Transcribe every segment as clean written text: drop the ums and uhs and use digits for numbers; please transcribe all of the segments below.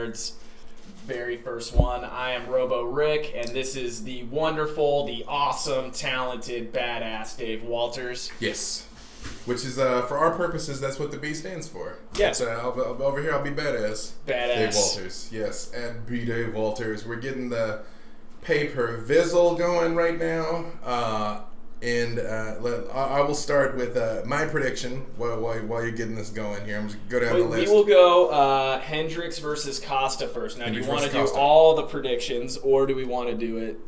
BattleNerds. Very first one. I am Robo Rick, and this is the wonderful, the awesome, talented, badass Dave Walters. Yes. Which is, for our purposes, that's what the B stands for. Yes. Over here, I'll be badass. Badass. Dave Walters. Yes, at B Dave Walters. We're getting the pay-per-vizzle going right now. I will start with my prediction while you're getting this going here. I'm just going to go down the list. We will go Hendricks versus Costa first. Now, do you want to do all the predictions, or do we want to do it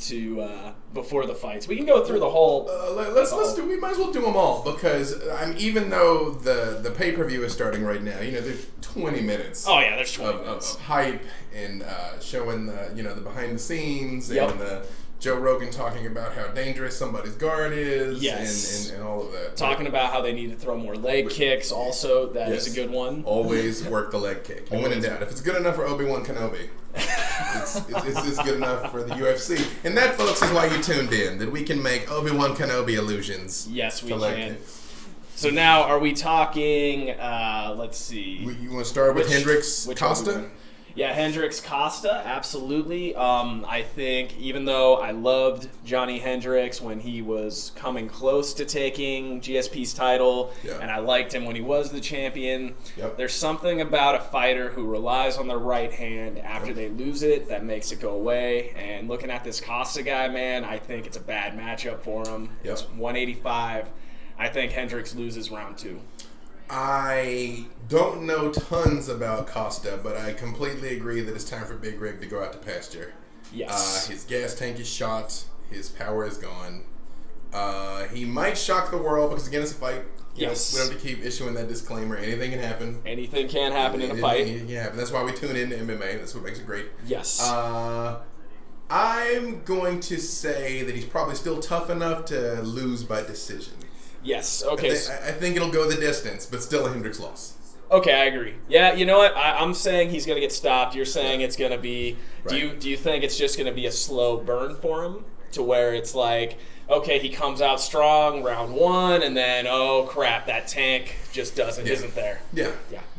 before the fights? We can go through the whole. We might as well do them all because even though the pay-per-view is starting right now, there's 20 minutes. Oh yeah, there's 20 minutes of hype and showing the behind the scenes Yep. and Joe Rogan talking about how dangerous somebody's guard is, yes. and all of that. Talking about how they need to throw more leg kicks. Also, that is a good one. Always work the leg kick. When in doubt, if it's good enough for Obi-Wan Kenobi, it's good enough for the UFC. And that, folks, is why you tuned in. That we can make Obi-Wan Kenobi illusions. Yes, we can. Kicks. So now, are we talking? Let's see. You want to start with Hendricks Costa? Yeah, Hendricks Costa, absolutely. I think even though I loved Johnny Hendricks when he was coming close to taking GSP's title, and I liked him when he was the champion, there's something about a fighter who relies on their right hand after they lose it that makes it go away. And looking at this Costa guy, man, I think it's a bad matchup for him. It's 185. I think Hendricks loses round 2. I don't know tons about Costa, but I completely agree that it's time for Big Rig to go out to pasture. Yes. His gas tank is shot. His power is gone. He might shock the world because, again, it's a fight. Yes. We don't have to keep issuing that disclaimer. Anything can happen. Anything can happen in a fight. Anything can happen. That's why we tune in to MMA. That's what makes it great. Yes. I'm going to say that he's probably still tough enough to lose by decision. Yes, okay. I think it'll go the distance, but still a Hendricks loss. Okay, I agree. Yeah, you know what? I'm saying he's going to get stopped. You're saying it's going to be... Right. Do you think it's just going to be a slow burn for him? To where it's like, okay, he comes out strong round 1, and then, oh, crap, that tank just isn't there. Yeah,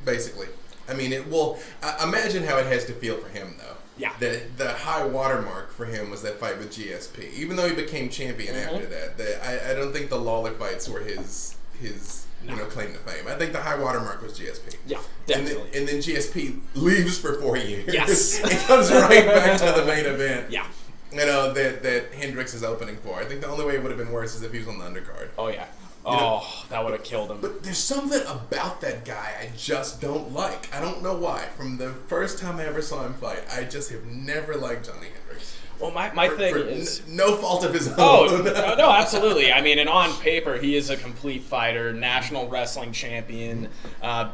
basically. I mean, it will... imagine how it has to feel for him, though. Yeah. The high watermark for him was that fight with GSP. Even though he became champion after that, I don't think the Lawler fights were his claim to fame. I think the high watermark was GSP. Yeah, definitely. And then GSP leaves for 4 years. Yes. It comes right back to the main event. Yeah. That Hendricks is opening for. I think the only way it would have been worse is if he was on the undercard. Oh, yeah. That would have killed him. But there's something about that guy I just don't like. I don't know why. From the first time I ever saw him fight, I just have never liked Johnny Hendricks. Well, my thing is... no fault of his own. Oh, no, absolutely. I mean, and on paper, he is a complete fighter, national wrestling champion,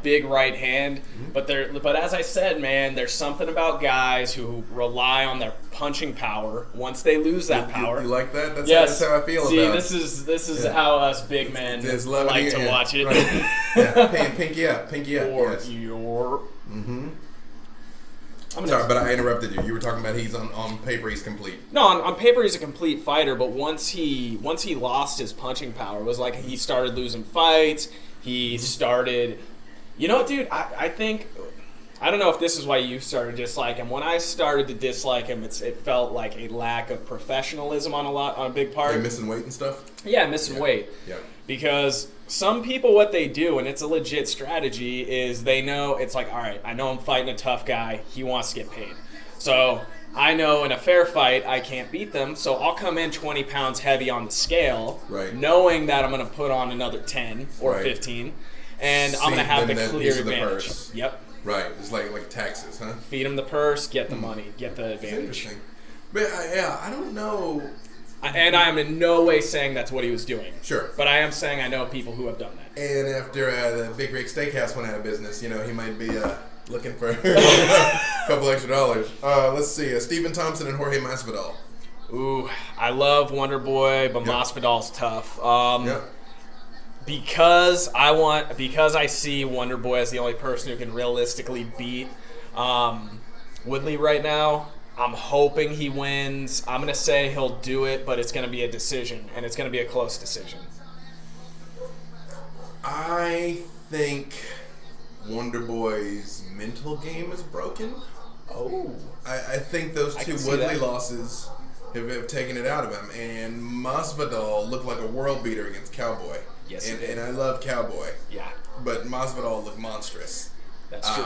big right hand. But as I said, man, there's something about guys who rely on their punching power. Once they lose that power... You like that? That's how I feel about it. See, this is how us big men like to watch it. Right. Pinky up. Or yes. your... Sorry, but I interrupted you. You were talking about he's on paper he's complete. No, on paper he's a complete fighter, but once he lost his punching power, it was like he started losing fights. He started, dude. I think I don't know if this is why you started to dislike him. When I started to dislike him, it felt like a lack of professionalism on a big part. Yeah, missing weight and stuff. Yeah, missing weight. Yeah. Because some people, what they do, and it's a legit strategy, is they know it's like, all right, I know I'm fighting a tough guy. He wants to get paid. So I know in a fair fight I can't beat them, so I'll come in 20 pounds heavy on the scale, knowing that I'm going to put on another 10 or 15, and I'm going to have the clear advantage. Yep. Right. It's like taxes, huh? Feed him the purse, get the money, get the advantage. Interesting. But I don't know. And I am in no way saying that's what he was doing. Sure. But I am saying I know people who have done that. And after the Big Rig Steakhouse went out of business, he might be looking for a couple extra dollars. Let's see. Stephen Thompson and Jorge Masvidal. Ooh, I love Wonder Boy, but Masvidal's tough. Because I see Wonder Boy as the only person who can realistically beat Woodley right now. I'm hoping he wins. I'm going to say he'll do it, but it's going to be a decision, and it's going to be a close decision. I think Wonder Boy's mental game is broken. Oh. I think those two Woodley losses have taken it out of him. And Masvidal looked like a world beater against Cowboy. Yes, and I love Cowboy. Yeah. But Masvidal looked monstrous. That's true.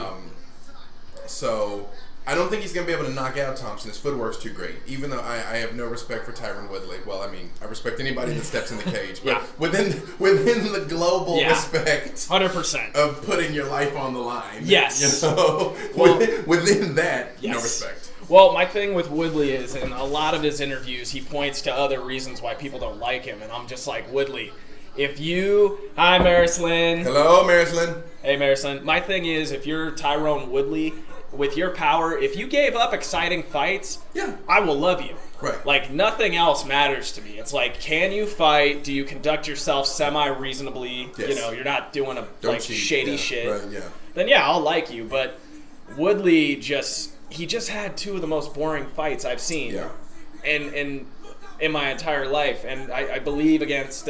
So I don't think he's going to be able to knock out Thompson. His footwork's too great. Even though I have no respect for Tyron Woodley. Well, I mean, I respect anybody that steps in the cage. But within the global respect 100% of putting your life on the line. Yes. You know, within that, no respect. Well, my thing with Woodley is, in a lot of his interviews, he points to other reasons why people don't like him. And I'm just like, Woodley, if you... Hi, Marislyn. Hello, Marislyn. Hey, Marislyn. My thing is, if you're Tyrone Woodley, with your power, if you gave up exciting fights, I will love you. Right. Like, nothing else matters to me. It's like, can you fight? Do you conduct yourself semi-reasonably? Yes. You know, you're not doing shady shit. Right, yeah. Then, I'll like you. But Woodley he just had two of the most boring fights I've seen in my entire life. And I believe against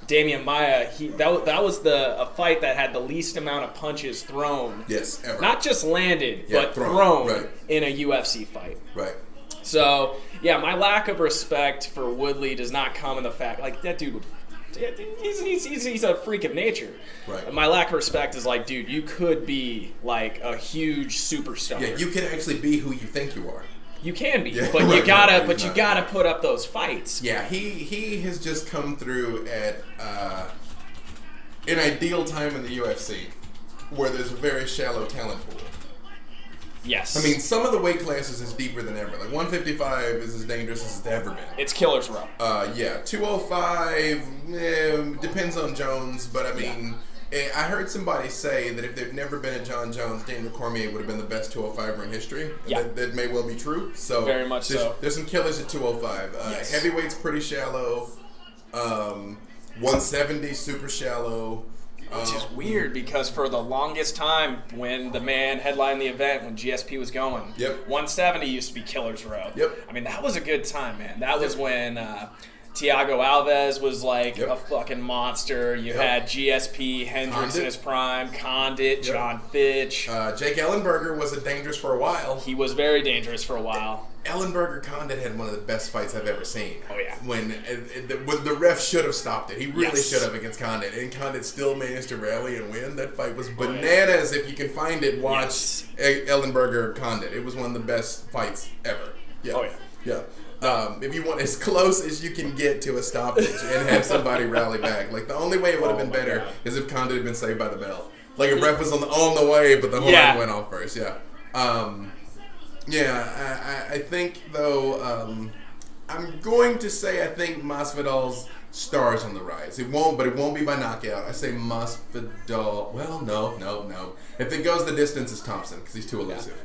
Damian Maia, that was a fight that had the least amount of punches thrown. Yes, ever. Not just landed, but thrown in a UFC fight. Right. So, my lack of respect for Woodley does not come in the fact, like, that dude would... He's a freak of nature. Right. My lack of respect is like, dude, you could be like a huge superstar. Yeah, you can actually be who you think you are. You can be, but you gotta put up those fights. Yeah, he has just come through at an ideal time in the UFC, where there's a very shallow talent pool. Yes. I mean, some of the weight classes is deeper than ever. Like 155 is as dangerous as it's ever been. It's killer's row. 205 depends on Jones, but I mean, I heard somebody say that if there'd never been a John Jones, Daniel Cormier would have been the best 205er in history. Yeah. That may well be true. So very much so. There's some killers at 205. Heavyweight's pretty shallow. 170 super shallow. Which is weird because for the longest time when the man headlined the event, when GSP was going, 170 used to be killer's row. Yep. I mean, that was a good time, man. That was when Thiago Alves was like a fucking monster. You had GSP, Hendricks in his prime, Condit, John Fitch. Jake Ellenberger was dangerous for a while. He was very dangerous for a while. Ellenberger Condit had one of the best fights I've ever seen. Oh, yeah. When the ref should have stopped it. He really should have against Condit. And Condit still managed to rally and win. That fight was bananas. If you can find it, watch Ellenberger Condit. It was one of the best fights ever. Yeah. Oh, yeah. Yeah. If you want as close as you can get to a stoppage and have somebody rally back. Like, the only way it would have been better is if Condit had been saved by the bell. Like, if ref was on the way, but the horn went off first. Yeah. I think, though, I'm going to say I think Masvidal's star's on the rise. It won't be by knockout. I say Masvidal. Well, no. If it goes the distance, it's Thompson because he's too elusive.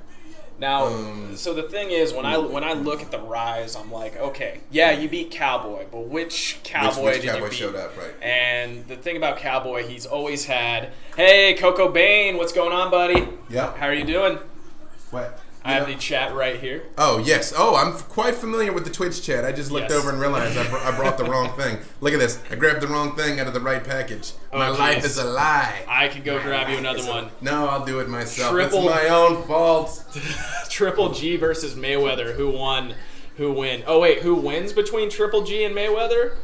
Now, so the thing is, when I look at the rise, I'm like, okay, you beat Cowboy, but which Cowboy did you beat? Showed up, right? And the thing about Cowboy, he's always had, hey, Coco Bane, what's going on, buddy? Yeah. How are you doing? What? I have the chat right here. Oh, yes. Oh, I'm quite familiar with the Twitch chat. I just looked over and realized I brought the wrong thing. Look at this. I grabbed the wrong thing out of the right package. My life is a lie. I can go grab you another one. No, I'll do it myself. It's my own fault. Triple G versus Mayweather. Who won? Who win? Oh, wait. Who wins between Triple G and Mayweather?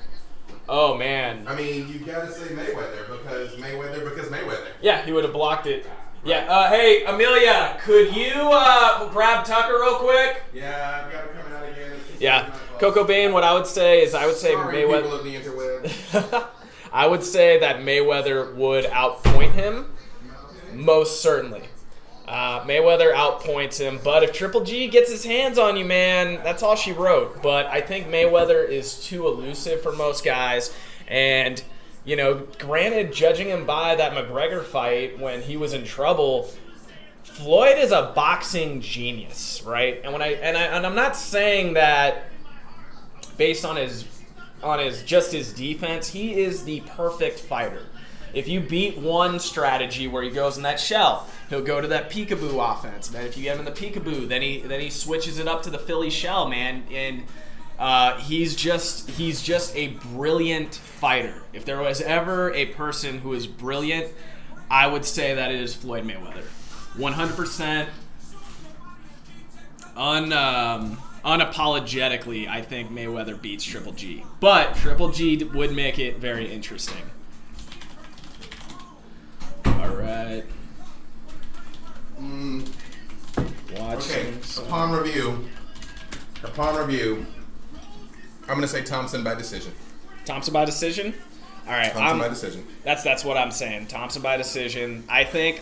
Oh, man. I mean, you got to say Mayweather because Mayweather. Yeah, he would have blocked it. Yeah, hey, Amelia, could you grab Tucker real quick? Yeah, I've got to come out again. Yeah, Coco Bane, what I would say Sorry, Mayweather... people of the interweb. I would say that Mayweather would outpoint him, most certainly. Mayweather outpoints him, but if Triple G gets his hands on you, man, that's all she wrote. But I think Mayweather is too elusive for most guys, and... You know, granted, judging him by that McGregor fight when he was in trouble, Floyd is a boxing genius, right? And I'm not saying that based on his defense, he is the perfect fighter. If you beat one strategy where he goes in that shell, he'll go to that peekaboo offense. And then if you get him in the peekaboo, then he switches it up to the Philly shell, man. And he's just a brilliant fighter. If there was ever a person who is brilliant, I would say that it is Floyd Mayweather. 100%. unapologetically, I think Mayweather beats Triple G. But Triple G would make it very interesting. All right. Okay. Upon review, I'm going to say Thompson by decision. Thompson by decision? All right. Thompson by decision. That's what I'm saying. Thompson by decision. I think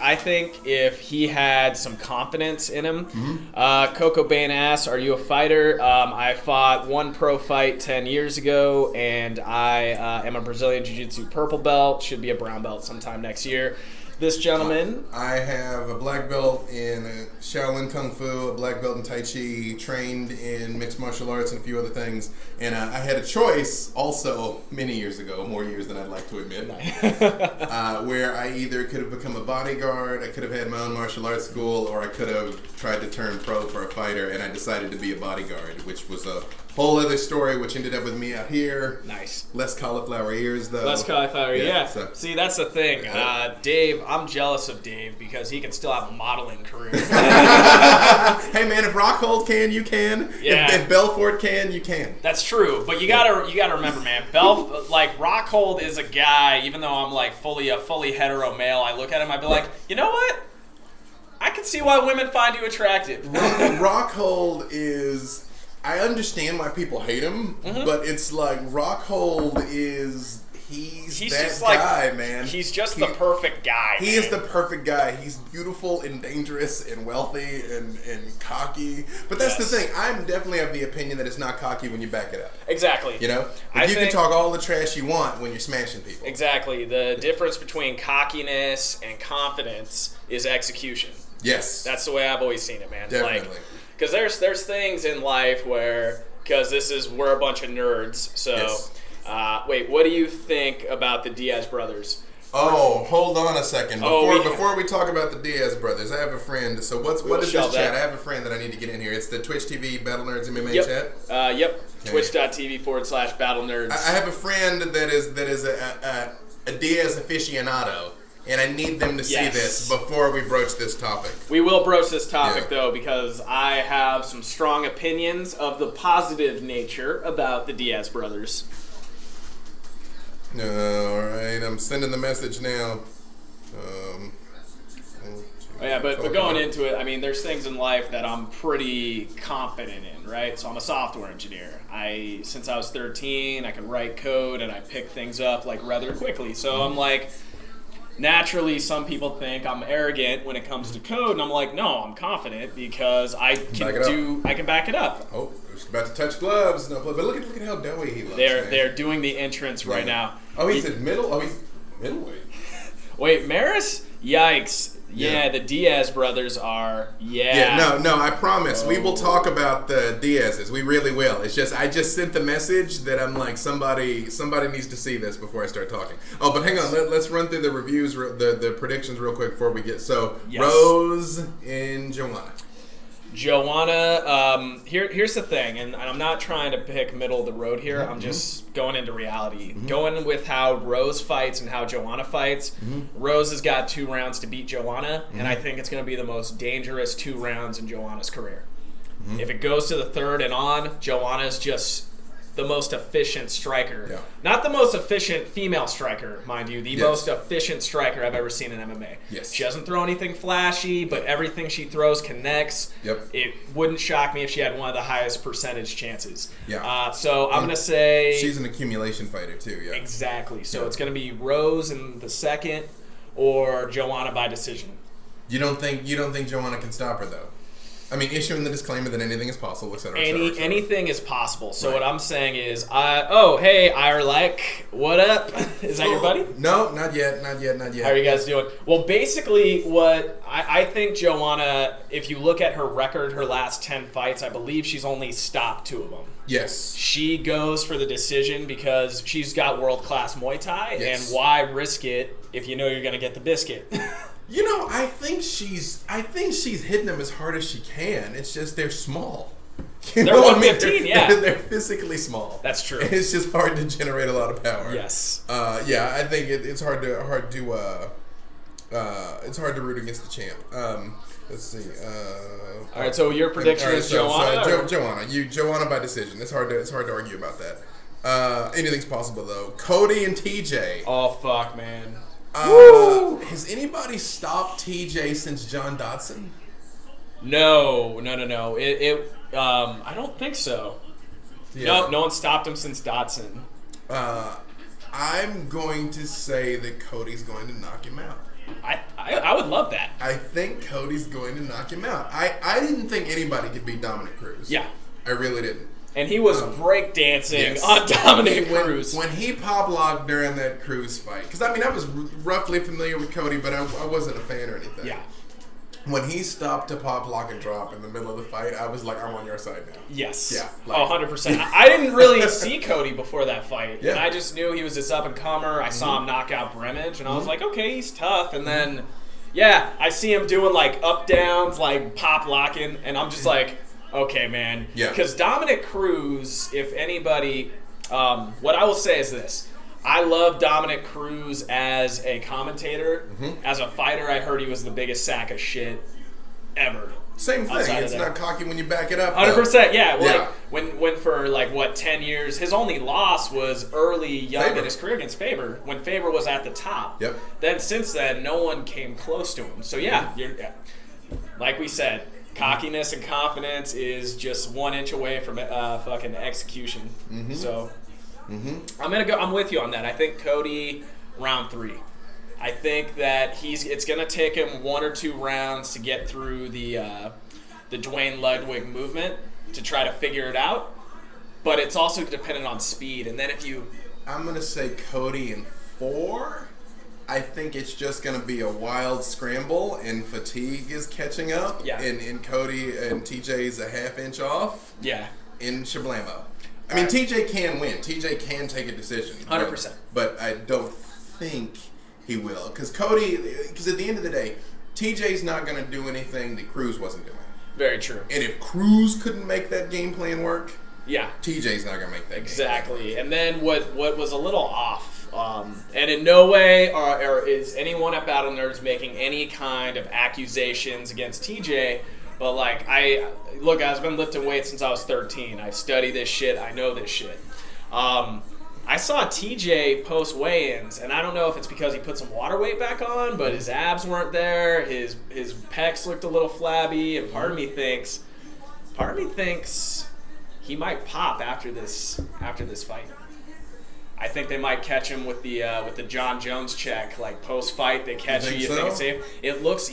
if he had some confidence in him. Coco Bane asks, "Are you a fighter?" I fought one pro fight 10 years ago, and I am a Brazilian Jiu-Jitsu purple belt. Should be a brown belt sometime next year. This gentleman, I have a black belt in Shaolin Kung Fu, a black belt in Tai Chi, trained in mixed martial arts and a few other things. And I had a choice also many years ago, more years than I'd like to admit, where I either could have become a bodyguard, I could have had my own martial arts school, or I could have tried to turn pro for a fighter, and I decided to be a bodyguard, which was a whole other story, which ended up with me out here. Nice. Less cauliflower ears, though. Less cauliflower, yeah. So. See, that's the thing. Dave, I'm jealous of Dave because he can still have a modeling career. Hey, man, if Rockhold can, you can. Yeah. If Belfort can, you can. That's true, but you gotta remember, man. Rockhold is a guy. Even though I'm like fully hetero male, I look at him, I'd be like, you know what? I can see why women find you attractive. Rockhold is. I understand why people hate him, but it's like Rockhold is. He's that just guy, like, man. He's just the perfect guy. He is the perfect guy. He's beautiful and dangerous and wealthy and cocky. But that's the thing. I'm definitely of the opinion that it's not cocky when you back it up. Exactly. You know? You can talk all the trash you want when you're smashing people. Exactly. The difference between cockiness and confidence is execution. Yes. That's the way I've always seen it, man. Definitely. Because there's things in life where, because we're a bunch of nerds, so... Yes. Wait, what do you think about the Diaz brothers? Oh, hold on a second. Before we talk about the Diaz brothers, I have a friend. So what is this chat? I have a friend that I need to get in here. It's the Twitch TV BattleNerds MMA chat. Yep. Okay. Twitch.tv/BattleNerds. I have a friend that is a Diaz aficionado, and I need them to see this before we broach this topic. We will broach this topic though, because I have some strong opinions of the positive nature about the Diaz brothers. All right, I'm sending the message now. But going into it, I mean, there's things in life that I'm pretty confident in, right? So I'm a software engineer. Since I was 13, I can write code and I pick things up like rather quickly. So I'm like, naturally, some people think I'm arrogant when it comes to code, and I'm like, no, I'm confident because I can back it up. Oh, it's about to touch gloves. No, but look at how doughy he looks. They're doing the entrance right now. Oh, he's at middle. Oh, he's middleweight. Wait, Maris? Yikes! Yeah, the Diaz brothers are. Yeah, no, I promise. We will talk about the Diazes. We really will. It's just I just sent the message that I'm like somebody needs to see this before I start talking. Oh, but hang on. Let's run through the reviews, the predictions real quick before we get. So Rose and Joanna. Here's the thing, and I'm not trying to pick middle of the road here. I'm just going into reality. Going with how Rose fights and how Joanna fights. Rose has got 2 rounds to beat Joanna, and I think it's going to be the most dangerous 2 rounds in Joanna's career. If it goes to the 3rd and on, Joanna's just the most efficient striker. Yeah. Not the most efficient female striker, mind you. The most efficient striker I've ever seen in MMA. Yes. She doesn't throw anything flashy, but everything she throws connects. Yep. It wouldn't shock me if she had one of the highest percentage chances. Yeah. So I'm going to say... She's an accumulation fighter, too. Yeah. Exactly. So it's going to be Rose in the 2nd or Joanna by decision. You don't think Joanna can stop her, though? I mean, issuing the disclaimer that anything is possible, etc. Anything is possible. So what I'm saying is, hey, Irelek, what up? Is that your buddy? No, not yet. How are you guys doing? Well, basically, what I think Joanna, if you look at her record, her last 10 fights, I believe she's only stopped 2 of them. Yes. She goes for the decision because she's got world-class Muay Thai, and why risk it if you know you're going to get the biscuit? You know, I think she's hitting them as hard as she can. It's just they're small. They're 115, They're physically small. That's true. It's just hard to generate a lot of power. Yes. I think it's hard to root against the champ. Let's see. All right, so your prediction is Joanna? Joanna. Joanna by decision. It's hard to argue about that. Anything's possible, though. Cody and TJ. Oh, fuck, man. Has anybody stopped TJ since John Dodson? No. I don't think so. Yeah. No one stopped him since Dodson. I'm going to say that Cody's going to knock him out. I would love that. I think Cody's going to knock him out. I didn't think anybody could beat Dominic Cruz. Yeah. I really didn't. And he was breakdancing on Dominic Cruz. When he pop-locked during that Cruz fight, because, I mean, I was roughly familiar with Cody, but I wasn't a fan or anything. Yeah. When he stopped to pop, lock, and drop in the middle of the fight, I was like, I'm on your side now. Yes. Yeah. 100%. I didn't really see Cody before that fight. Yeah. And I just knew he was this up-and-comer. I saw him knock out Brimage, and I was like, okay, he's tough. And then, I see him doing, like, up-downs, like, pop-locking, and I'm just like, okay, man. Yeah. Because Dominic Cruz, if anybody, what I will say is this. I love Dominic Cruz as a commentator. As a fighter, I heard he was the biggest sack of shit ever. Same thing. It's not cocky when you back it up. 100%, yeah. Well, like when for 10 years, his only loss was early young in his career against Faber when Faber was at the top. Yep. Then since then, no one came close to him. So you're, like we said, cockiness and confidence is just 1 inch away from fucking execution. So. I'm with you on that. I think Cody round 3. I think that it's gonna take him 1 or 2 rounds to get through the Dwayne Ludwig movement to try to figure it out. But it's also dependent on speed. And then I'm gonna say Cody in 4. I think it's just gonna be a wild scramble and fatigue is catching up. Yeah. And Cody and TJ's a half inch off. Yeah. In Shablamo. I mean, TJ can win. TJ can take a decision. 100%. But I don't think he will. Because at the end of the day, TJ's not going to do anything that Cruz wasn't doing. Very true. And if Cruz couldn't make that game plan work, TJ's not going to make that exactly. game plan work. And then what was a little off, and in no way is anyone at BattleNerds making any kind of accusations against TJ. But, I've been lifting weights since I was 13. I study this shit. I know this shit. I saw TJ post weigh-ins, and I don't know if it's because he put some water weight back on, but his abs weren't there. His pecs looked a little flabby, and part of me thinks he might pop after this fight. I think they might catch him with the John Jones check, like post-fight. They catch you think it's safe. It looks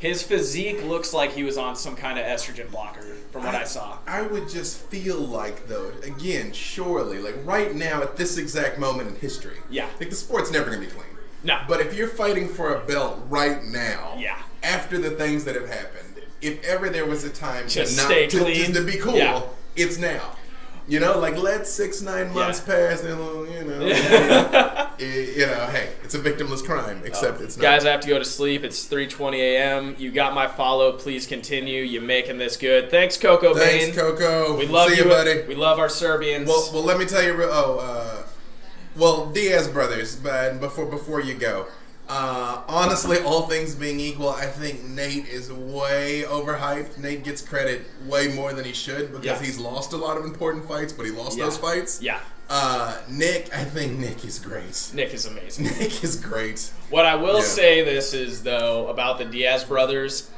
His physique looks like he was on some kind of estrogen blocker, from what I saw. I would just feel like, though, again, surely, like right now at this exact moment in history, the sport's never going to be clean. No. But if you're fighting for a belt right now, after the things that have happened, if ever there was a time just to stay clean, to be cool, it's now. Let 6-9 months pass, and hey, it's a victimless crime, except it's not. Guys, I have to go to sleep. It's 3:20 a.m. You got my follow. Please continue. You're making this good. Thanks, Coco Bain. Thanks, Coco. We love you, buddy. We love our Serbians. Well, let me tell you. Diaz brothers. But before you go. Honestly, all things being equal, I think Nate is way overhyped. Nate gets credit way more than he should because he's lost a lot of important fights, but he lost those fights. Yeah. Nick, I think Nick is great. Nick is amazing. Nick is great. What I will say this is, though, about the Diaz brothers,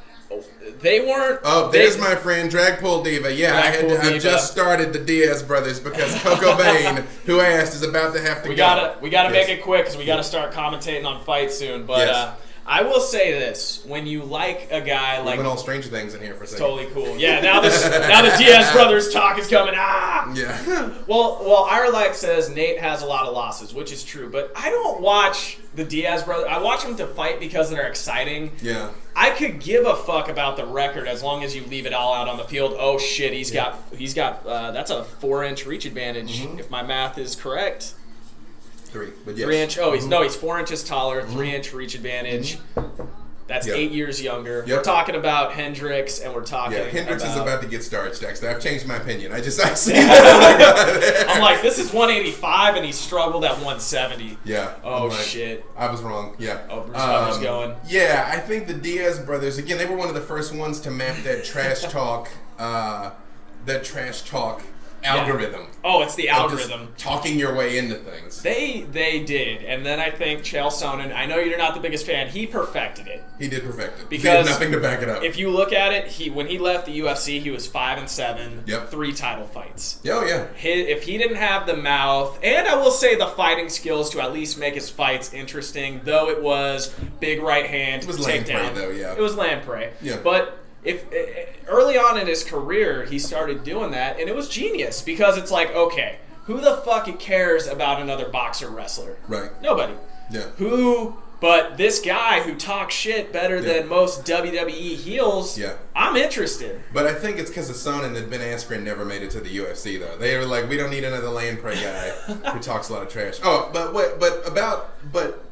they weren't... Oh, there's my friend, Dragpool Diva. Yeah, I just started the Diaz brothers because Coco Bain, who asked, is about to have to go. We gotta make it quick because we gotta start commentating on fights soon. But I will say this: when you like a guy like... We went all Stranger Things in here for a second. Totally cool. Yeah, now the Diaz brothers talk is coming. Yeah. Well, Irelak says Nate has a lot of losses, which is true. But I don't watch the Diaz brothers. I watch them to fight because they're exciting. Yeah. I could give a fuck about the record as long as you leave it all out on the field. Oh shit, he's got that's a 4-inch reach advantage if my math is correct. 3, but yes. 3 inch. Oh, he's 4 inches taller. 3-inch reach advantage. That's 8 years younger. Yep. We're talking about Hendricks, and we're talking Hendricks is about to get starched, actually. I've changed my opinion. I see I'm like, this is 185, and he struggled at 170. Yeah. Oh, shit. I was wrong. Yeah. Oh, Bruce Buffer's going. Yeah, I think the Diaz brothers, again, they were one of the first ones to map that trash talk, algorithm. Oh, it's the algorithm. Just talking your way into things. They did, and then I think Chael Sonnen, I know you're not the biggest fan, he perfected it. He did perfect it. Because he had nothing to back it up. If you look at it, when he left the UFC, he was 5-7, Yep. 3 title fights. Oh yeah. If he didn't have the mouth, and I will say the fighting skills to at least make his fights interesting, though it was big right hand, it was takedown. lamprey though, yeah. It was lamprey. Yeah. But if early on in his career he started doing that, and it was genius because it's like, okay, who the fuck cares about another boxer wrestler? Right. Nobody. Yeah. But this guy who talks shit better than most WWE heels, I'm interested. But I think it's because of Sonnen that Ben Askren never made it to the UFC, though. They were like, we don't need another lamprey guy who talks a lot of trash. Oh, but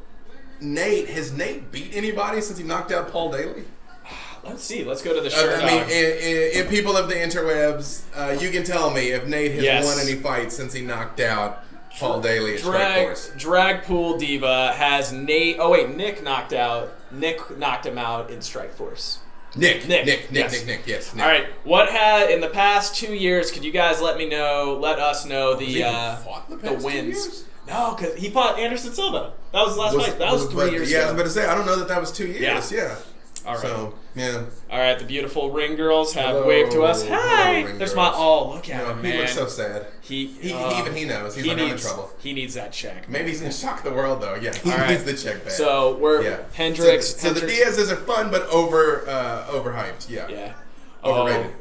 Nate, has Nate beat anybody since he knocked out Paul Daly? Let's see. Let's go to the shirt. I mean, in people of the interwebs, you can tell me if Nate has won any fights since he knocked out Paul Daly at Strikeforce. Dragpool Diva has Nate. Oh wait, Nick knocked him out in Strikeforce. Nick. Yes. Nick. All right. What had in the past 2 years? Could you guys let us know the wins? 2 years? No, because he fought Anderson Silva. That was the last fight. That was 3 years ago. Yeah, I was about to say, I don't know that was 2 years. Yeah. All right. So, yeah. All right, the beautiful ring girls have waved to us. Hi! There's my... Oh, look at him, man. He looks so sad. Even he knows. He's I'm in trouble. He needs that check. Maybe he's going to shock the world, though. Yeah, he needs the check back. So, Hendricks... So the Diaz's are fun, but overhyped. Yeah. Overrated.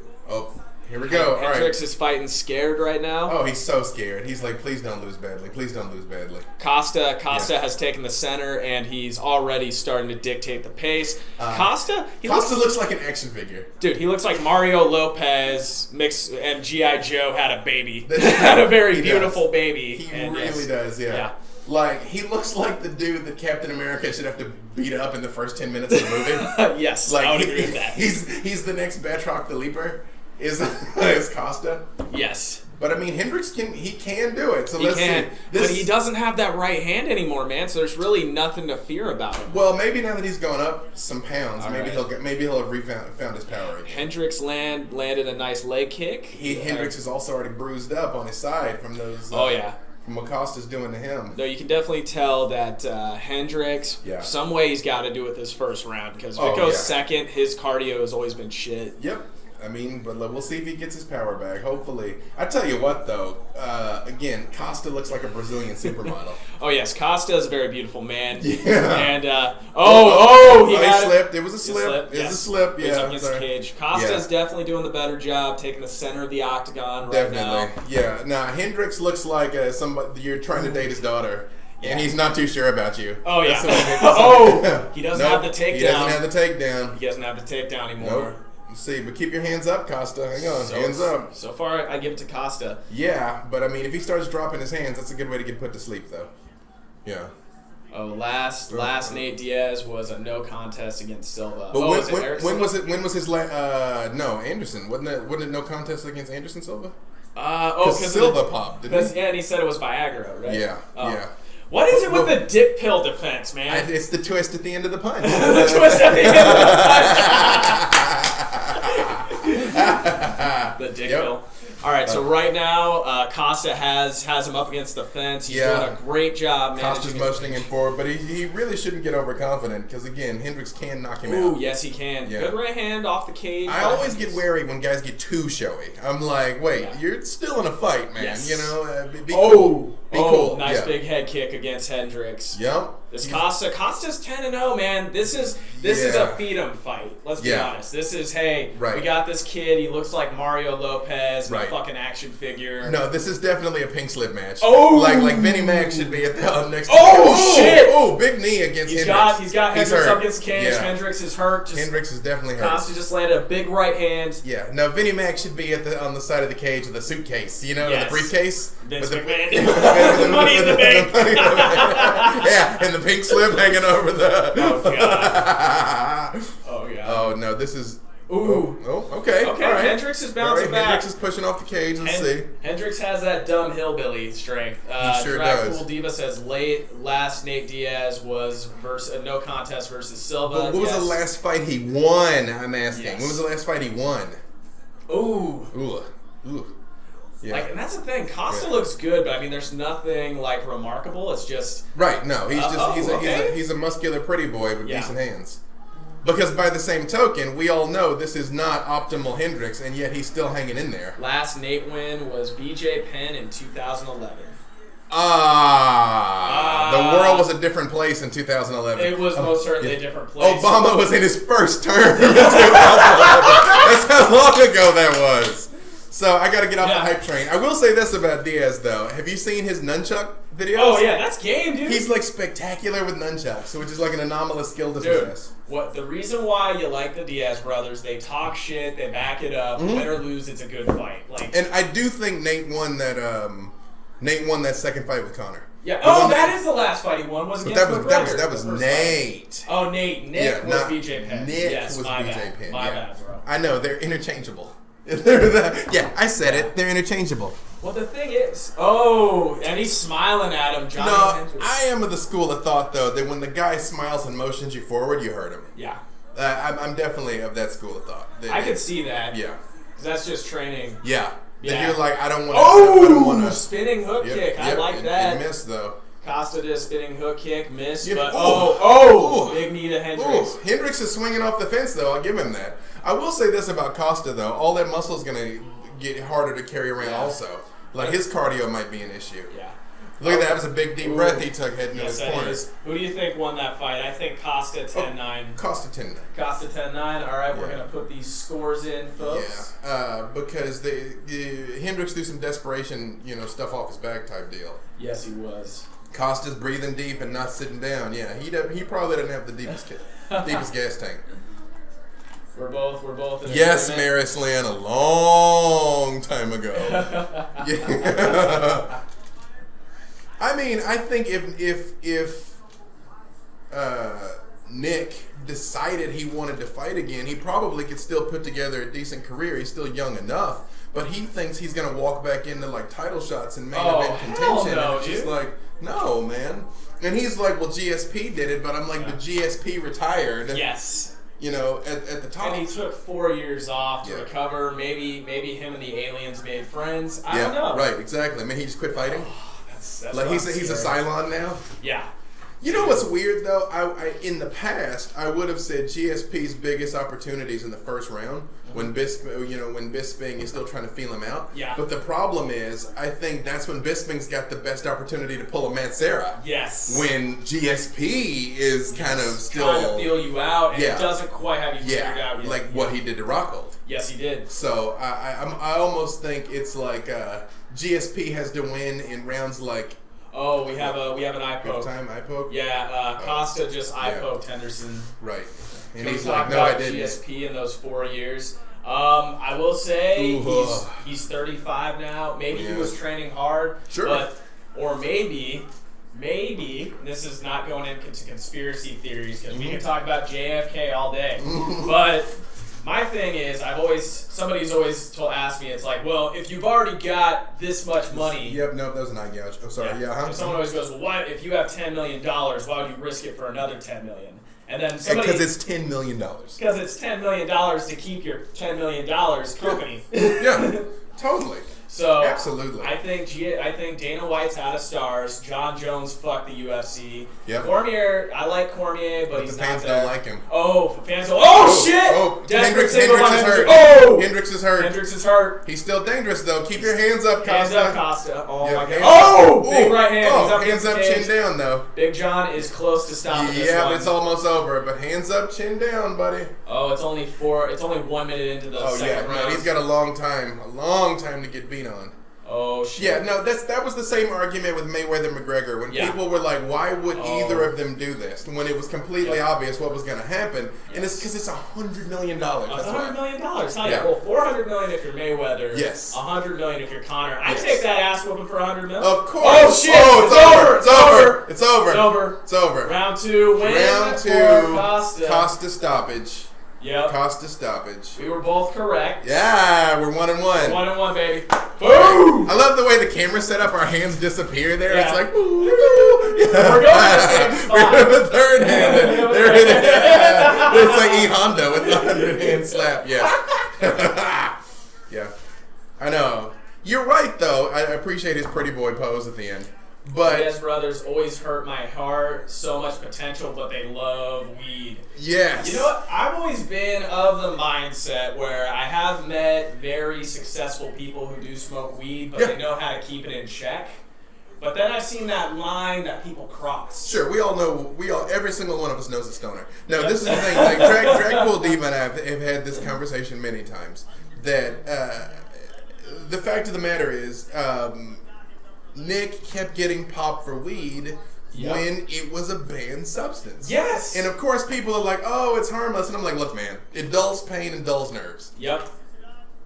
Here we go. Hendricks is fighting scared right now. Oh, he's so scared. He's like, please don't lose badly. Costa has taken the center, and he's already starting to dictate the pace. Costa looks like an action figure. Dude, he looks like Mario Lopez mixed and G.I. Joe had a baby. Had a very beautiful baby. He really does, yeah. Like, he looks like the dude that Captain America should have to beat up in the first 10 minutes of the movie. Yes, like, I would agree with that. He's the next Batroc the Leaper. Is Costa? Yes. But I mean, Hendricks can do it. So let's see. But he doesn't have that right hand anymore, man. So there's really nothing to fear about him. Well, maybe now that he's gone up some pounds, he'll have found his power again. Hendricks landed a nice leg kick. Hendricks is also already bruised up on his side from those. From what Costa's doing to him. No, you can definitely tell that Hendricks, some way he's got to do with this first round because if it goes second, his cardio has always been shit. Yep. I mean, but we'll see if he gets his power back. Hopefully. I tell you what, though. Again, Costa looks like a Brazilian supermodel. Oh, yes. Costa is a very beautiful man. Yeah. And, he slipped. It was a slip. It was a slip. Yeah. It was up against the cage. Costa's definitely doing the better job, taking the center of the octagon right now. Yeah. Now, Hendricks looks like somebody you're trying to date his daughter. Yeah. And he's not too sure about you. Oh, yeah. He doesn't have the takedown. He doesn't have the takedown. He doesn't have the takedown anymore. Nope. Let's see, but keep your hands up, Costa. Hang on, hands up. So far, I give it to Costa. Yeah, but I mean, if he starts dropping his hands, that's a good way to get put to sleep, though. Yeah. Oh, last Nate Diaz was a no contest against Silva. But when was his last? No, Anderson. Wasn't it no contest against Anderson Silva? Because Silva popped. And he said it was Viagra, right? Yeah. Yeah. What is it with the dip pill defense, man? It's the twist at the end of the punch. The twist at the end of the punch. The dick pill. All right, so right now, Costa has him up against the fence. He's doing a great job, man. Costa's motioning him forward, but he really shouldn't get overconfident because, again, Hendricks can knock him out. Ooh, yes, he can. Yeah. Good right hand off the cage. I always get wary when guys get too showy. I'm like, wait, you're still in a fight, man. Yes. You know, be cool. Be cool. Nice big head kick against Hendricks. Yep. This Costa's 10-0, man. This is a feed 'em fight. Let's be honest. This is we got this kid. He looks like Mario Lopez, a fucking action figure. No, this is definitely a pink slip match. Oh, like Vinnie Mac should be at the next. Oh shit! Oh, big knee against Hendricks. He's got Hendricks up against the cage. Yeah. Hendricks is hurt. Hendricks is definitely hurt. Costa just landed a big right hand. Yeah. No, Vinnie Mac should be on the side of the cage with a suitcase. You know, the briefcase. Vince McMahon. Money in the Bank. Yeah, and the pink slip hanging over the. Oh god. Oh yeah. Oh no, this is. Ooh. Oh, okay. Okay, all right. Hendricks is bouncing back. Hendricks is pushing off the cage. Let's see. Hendricks has that dumb hillbilly strength. He sure does. Cool Diva says last Nate Diaz was no contest versus Silva. But what was the last fight he won? I'm asking. Yes. When was the last fight he won? Ooh. Yeah. Like, and that's the thing. Costa looks good, but I mean, there's nothing like remarkable. It's just right. No, he's a muscular pretty boy with decent hands. Because by the same token, we all know this is not optimal Hendricks, and yet he's still hanging in there. Last Nate win was BJ Penn in 2011. The world was a different place in 2011. It was most certainly a different place. Obama was in his first term in 2011. That's how long ago that was. So I got to get off the hype train. I will say this about Diaz, though. Have you seen his nunchuck videos? Oh, yeah, that's game, dude. He's like spectacular with nunchucks, which is like an anomalous skill to possess. The reason why you like the Diaz brothers, they talk shit, they back it up. Win or lose, it's a good fight. Like, and I do think Nate won that second fight with Conor. Yeah. That is the last fight he won. Was against McGregor. That was Nate. Fight. Oh, Nate. Nick was BJ Penn. Nick was BJ Penn. My bad, bro. I know they're interchangeable. I said it. They're interchangeable. Well, the thing is, and he's smiling at him, Johnny. No, I am of the school of thought though that when the guy smiles and motions you forward, you hurt him. Yeah. I'm definitely of that school of thought. I could see that. Yeah. Because that's just training. Yeah. Yeah. That you're like, I don't want to. Spinning hook kick. I like that. It missed though. Costa did a spinning hook kick, missed, Yeah. but big knee to Hendricks. Hendricks is swinging off the fence though. I'll give him that. I will say this about Costa though: all that muscle is gonna get harder to carry around. Also, like his cardio might be an issue. Yeah. Look at that. That was a big deep breath he took heading to his corner. Who do you think won that fight? I think Costa 10-9. Costa 10-9. Costa 10-9. All right, we're gonna put these scores in, folks. Yeah. Because Hendricks threw some desperation, stuff off his back type deal. Yes, he was. Costa's breathing deep and not sitting down. Yeah, he probably didn't have the deepest gas tank. We're both in yes, agreement. Maris Lynn, a long time ago. Yeah. I mean, I think if Nick decided he wanted to fight again, he probably could still put together a decent career. He's still young enough, but he thinks he's gonna walk back into like title shots and main event contention. No, and it's just like, no, man. And he's like, well, GSP did it, but I'm like, but GSP retired. Yes. At the top. And he took 4 years off to recover. Maybe him and the aliens made friends. I don't know. Right, exactly. I mean, he just quit fighting. That's like he's a Cylon now. Yeah. You know what's weird though? I in the past I would have said GSP's biggest opportunities in the first round when Bisping is still trying to feel him out. Yeah. But the problem is, I think that's when Bisping's got the best opportunity to pull a Matt Serra. Yes. When GSP is kind of still trying to feel you out, and it doesn't quite have you figured out yet. Like what he did to Rockhold. Yes, he did. So I almost think it's like GSP has to win in rounds like. Oh, we have an eye poke. Time eye poke. Yeah, Costa just eye poked Henderson. Right, and he's like, no, I didn't. GSP in those 4 years. I will say he's 35 now. Maybe he was training hard. Sure. Or maybe this is not going into conspiracy theories because we can talk about JFK all day, but. My thing is, somebody's always asked me, it's like, well, if you've already got this much money. Yep, nope, that was an eye gouge. Oh, sorry, And someone always goes, well, if you have $10 million, why would you risk it for another $10 million? And then because it's $10 million. Because it's $10 million to keep your $10 million company. Yeah, totally. So absolutely, I think Dana White's out of stars. John Jones fucked the UFC. Yep. Cormier, I like Cormier, but he's the fans not there. don't like him. Fans don't. Shit! Oh, Hendricks is hurt. Hendricks is hurt. He's still dangerous though. Keep your hands up, Costa. Hands up, Costa. Oh my god. Big right hand. Hands up, chin down though. Big John is close to stopping this one. Yeah, it's almost over. But hands up, chin down, buddy. Oh, it's only 1 minute into the second round. No, he's got a long time to get beat on. Oh shit. Yeah, no, that was the same argument with Mayweather McGregor when people were like, why would either of them do this? When it was completely obvious what was going to happen. And it's because it's $100 million. That's $100 million. Well, $400 million if you're Mayweather. Yes. $100 million if you're Conor. I take that ass whooping for $100 million. Of course. Oh shit. It's over. Round 2 win. Round 2. For Costa. Costa stoppage. Yep. Costa stoppage. We were both correct. Yeah, we're 1-1. 1-1, baby. Boom! I love the way the camera set up. Our hands disappear there. Yeah. It's like, ooh. We're going to the same spot. We're in the third hand. It's like E Honda with the 100-hand slap. Yeah. Yeah. I know. You're right, though. I appreciate his pretty boy pose at the end. But Diaz brothers always hurt my heart. So much potential, but they love weed. Yes. You know what? I've always been of the mindset where I have met very successful people who do smoke weed, but they know how to keep it in check. But then I've seen that line that people cross. Sure, we all know. Every single one of us knows a stoner. No, this is the thing. Like Dragpool Diva and I have had this conversation many times. That the fact of the matter is. Nick kept getting popped for weed when it was a banned substance. Yes. And of course people are like, oh, it's harmless. And I'm like, look, man, it dulls pain and dulls nerves. Yep.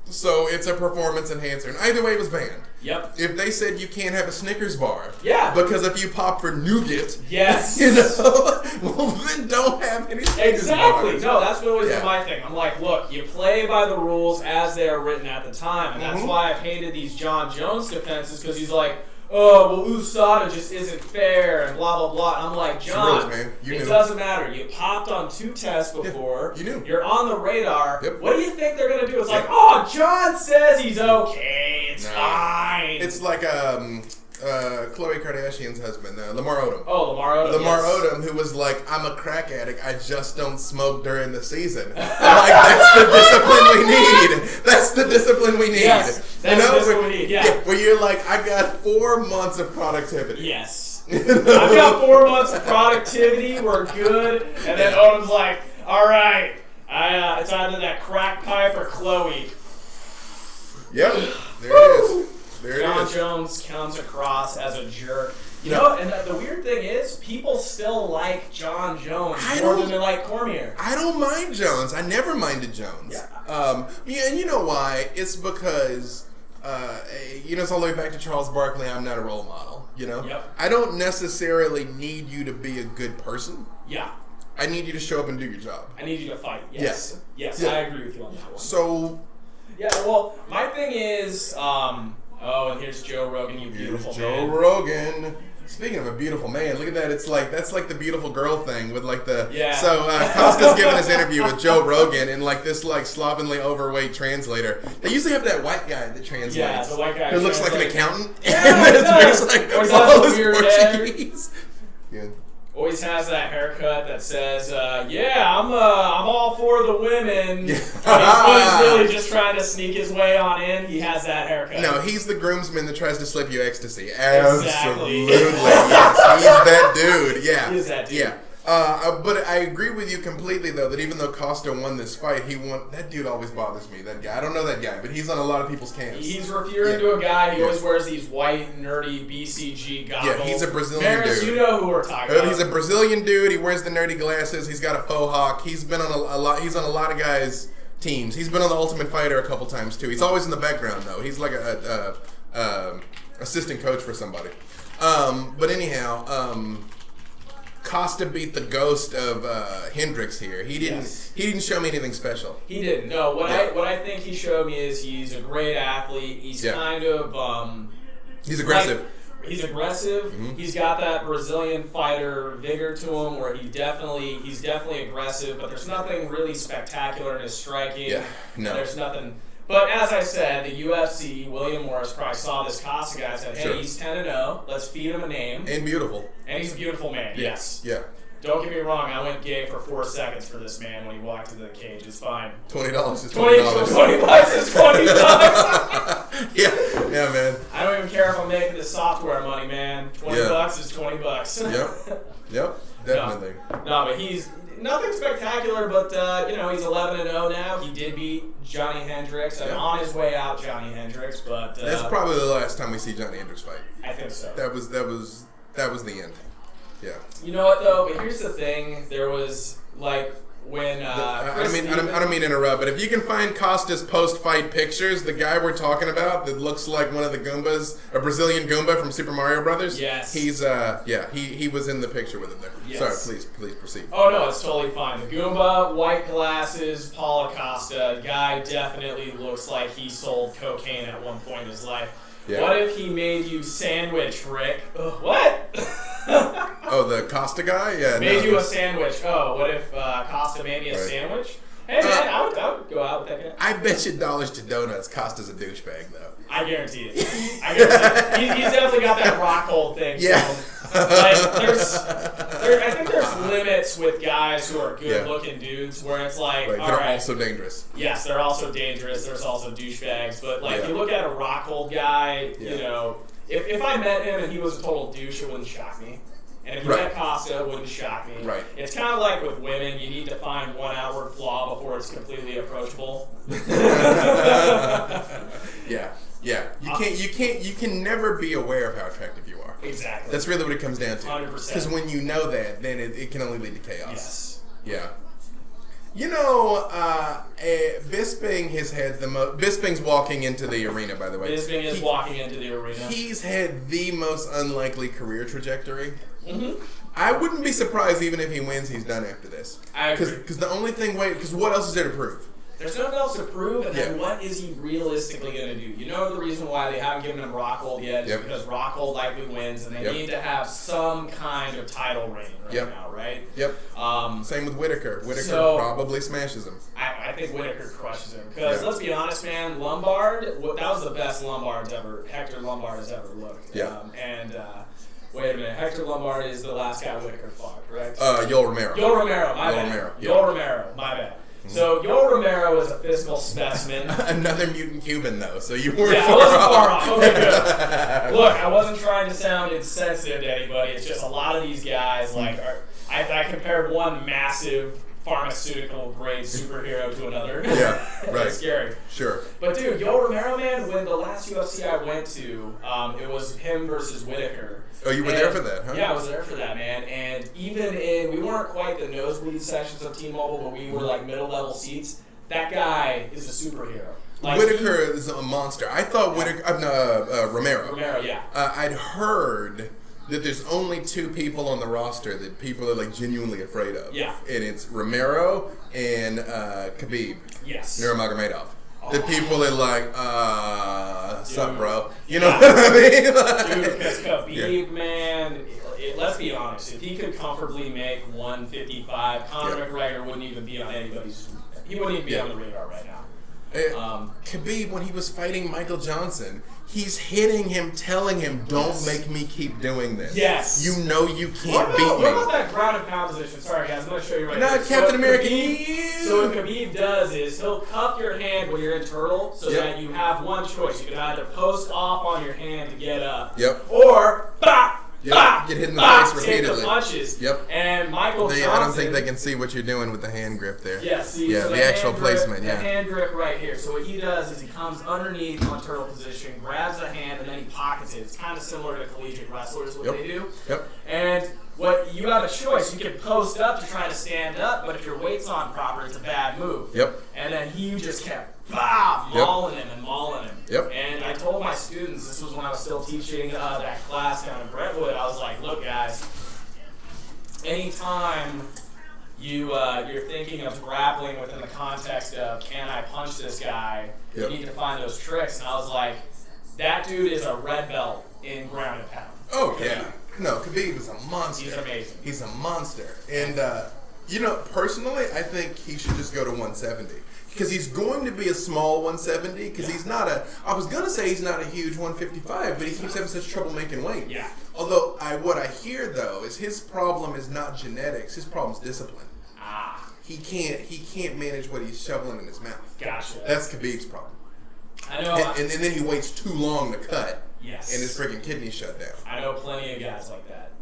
So it's a performance enhancer. And either way, it was banned. Yep. If they said you can't have a Snickers bar. Yeah. Because if you pop for nougat. Yes. You know, well, then don't have any Snickers bars. No, that's what always been my thing. I'm like, look, you play by the rules as they are written at the time. And that's why I've hated these John Jones defenses, because he's like, oh, well, USADA just isn't fair and blah, blah, blah. And I'm like, John, it doesn't matter. You popped on 2 tests before. Yeah, you knew. You're on the radar. Yep. What do you think they're going to do? It's like, oh, John says he's okay. It's fine. It's like Khloe Kardashian's husband, Lamar Odom. Oh, Lamar Odom. Lamar Odom, who was like, I'm a crack addict. I just don't smoke during the season. I'm like, that's the discipline we need. That's the discipline we need. Yes, that's the discipline we need. Yeah. Where you're like, I got 4 months of productivity. Yes. I've got 4 months of productivity. We're good. And then Odom's like, all right, it's either that crack pipe or Khloe. Yep. There it is. John Jones comes across as a jerk. You know, and the weird thing is, people still like John Jones more than they like Cormier. I don't mind Jones. I never minded Jones. Yeah. And you know why? It's because, it's all the way back to Charles Barkley. I'm not a role model. You know? Yep. I don't necessarily need you to be a good person. Yeah. I need you to show up and do your job. I need you to fight. Yes. Yes, yeah. I agree with you on that one. So. Yeah, well, my thing is, and here's Joe Rogan, you beautiful man. Joe Rogan. Speaking of a beautiful man, look at that. It's like, that's like the beautiful girl thing with like the. Yeah. So Costa's giving his interview with Joe Rogan and like this like slovenly overweight translator. They usually have that white guy that translates. Yeah, the white guy who looks like an accountant. Yeah, and it's like all his Portuguese. Yeah. Always has that haircut that says, I'm all for the women. Yeah. He's really just trying to sneak his way on in. He has that haircut. No, he's the groomsman that tries to slip you ecstasy. Absolutely. Exactly. Yes, he's that dude. Yeah. He is that dude. Yeah. But I agree with you completely, though, that even though Costa won this fight, that dude always bothers me, that guy. I don't know that guy, but he's on a lot of people's camps. He's referring to a guy, he always wears these white, nerdy BCG goggles. Yeah, he's a Brazilian dude. You know who we're talking about. He's a Brazilian dude, he wears the nerdy glasses, he's got a faux hawk, he's been on a lot of guys' teams. He's been on the Ultimate Fighter a couple times, too. He's always in the background, though. He's like a assistant coach for somebody. But anyhow, Costa beat the ghost of Hendricks here. He didn't show me anything special. He didn't. No, what I think he showed me is he's a great athlete. He's kind of he's aggressive. He's aggressive. Mm-hmm. He's got that Brazilian fighter vigor to him, where he's definitely aggressive. But there's nothing really spectacular in his striking. Yeah, no. There's nothing. But as I said, the UFC, William Morris probably saw this Costa guy and said, hey, he's 10-0. Let's feed him a name. And beautiful. And he's a beautiful man, yes. Yeah. Don't get me wrong, I went gay for 4 seconds for this man when he walked into the cage. It's fine. $20 is $20. $20 is $20. Yeah, man. I don't even care if I'm making the software money, man. $20 is $20. Yep, definitely. No, but he's nothing spectacular, but but he's 11-0 now. He did beat Johnny Hendricks, and on his way out, Johnny Hendricks. But that's probably the last time we see Johnny Hendricks fight. I think so. That was the end. Yeah. You know what though? But here's the thing: there was like. When I don't mean to interrupt, but if you can find Costa's post-fight pictures, the guy we're talking about that looks like one of the Goombas, a Brazilian Goomba from Super Mario Brothers. Yes. He's he was in the picture with him there. Yes. Sorry, please proceed. Oh no, it's totally fine. The Goomba, white glasses, Paulo Costa, guy definitely looks like he sold cocaine at one point in his life. Yeah. What if he made you sandwich, Rick? What? Oh, the Costa guy? Yeah. Made you a sandwich. Oh, what if Costa made me a sandwich? Hey man, I would go out with that guy. I bet you dollars to donuts Costa's a douchebag though. I guarantee it. He's definitely got that rock hold thing. Yeah. So, I think there's limits with guys who are good looking dudes where it's like, all they're right, also dangerous. Yes, they're also dangerous. There's also douchebags. But like, you look at a rock hold guy, if I met him and he was a total douche, it wouldn't shock me. And if you met Costa, it wouldn't shock me. Right. It's kind of like with women, you need to find one outward flaw before it's completely approachable. Yeah. You can never be aware of how attractive you are. Exactly. That's really what it comes down to. 100%. Because when you know that, then it can only lead to chaos. Yes. Yeah. Bisping has had the most. Bisping's walking into the arena, by the way. Bisping is walking into the arena. He's had the most unlikely career trajectory. Mm-hmm. I wouldn't be surprised even if he wins, he's done after this. I agree. Because the only thing, because what else is there to prove? There's nothing else to prove, and then what is he realistically going to do? You know the reason why they haven't given him Rockhold yet is because Rockhold likely wins, and they need to have some kind of title reign now, right? Yep. Same with Whitaker. Whitaker probably smashes him. I think Whitaker crushes him. Because let's be honest, man, Lombard, that was the best Hector Lombard has ever looked. Yeah. Wait a minute, Hector Lombard is the last guy Whitaker fought, correct? Yoel Romero. Yoel Romero, my bad. Yoel Romero, my bad. So Yoel Romero is a physical specimen. Another mutant Cuban, though, so you weren't I wasn't far off. Okay, good. Look, I wasn't trying to sound insensitive to anybody. It's just a lot of these guys, I compared one massive pharmaceutical grade superhero to another. Yeah, right. It's scary. Sure. But dude, Yoel Romero, man, when the last UFC I went to, it was him versus Whitaker. Oh, you were there for that, huh? Yeah, I was there for that, man. And even we weren't quite the nosebleed sections of T-Mobile, but we were like middle-level seats. That guy is a superhero. Like, Whitaker is a monster. I thought Romero. Romero, yeah. I'd heard that there's only two people on the roster that people are like genuinely afraid of. Yeah. And it's Romero and Khabib. Yes. Nurmagomedov. The people are like, sup, bro? You know what I mean? Dude, because Khabib, man, let's be honest. If he could comfortably make 155, Conor McGregor wouldn't even be on anybody's. He wouldn't even be on the radar right now. Khabib, when he was fighting Michael Johnson, he's hitting him, telling him, "Don't make me keep doing this. Yes, you know you can't beat me." What about that ground and pound position? Sorry, guys, I'm going to show you right now. Not Captain America. So what Khabib does is he'll cup your hand when you're in turtle, so that you have one choice. You can either post off on your hand to get up, or bop. Get hit in the face repeatedly. Take the punches. Yep. And Michael Johnson. I don't think they can see what you're doing with the hand grip there. Yeah, see, so the actual placement. The hand grip right here. So what he does is he comes underneath on turtle position, grabs the hand, and then he pockets it. It's kind of similar to collegiate wrestlers, what they do. Yep. And what you have a choice. You can post up to try to stand up, but if your weight's on proper, it's a bad move. Yep. And then he just kept mauling him and mauling him. Yep. And I told my students, this was when I was still teaching that class down in Brentwood, I was like, look guys, anytime you're thinking of grappling within the context of can I punch this guy, you need to find those tricks. And I was like, that dude is a red belt in ground and pound. Oh, yeah. No, Khabib is a monster. He's amazing. He's a monster. And, personally, I think he should just go to 170. Because he's going to be a small 170, because he's not I was going to say he's not a huge 155, but he keeps having such trouble making weight. Yeah. Although, what I hear, though, is his problem is not genetics, his problem is discipline. He can't manage what he's shoveling in his mouth. Gotcha. That's Khabib's problem. I know. And then he waits too long to cut. Yes. And his freaking kidneys shut down. I know plenty of guys like that.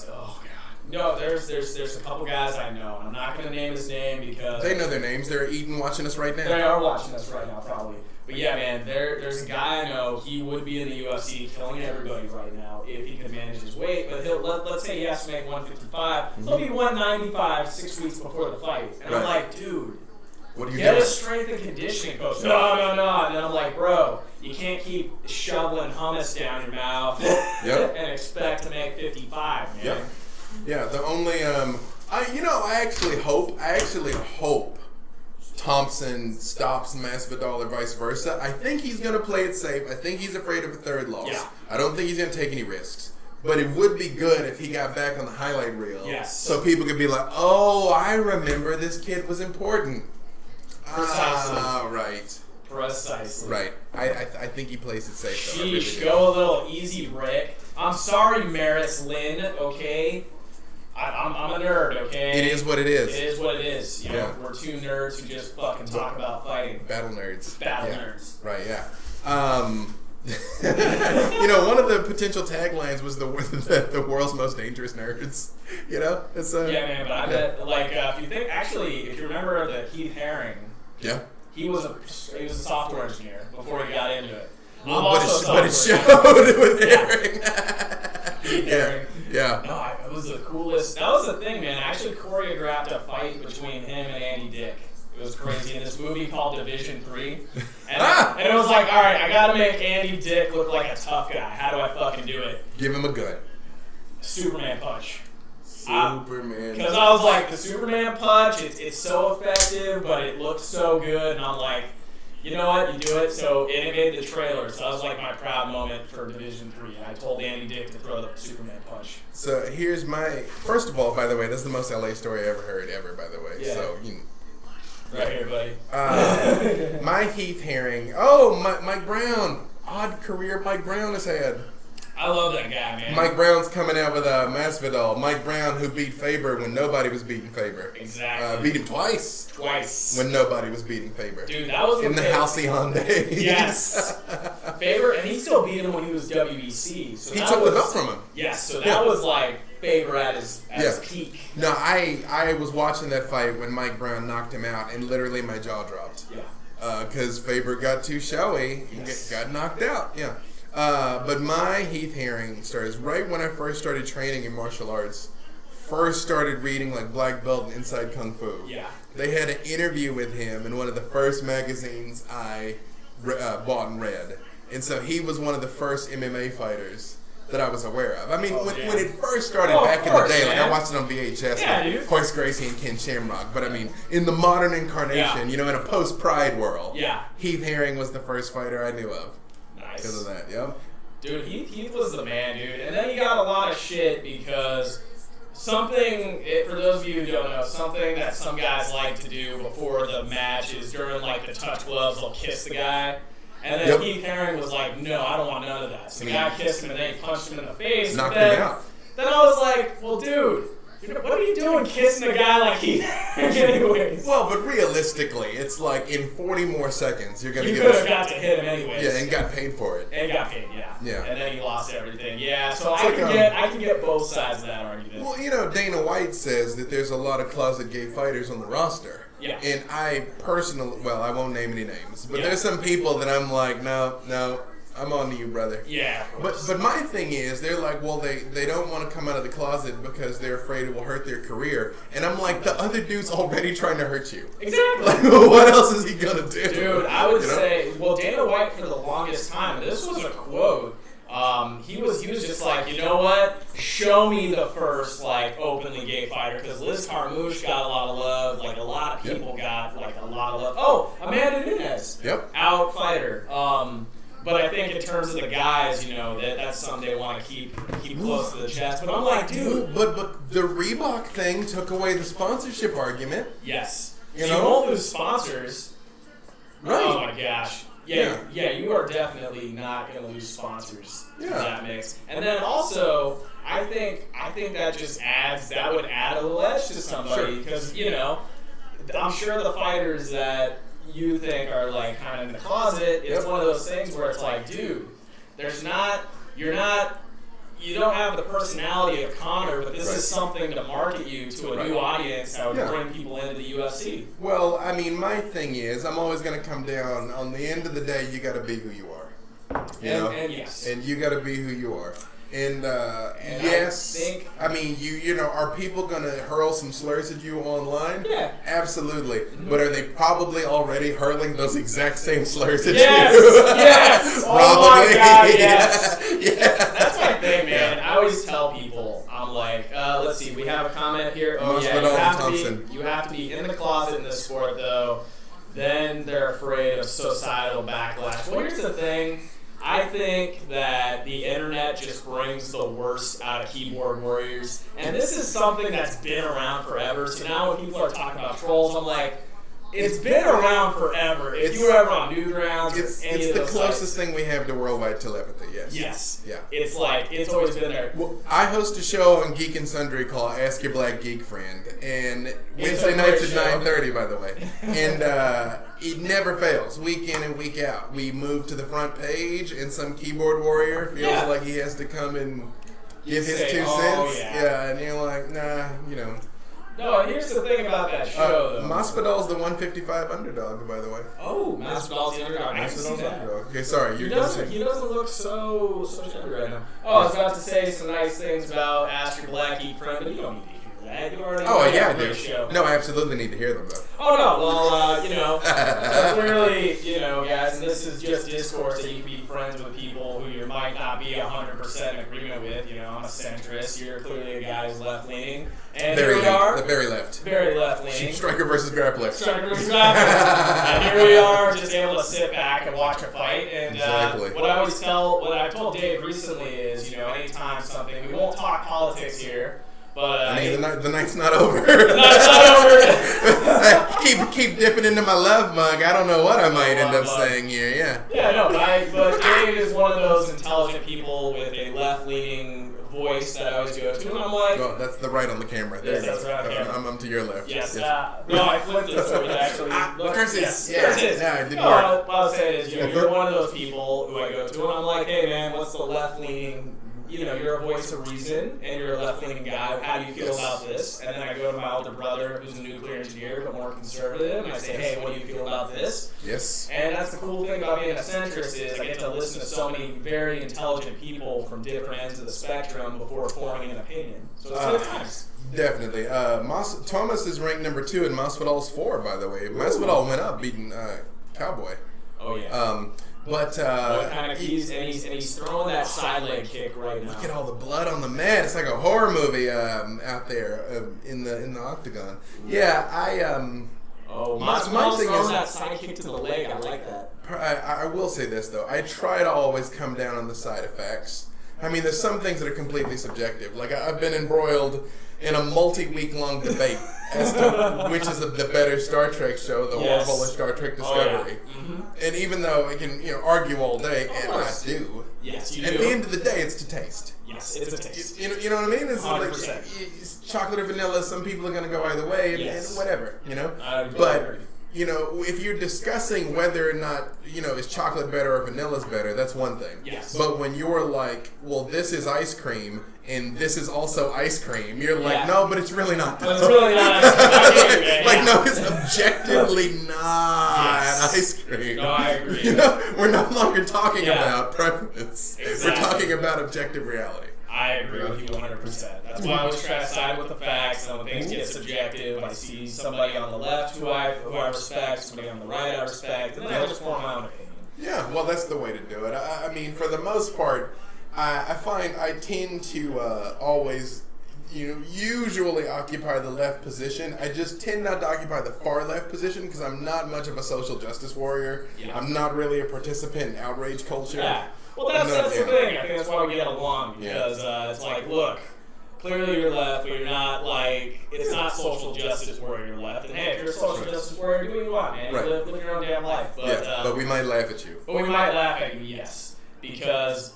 Oh, God. No, there's a couple guys I know. I'm not going to name his name because they know their names. They're eating, watching us right now. They are watching us right now, probably. But yeah, man, there's a guy I know. He would be in the UFC, killing everybody right now if he could manage his weight. But let's say he has to make 155. He'll be 195 6 weeks before the fight, and I'm like, dude. What are you Get doing? a strength and conditioning coach. No. And then I'm like, bro, you can't keep shoveling hummus down your mouth and expect to make 55, man. Yep. Yeah, the only I actually hope Thompson stops Masvidal or vice versa. I think he's gonna play it safe. I think he's afraid of a third loss. Yeah. I don't think he's gonna take any risks. But it would be good if he got back on the highlight reel. Yes. So people could be like, oh, I remember this kid was important. Precisely. Right. Precisely. Right. I think he plays it safe, though. Sheesh, go a little easy, Rick. I'm sorry, Maris Lynn, okay? I'm a nerd, okay? It is what it is. It is what it is. You know, Yeah. we're two nerds who just fucking talk about fighting. BattleNerds. BattleNerds. Right, yeah. One of the potential taglines was the world's most dangerous nerds. You know? It's yeah, man, but I bet, if you remember the Keith Haring, yeah. he was a software engineer before he got into it. But it showed with Haring. Keith Haring. Yeah. No, it was the coolest. That was the thing, man. I actually choreographed a fight between him and Andy Dick. It was crazy in this movie called Division 3. And it was like, all right, I got to make Andy Dick look like a tough guy. How do I fucking do it? Give him a gun. Superman punch. Superman. Because I was like, the Superman punch, it's so effective, but it looked so good. And I'm like, you know what? You do it. So it made the trailer. So that was like my proud moment for Division 3. And I told Andy Dick to throw the Superman punch. So here's first of all, by the way, this is the most LA story I ever heard, by the way. Yeah. So, Right here, buddy. My Heath Haring. Oh, Mike Brown. Odd career Mike Brown has had. I love that guy, man. Mike Brown's coming out with Masvidal. Mike Brown, who beat Faber when nobody was beating Faber. Exactly. Beat him twice. When nobody was beating Faber. Dude, that was in the Halcyon days. Yes. Faber, and he still beat him when he was WBC. So he took the belt from him. Yes, so that was like Faber at his peak. No, I was watching that fight when Mike Brown knocked him out, and literally my jaw dropped. Yeah. Because Faber got too showy and got knocked out. Yeah. But my Heath Haring starts right when I first started training in martial arts. First started reading like Black Belt and Inside Kung Fu. Yeah. They had an interview with him in one of the first magazines I bought and read. And so he was one of the first MMA fighters that I was aware of. I mean, when it first started back in the day, like I watched it on VHS with Hoist Gracie and Ken Shamrock. But I mean, in the modern incarnation, in a post-Pride world, Heath Haring was the first fighter I knew of. Because of that, Dude, Heath was the man, dude. And then he got a lot of shit because for those of you who don't know, something that some guys like to do before the match is during like the touch gloves, they'll kiss the guy. And then Heath Haring was like, no, I don't want none of that. So the guy kissed him and then he punched him in the face. Knocked him out. Then I was like, well, dude, what are you doing kissing a guy like Heath Haring anyways? Well, but realistically, it's like in 40 more seconds, you're going to You could have got to hit him anyways. Yeah, and got paid for it. And got paid, yeah. And then he lost everything. Yeah, so I can get both sides of that argument. Well, Dana White says that there's a lot of closet gay fighters on the roster. Yeah. And I personally, I won't name any names, but there's some people that I'm like, no, I'm on to you, brother. Yeah. But my thing is, they're like, well, they don't want to come out of the closet because they're afraid it will hurt their career. And I'm like, the other dude's already trying to hurt you. Exactly. Like, what else is he going to do? Dude, I would say, Dana White for the longest time, and this was a quote, he was just like, you know what? Show me the first, like, openly gay fighter, because Liz Carmouche got a lot of love, like, a lot of people got, like, a lot of love. Oh, Amanda Nunes. Out fighter. But I think in terms of the guys, that's something they want to keep close to the chest. But I'm like, dude. But the Reebok thing took away the sponsorship argument. Yes. You won't lose sponsors. Right. Oh my gosh. Yeah, you are definitely not going to lose sponsors to that mix. And then also, I think that would add a little edge to somebody because, I'm sure the fighters that you think are like kind of in the closet, it's one of those things where it's like, dude, you're not you don't have the personality of Conor, but this is something to market you to a new audience that would bring people into the UFC. Well, I mean, my thing is, I'm always going to come down, on the end of the day, you got to be who you are. You know? And yes. And you got to be who you are. And yes, I mean, you know, are people going to hurl some slurs at you online? Yeah. Absolutely. Mm-hmm. But are they probably already hurling those exact same slurs at you? Yes! Probably. Oh my God, yes. Yeah. That's my thing, man. I always tell people, I'm like, let's see, we have a comment here. Oh, yeah, you have to be in the closet in this sport, though. Then they're afraid of societal backlash. Well, here's the thing. I think that the internet just brings the worst out of keyboard warriors. And this is something that's been around forever. So now when people are talking about trolls, I'm like, it's been around forever. If you were ever on Newgrounds, it's the closest thing we have to worldwide telepathy, yes. Yes. Yeah. It's like, it's always been there. Well, I host a show on Geek and Sundry called Ask Your Black Geek Friend. And Wednesday nights at 9:30, by the way. And it never fails, week in and week out. We move to the front page, and some keyboard warrior feels like he has to come and give his 2 cents. Yeah, and you're like, nah, you know. No, here's the thing about that show, though. Masvidal's the 155 underdog, by the way. Oh, Masvidal's the underdog. I can see that. Underdog. Okay, sorry. He doesn't look so gentle right now. Oh, I was about to say some nice things about Ask Your Black Geek Friend, but you don't need to hear that. You already I do. Show. No, I absolutely need to hear them, though. Oh, no. Well, you know, clearly, you know, guys, and this is just discourse that you can be friends with people who you might not be 100% in agreement with. You know, I'm a centrist. You're clearly a guy who's left-leaning. And here we are. The very left. Very left-leaning. Striker versus grappler. Striker versus grappler. And here we are, just able to sit back and watch a fight. And what I told Dave recently is, you know, anytime something, we won't talk politics here, but I mean, the night's not over. The night's not over. keep dipping into my love mug. I don't know what I might end up saying here. Yeah. Yeah, no, but Dave is one of those intelligent people with a left-leaning voice that I always go to, and I'm like... No, that's the right on the camera. There yes, that's right on the camera. I'm to your left. Yes. No, I flipped it so it actually... Curses. Curses. Yeah, it didn't work. What I was saying is, you know, you're one of those people who I go to, and I'm like, hey, man, what's the left-leaning... You know, you're a voice of reason, and you're a left-leaning guy. How do you feel about this? And then I go to my older brother, who's a nuclear engineer, but more conservative, and I say, hey, what do you feel about this? Yes. And that's the cool thing about being a centrist is I get to listen to so many very intelligent people from different ends of the spectrum before forming an opinion. So it's good times. Definitely. Thomas is ranked number 2, and Masvidal's 4, by the way. Masvidal went up, beating Cowboy. Oh, yeah. But kind of he's throwing that side leg kick right now. Look at all the blood on the mat. It's like a horror movie out there in the octagon. Yeah, my thing is that side kick to the leg. I like that. I will say this though. I try to always come down on the side effects. I mean, there's some things that are completely subjective. Like I've been embroiled in a multi-week-long debate as to which is the better Star Trek show, the Orville or Star Trek Discovery. And even though I can argue all day, and I do. Yes, you do. At the end of the day, it's to taste. Yes, it's a taste. You know what I mean? It's 100%. like it's chocolate or vanilla. Some people are going to go either way, and whatever. But if you're discussing whether or not is chocolate better or vanilla's better, that's one thing. Yes. But when you're like, well, this is ice cream and this is also ice cream, you're like, no, but it's really not. It's really not ice cream. No, it's objectively not ice cream. No, I agree. We're no longer talking about preference. Exactly. We're talking about objective reality. I agree with you 100%. That's why I always try to side with the facts. And when things get subjective, I see somebody on the left who I respect, somebody on the right I respect, and then I just form my own opinion. Yeah, well, that's the way to do it. I mean, for the most part, I find I tend to always, usually occupy the left position. I just tend not to occupy the far left position because I'm not much of a social justice warrior. Yeah. I'm not really a participant in outrage culture. Yeah. Well, that's the thing. I think that's why we get along because it's like, look, clearly you're left, but you're not it's not social justice where you're left. And hey, if you're a social justice warrior, do what you want, man. Right. Live your own damn life. But we might laugh at you. But we might laugh at you, yes, because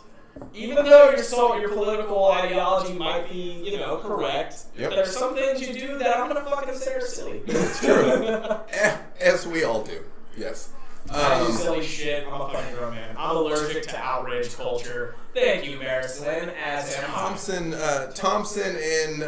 even though your political ideology might be, correct, there's some things you do that I'm gonna fucking say are silly. It's true. As we all do. Yes. I do silly shit. I'm a fucking grown man. I'm allergic to outrage culture. Thank you, Marislan. As am I. Thompson and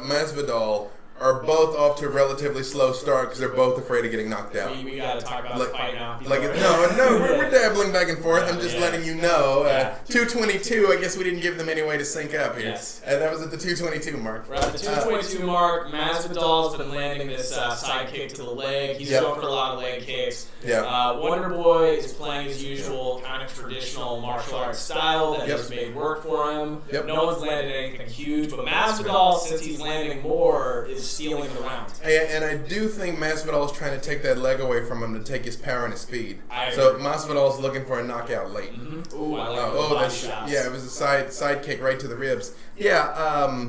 Masvidal are both off to a relatively slow start because they're both afraid of getting knocked out. We gotta talk about the fight now. We're dabbling back and forth. I'm just letting you know. 222. I guess we didn't give them any way to sync up here. Yes. That was at the 222 mark. We're at the 222 mark. Masvidal's been landing this side kick to the leg. He's going for a lot of leg kicks. Yeah. Wonder Boy is playing his usual kind of traditional martial arts style that has made work for him. Yep. No one's landed anything huge, but Masvidal, since he's landing more, is stealing the round. And I do think Masvidal is trying to take that leg away from him to take his power and his speed. So Masvidal is looking for a knockout late. Mm-hmm. Ooh, I like those body shots. Yeah, it was a side kick right to the ribs. Yeah,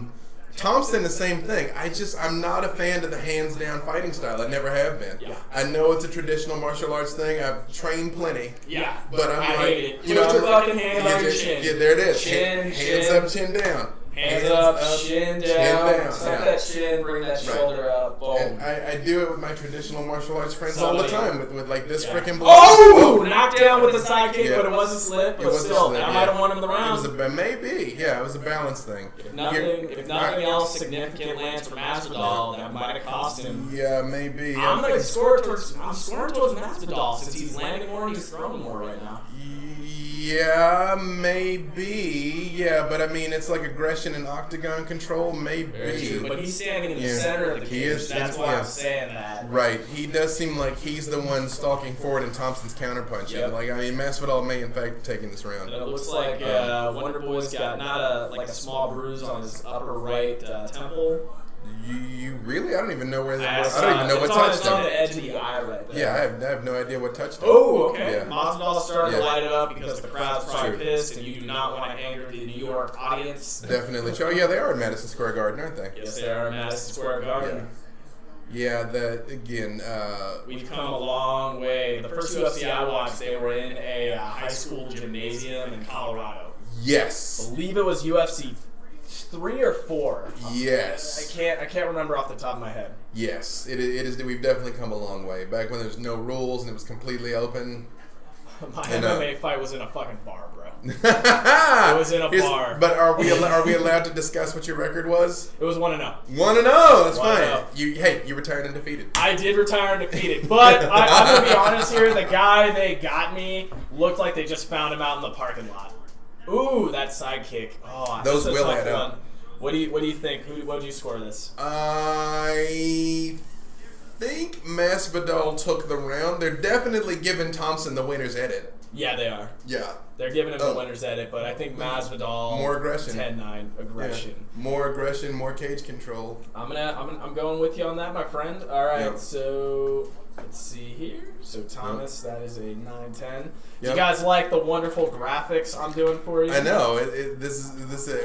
Thompson, the same thing. I'm not a fan of the hands down fighting style. I never have been. Yeah. I know it's a traditional martial arts thing. I've trained plenty. Yeah. But I hate it. Put your fucking hand on your chin. Yeah, there it is. Hands up, chin down. Hands up, chin down. Suck that chin, bring that shoulder up. Boom. And I do it with my traditional martial arts friends all the time with like this freaking blow. Oh! Knocked down with the side kick, but it was a slip. But still, that might have won him the round. It was a balance thing. If nothing else significant lands from Masvidal, that might have cost him. Yeah, maybe. I'm scoring towards Masvidal since he's landing more and he's throwing more right now. Yeah, maybe. Yeah, but I mean, it's like aggression and octagon control. Maybe. Very true, but he's standing in the center of the cage. That's why I'm saying that. Right. He does seem like he's the one stalking forward in Thompson's counterpunch. Yep. Like, I mean, Masvidal may in fact be taking this round. And it looks like Wonder Boy's got not a small bruise on his upper right temple. You really? I don't even know where that was. I don't even know what touched him. It's on the edge of the eye right there. Yeah, I have no idea what touched him. Oh, okay. Yeah. Masvidal starting to light it up because the crowd's probably pissed, and you do not want to anger the New York audience. Definitely. Oh, yeah, they are at Madison Square Garden, aren't they? Yes, they are at Madison Square Garden. Yeah, that again. We've come a long way. The first UFC I watched, they were in a high school gymnasium in Colorado. Yes. I believe it was UFC 3 or 4. Yes. I can't remember off the top of my head. Yes, it is. We've definitely come a long way. Back when there's no rules and it was completely open. My MMA fight was in a fucking bar, bro. It was in a bar. But are we allowed to discuss what your record was? It was 1-0. 1-0. That's fine. 1-0. You retired undefeated. I did retire undefeated, but I'm gonna be honest here. The guy they got me looked like they just found him out in the parking lot. Ooh, that side kick. Oh, those that's will a tough add one. up. What do you think? What did you score this? I think Masvidal took the round. They're definitely giving Thompson the winner's edit. Yeah, they are. Yeah. They're giving him the winner's edit, but I think Masvidal more aggression. 10-9 aggression. Yeah. More aggression, more cage control. I'm going with you on that, my friend. All right, Yep. So let's see here. So Thomas, that is a 9-10. Do Yep. you guys like the wonderful graphics I'm doing for you? I know.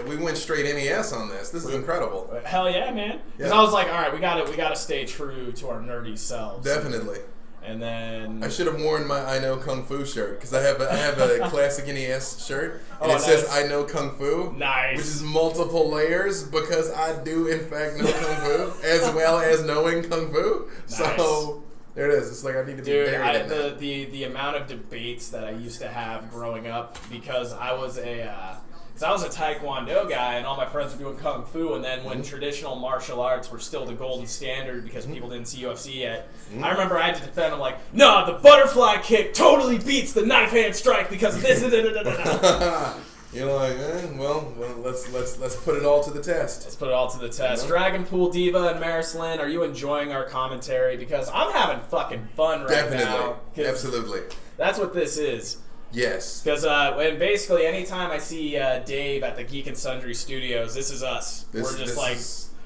We went straight NES on this. This is incredible. Hell yeah, man. Because I was like, all right, we gotta stay true to our nerdy selves. Definitely. And then I should have worn my I Know Kung Fu shirt because I have a classic NES shirt and it says I Know Kung Fu. Nice. Which is multiple layers because I do in fact know Kung Fu as well as knowing Kung Fu. Nice. So there it is. It's like I need to be buried in that. The amount of debates that I used to have growing up because I was a Taekwondo guy and all my friends were doing Kung Fu, and then when traditional martial arts were still the golden standard because people didn't see UFC yet, I remember I had to defend them like, no, the butterfly kick totally beats the knife hand strike because of this. You're like, well, let's put it all to the test. Let's put it all to the test. Dragon Pool Diva and Marislan, are you enjoying our commentary? Because I'm having fucking fun right now. Absolutely. That's what this is. Yes. Because and basically anytime I see Dave at the Geek and Sundry Studios, this is us. We're just like...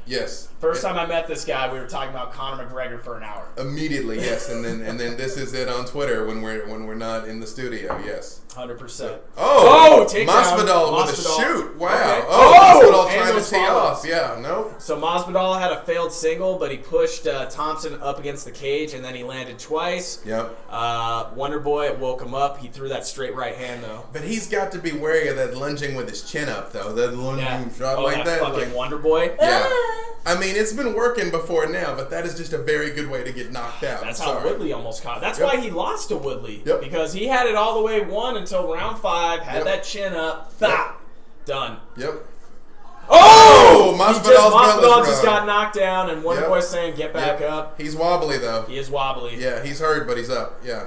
Yes. First time I met this guy, we were talking about Conor McGregor for an hour. Immediately, yes, and then this is it on Twitter when we're not in the studio. Yes. 100%. Oh, Masvidal with a shoot. Wow. Okay. Oh, Masvidal trying to tee off. Yeah, no. So Masvidal had a failed single, but he pushed Thompson up against the cage, and then he landed twice. Yep. Wonder Boy woke him up. He threw that straight right hand, though. But he's got to be wary of that lunging with his chin up, though. That lunging shot like that. Fucking Wonder Boy. Yeah. I mean, it's been working before now, but that is just a very good way to get knocked out. That's how Woodley almost caught. That's Yep. why he lost to Woodley. Yep. Because he had it all the way won until round 5, had that chin up, done. Yep. Oh! Masvidal just got knocked down, and Wonder Boy's saying, get back up. He's wobbly, though. He is wobbly. Yeah, he's hurt, but he's up. Yeah.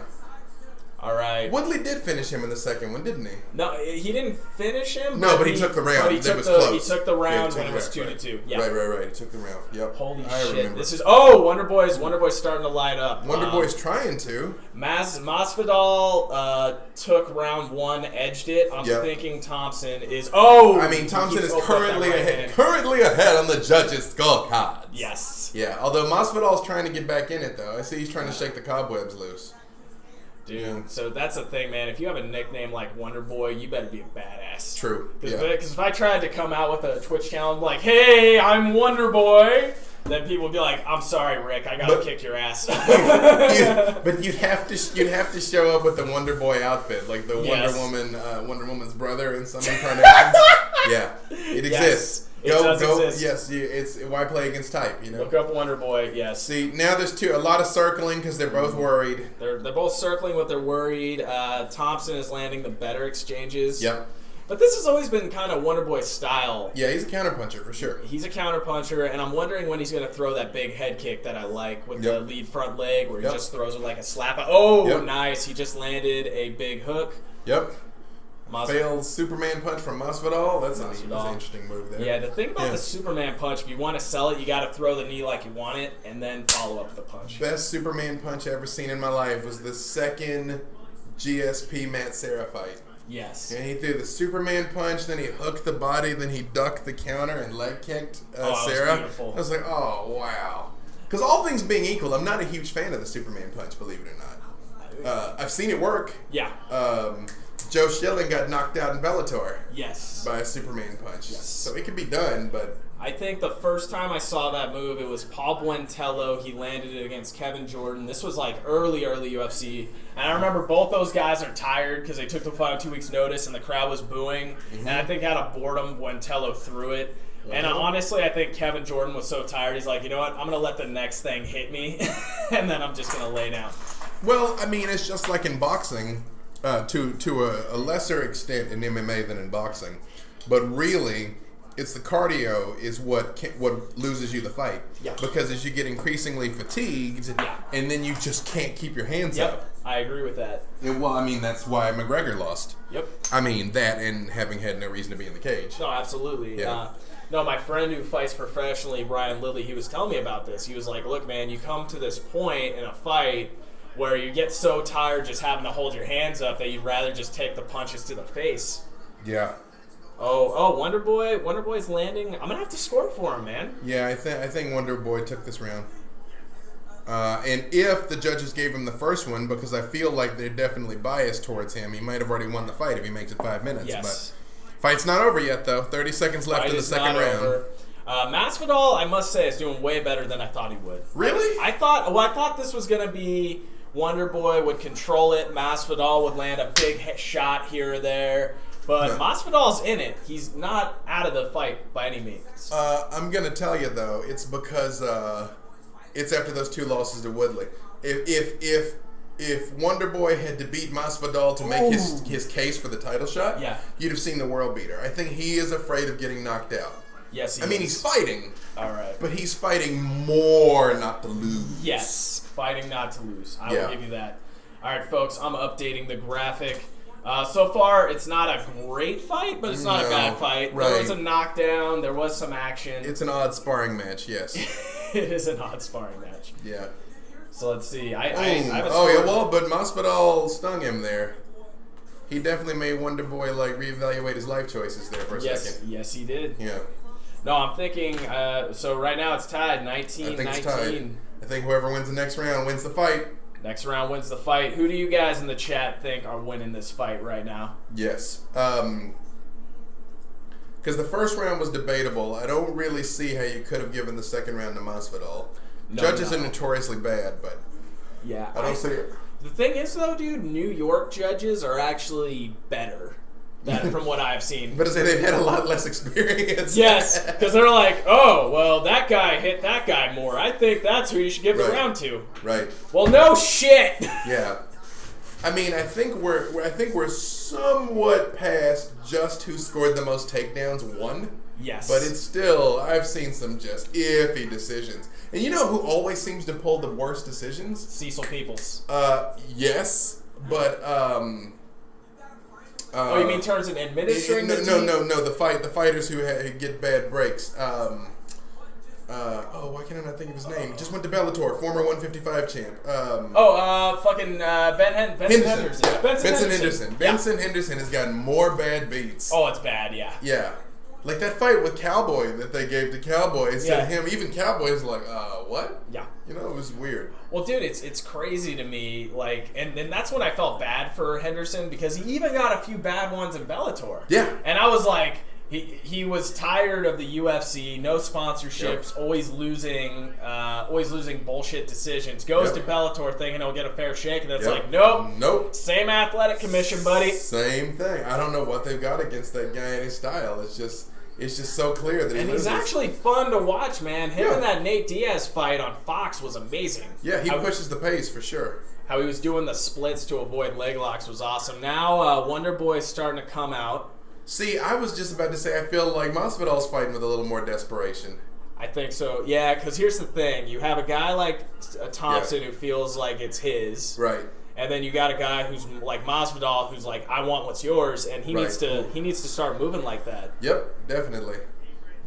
All right. Woodley did finish him in the second one, didn't he? No, he didn't finish him. No, but he took the round. But he close. He took the round when it was 2-2. Yeah. Right. He took the round. Yep. Holy shit! Remember. This is Wonder Boy's starting to light up. Wonder Boy's trying to. Masvidal took round 1, edged it. I'm thinking Thompson is. I mean, Thompson is currently ahead on the judges' scorecards. Yes. Yeah. Although Masvidal's trying to get back in it, though. I see he's trying to shake the cobwebs loose. Dude, so that's the thing, man. If you have a nickname like Wonder Boy, you better be a badass. True. Because if I tried to come out with a Twitch channel like, hey, I'm Wonder Boy, then people would be like, I'm sorry, Rick, I gotta kick your ass. But you'd have to show up with the Wonder Boy outfit, like the Wonder Woman's brother in some incarnation. Yeah, it exists. It does exist. Yes, it's why play against type, you know. Look up Wonder Boy. Yes. See, now there's a lot of circling because they're both worried. They're both circling, but they're worried. Thompson is landing the better exchanges. Yep. But this has always been kind of Wonder Boy's style. Yeah, he's a counterpuncher for sure. He's a counterpuncher, and I'm wondering when he's going to throw that big head kick that I like with the lead front leg, where he just throws it like a slap. Oh, nice! He just landed a big hook. Yep. Failed Superman punch from Masvidal. That's an interesting move there. Yeah, the thing about the Superman punch, if you want to sell it, you got to throw the knee like you want it, and then follow up with the punch. Best Superman punch I ever seen in my life was the second GSP Matt Serra fight. Yes. And he threw the Superman punch, then he hooked the body, then he ducked the counter and leg kicked Serra. Was beautiful. I was like, oh, wow. Because all things being equal, I'm not a huge fan of the Superman punch, believe it or not. I've seen it work. Yeah. Joe Schilling got knocked out in Bellator. Yes. By a Superman punch. Yes. So it could be done, but... I think the first time I saw that move, it was Paul Buentello. He landed it against Kevin Jordan. This was like early UFC. And I remember both those guys are tired because they took the fight on 2 weeks' notice and the crowd was booing. Mm-hmm. And I think out of boredom, Buentello threw it. Mm-hmm. And honestly, I think Kevin Jordan was so tired, he's like, you know what, I'm going to let the next thing hit me, and then I'm just going to lay down. Well, I mean, it's just like in boxing, to a lesser extent in MMA than in boxing. But really... it's the cardio is what loses you the fight. Yeah. Because as you get increasingly fatigued, and then you just can't keep your hands up. I agree with that. Well, I mean, that's why McGregor lost. Yep. I mean, that and having had no reason to be in the cage. No, absolutely. Yeah. No, my friend who fights professionally, Brian Lilly, he was telling me about this. He was like, look, man, you come to this point in a fight where you get so tired just having to hold your hands up that you'd rather just take the punches to the face. Yeah. Oh, Wonder Boy's landing. I'm gonna have to score for him, man. Yeah, I think Wonder Boy took this round. And if the judges gave him the first one, because I feel like they're definitely biased towards him, he might have already won the fight if he makes it 5 minutes. Yes. But fight's not over yet, though. 30 seconds left in the second round. Masvidal, I must say, is doing way better than I thought he would. Really? I thought this was gonna be Wonder Boy would control it. Masvidal would land a big shot here or there. But Masvidal's in it. He's not out of the fight by any means. I'm going to tell you, though, it's because it's after those 2 losses to Woodley. If Wonder Boy had to beat Masvidal to make his case for the title shot, you'd have seen the world beater. I think he is afraid of getting knocked out. Yes, I mean, he's fighting. All right. But he's fighting more not to lose. Yes, fighting not to lose. I will give you that. All right, folks, I'm updating the graphic. So far, it's not a great fight, but it's not a bad fight. Right. There was a knockdown. There was some action. It's an odd sparring match, yes. It is an odd sparring match. Yeah. So let's see. But Masvidal stung him there. He definitely made Wonder Boy reevaluate his life choices there for a second. Yes, he did. Yeah. No, I'm thinking. So right now it's tied, 19-19. I think it's tied. I think whoever wins the next round wins the fight. Next round wins the fight. Who do you guys in the chat think are winning this fight right now? Yes. Because the first round was debatable. I don't really see how you could have given the second round to Masvidal. Judges are notoriously bad, but I don't see it. The thing is, though, dude, New York judges are actually better. from what I've seen. But I say they've had a lot less experience. Yes, because they're like, oh, well, that guy hit that guy more. I think that's who you should give the round to. Right. Well, no shit. Yeah. I mean, I think we're somewhat past just who scored the most takedowns won. Yes. But it's still, I've seen some just iffy decisions. And you know who always seems to pull the worst decisions? Cecil Peoples. Yes, but oh, you mean in terms of administering the team? No. The fighters who get bad breaks. Why can't I not think of his name? Just went to Bellator, former 155 champ. Benson Henderson. Yeah. Benson Henderson. Benson Henderson has gotten more bad beats. Oh, it's bad, yeah. Yeah. Like that fight with Cowboy that they gave to Cowboy instead of him. Even Cowboy's like, what? Yeah. You know, it was weird. Well, dude, it's crazy to me. Like, and that's when I felt bad for Henderson because he even got a few bad ones in Bellator. Yeah. And I was like, he was tired of the UFC, no sponsorships, always losing bullshit decisions. Goes to Bellator thinking he'll get a fair shake, and it's like, nope. Same athletic commission, buddy. Same thing. I don't know what they've got against that guy and his style. It's just so clear that he loses. He's actually fun to watch, man. Him and that Nate Diaz fight on Fox was amazing. Yeah, he pushes the pace for sure. How he was doing the splits to avoid leg locks was awesome. Now Wonder Boy's starting to come out. See, I was just about to say I feel like Masvidal's fighting with a little more desperation. I think so, yeah, because here's the thing. You have a guy like Thompson who feels like it's his. Right. And then you got a guy who's like Masvidal who's like, I want what's yours, and he needs to start moving like that. Yep, definitely.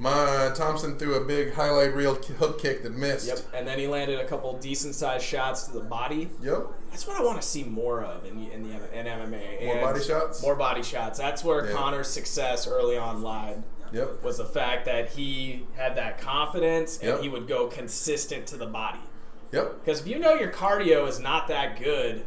Thompson threw a big highlight reel hook kick that missed. Yep, and then he landed a couple decent-sized shots to the body. Yep. That's what I want to see more of in MMA. More body shots? More body shots. That's where Conor's success early on lied. Yep. Was the fact that he had that confidence and he would go consistent to the body. Yep. Because if you know your cardio is not that good,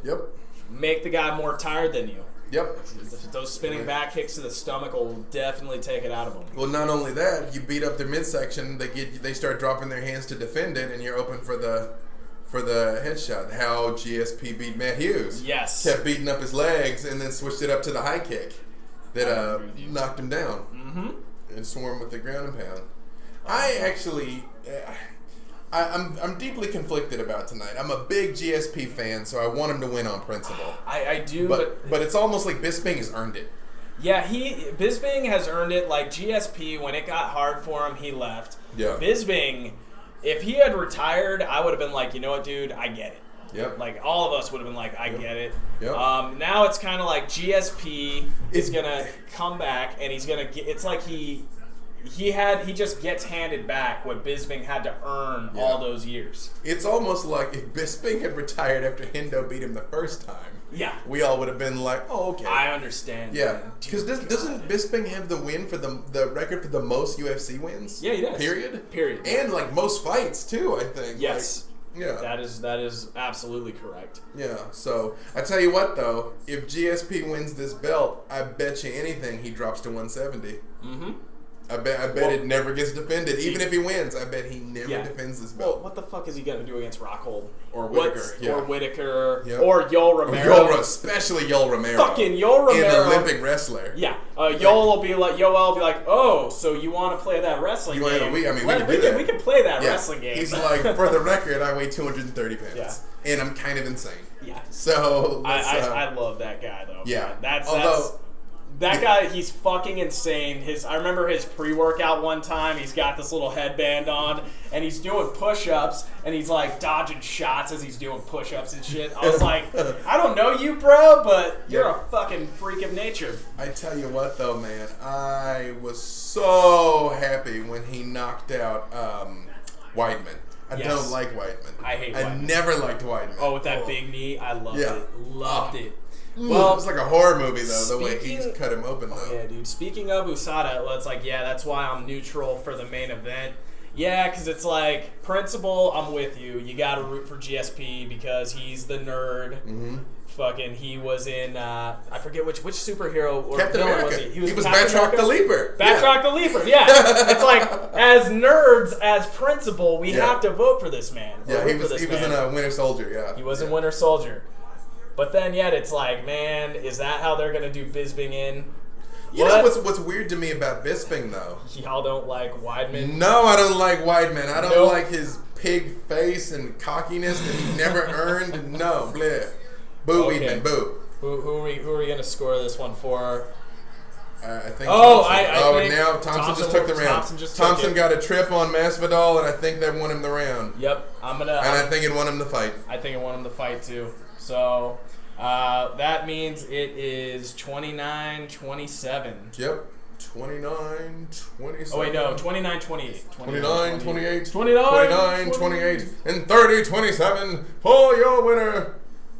make the guy more tired than you. Yep. Those spinning back kicks to the stomach will definitely take it out of them. Well, not only that, you beat up their midsection, they start dropping their hands to defend it, and you're open for the headshot. How GSP beat Matt Hughes. Yes. Kept beating up his legs and then switched it up to the high kick that knocked him down. Mm-hmm. And swarmed with the ground and pound. I actually... I'm deeply conflicted about tonight. I'm a big GSP fan, so I want him to win on principle. I do, but it's almost like Bisping has earned it. Yeah, Bisping has earned it. Like GSP, when it got hard for him, he left. Yeah. Bisping, if he had retired, I would have been like, you know what, dude, I get it. Yep. Like all of us would have been like, I get it. Yep. Now it's kind of like GSP is gonna come back, and he's gonna get. It's like he just gets handed back what Bisping had to earn all those years. It's almost like if Bisping had retired after Hendo beat him the first time, we all would have been like, oh, okay. I understand. Yeah, because doesn't Bisping have the win for the record for the most UFC wins? Yeah, he does. Period. And like most fights too, I think. Yes. Yeah. That is absolutely correct. Yeah, so I tell you what though, if GSP wins this belt, I bet you anything he drops to 170. Mm-hmm. I bet it never gets defended. Even if he wins, I bet he never defends this belt. Well, what the fuck is he gonna do against Rockhold? Or Whitaker. Or Whitaker. Yep. Or Yoel Romero. Especially Yoel Romero. Fucking Yoel Romero. An Olympic wrestler. Yeah. Yoel will be like, oh, so you want to play that wrestling game? We can do that. We can play that wrestling game. He's like, for the record, I weigh 230 pounds. Yeah. And I'm kind of insane. Yeah. So I love that guy though. Yeah. That guy, he's fucking insane. I remember his pre-workout one time. He's got this little headband on, and he's doing push-ups, and he's like dodging shots as he's doing push-ups and shit. I was like, I don't know you, bro, but you're a fucking freak of nature. I tell you what, though, man, I was so happy when he knocked out Weidman. I don't like Weidman. I hate Weidman. I never liked Weidman. Oh, with that big knee, I loved it. Loved it. Well, it's like a horror movie, though, the way he's cut him open, though. Oh, yeah, dude. Speaking of USADA, it's like, that's why I'm neutral for the main event. Yeah, because it's like, principle, I'm with you. You got to root for GSP because he's the nerd. Mm-hmm. Fucking, he was in, I forget which superhero or Captain villain America. was he? He was Batroc the Leaper. Batroc the Leaper, yeah. It's like, as nerds, as principle, we have to vote for this man. Yeah, he was in Winter Soldier, yeah. He was in Winter Soldier. But then yet it's like, man, is that how they're going to do Bisping in? You know what's weird to me about Bisping, though? Y'all don't like Weidman? No, I don't like Weidman. I don't like his pig face and cockiness that he never earned. No, bleh. Boo, Weidman, boo. Who are we going to score this one for? I think Thompson. Now Thompson just took the round. Thompson got a trip on Masvidal, and I think that won him the round. Yep. I think it won him the fight. I think it won him the fight, too. So, that means it is 29-27. Yep. 29-27. Oh, wait, no. 29-28. 29-28. 29-28. And 30-27 for your winner.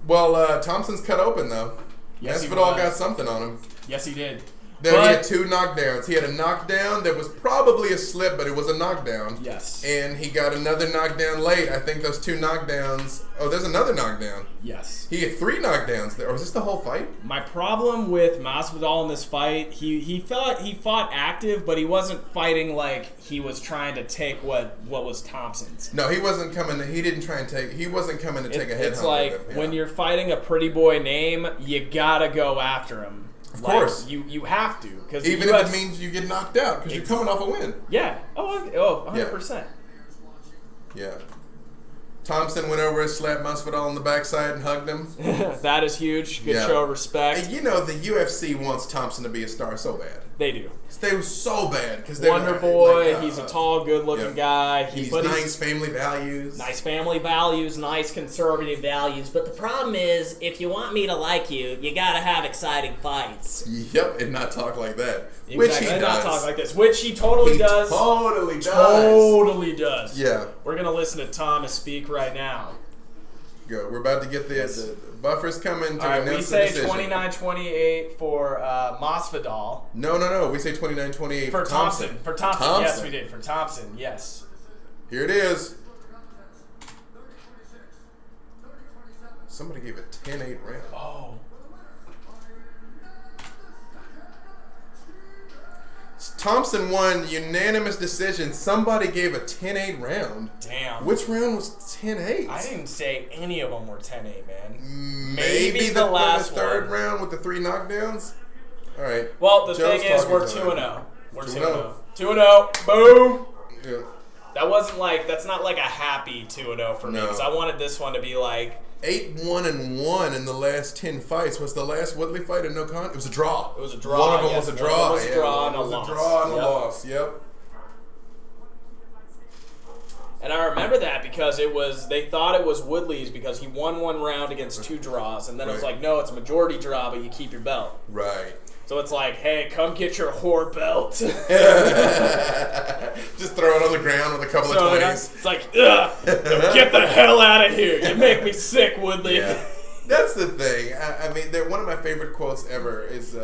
Well, Thompson's cut open, though. Yes, Masvidal got something on him. Yes, he did. He had 2 knockdowns. He had a knockdown that was probably a slip, but it was a knockdown. Yes. And he got another knockdown late. I think those 2 knockdowns. Oh, there's another knockdown. Yes. He had 3 knockdowns there. Or was this the whole fight? My problem with Masvidal in this fight, he fought active, but he wasn't fighting like he was trying to take what was Thompson's. No, he wasn't coming. He didn't try and take. He wasn't coming to take a head. It's like when you're fighting a pretty boy name, you gotta go after him. Of course. You have to. Cause even if it means you get knocked out because you're coming off a win. Yeah. Oh, 100%. Yeah. Thompson went over and slapped Masvidal on the backside and hugged him. That is huge. Good show of respect. And you know, the UFC wants Thompson to be a star so bad. They do. They were so bad because Wonder Boy. He's a tall, good-looking guy. He's nice family values. Nice family values. Nice conservative values. But the problem is, if you want me to like you, you gotta have exciting fights. Yep, and not talk like that. Exactly. Which he does. Not talk like this. Which he totally does. Totally does. Totally does. Yeah. We're gonna listen to Thomas speak right now. Good. We're about to get the buffers coming to we announce say the decision. 29-28 for Masvidal. No. We say 29-28 for Thompson. For Thompson. Yes, we did. For Thompson, yes. Here it is. Somebody gave a 10-8 round. Oh. Thompson won unanimous decision. Somebody gave a 10-8 round. Damn. Which round was 10-8? I didn't say any of them were 10-8, man. Maybe the last third round with the 3 knockdowns? All right. Well, the thing is, we're 2-0. We're 2-0. 2-0. Boom. Yeah. That's not like a happy 2-0 for me. Because I wanted this one to be like 8-1-1 in the last 10 fights. Was the last Woodley fight a no con? It was a draw. It was a draw. One of them was a draw. One was a draw and a loss. A draw and a loss. Yep. And I remember that because they thought it was Woodley's because he won 1 round against 2 draws, and then it was like, no, it's a majority draw, but you keep your belt. Right. So it's like, hey, come get your whore belt. Just throw it on the ground with a couple of 20s. It's like, ugh, get the hell out of here. You make me sick, Woodley. Yeah. That's the thing. I mean, one of my favorite quotes ever is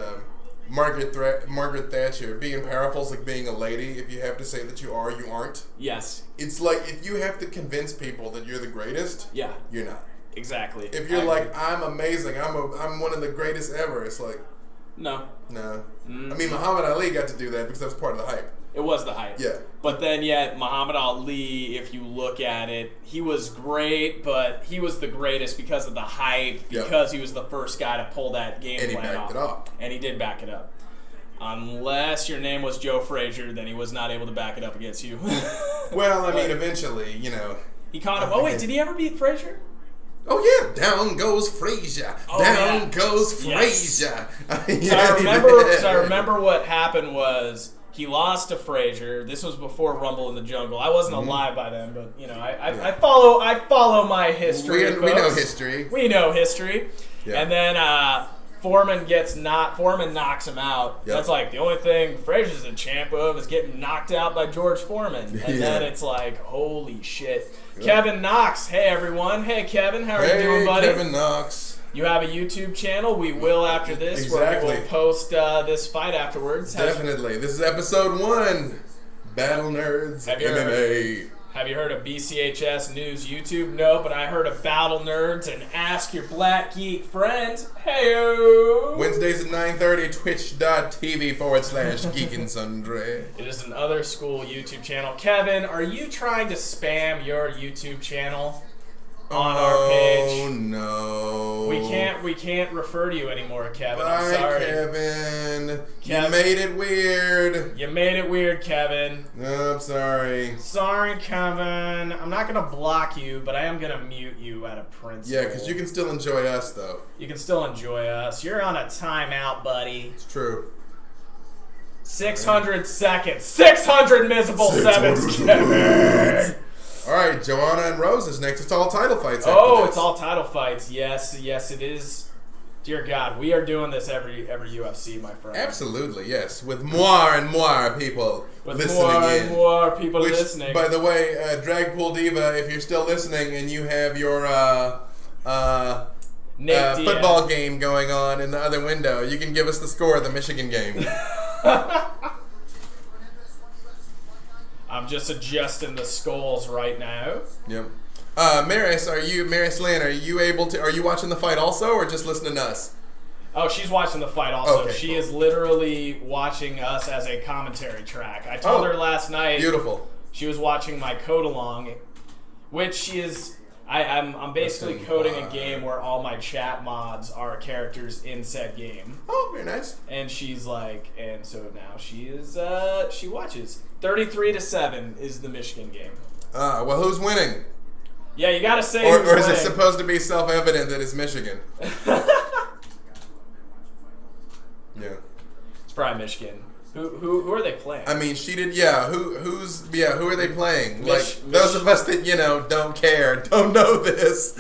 Margaret Thatcher. Being powerful is like being a lady. If you have to say that you are, you aren't. Yes. It's like if you have to convince people that you're the greatest, you're not. Exactly. If you're like, I'm amazing, I'm one of the greatest ever, it's like, no. Mm-hmm. I mean, Muhammad Ali got to do that because that was part of the hype. It was the hype. Yeah. But then, Muhammad Ali, if you look at it, he was great, but he was the greatest because of the hype, because he was the first guy to pull that game plan off. And he backed it up. And he did back it up. Unless your name was Joe Frazier, then he was not able to back it up against you. Well, I mean, eventually, you know. He caught him. Oh, wait, did he ever beat Frazier? Oh, yeah. Down goes Frazier. Down goes Frazier. So I remember what happened was he lost to Frazier. This was before Rumble in the Jungle. I wasn't alive by then, but, you know, I follow my history. We know history. We know history. Yeah. And then Foreman knocks him out. Yep. That's like the only thing Frazier's a champ of is getting knocked out by George Foreman. And then it's like, holy shit. Yep. Kevin Knox. Hey, everyone. Hey, Kevin. How are you doing, buddy? Kevin Knox. You have a YouTube channel. We will after this. Where we will post this fight afterwards. Definitely. This is episode 1. BattleNerds MMA. Have you heard of BCHS News YouTube? No, but I heard of BattleNerds and Ask Your Black Geek Friends. Heyo! Wednesdays at 9:30, twitch.tv/geekandsundry. It is an other school YouTube channel. Kevin, are you trying to spam your YouTube channel? on our page. Oh no. We can't refer to you anymore, Kevin. Bye, I'm sorry. Kevin. You made it weird. You made it weird, Kevin. No, I'm sorry. Sorry, Kevin. I'm not gonna block you, but I am gonna mute you out of principle. Yeah, because you can still enjoy us, though. You can still enjoy us. You're on a timeout, buddy. It's true. 600 seconds. 600 miserable sevens, Kevin. All right, Joanna and Rose is next. It's all title fights. It's all title fights. Yes, it is. Dear God, we are doing this every UFC, my friend. Absolutely, yes. With more and more people listening more in. and more people listening. By the way, Dragpool Diva, if you're still listening and you have your football game going on in the other window, you can give us the score of the Michigan game. I'm just adjusting the skulls right now. Yep. Maris Lynn, are you watching the fight also, or just listening to us? Oh, she's watching the fight also. Okay, she cool. is literally watching us as a commentary track. I told her last night. Beautiful. She was watching my code along, which she is. I'm basically coding a game where all my chat mods are characters in said game. Oh, very nice. And she's like, and so now she is. She watches. 33-7 is the Michigan game. Well, who's winning? Yeah, you gotta say. Or is it supposed to be self-evident that it's Michigan? Yeah. It's probably Michigan. Who are they playing? I mean, she did. Yeah. Who are they playing? Those of us that don't care, don't know this.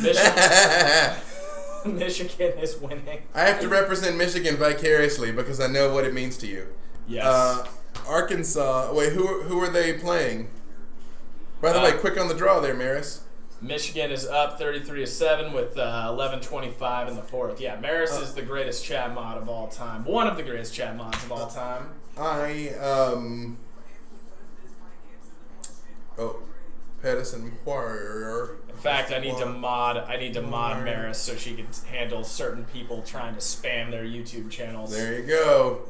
Michigan is winning. I have to represent Michigan vicariously because I know what it means to you. Yes. Arkansas. Wait, who are they playing? By the way, quick on the draw there, Maris. Michigan is up 33-7 with 11:25 in the fourth. Yeah, Maris is the greatest chat mod of all time. One of the greatest chat mods of all time. Pettis and Warrior. In fact, I need to mod Maris so she can handle certain people trying to spam their YouTube channels. There you go.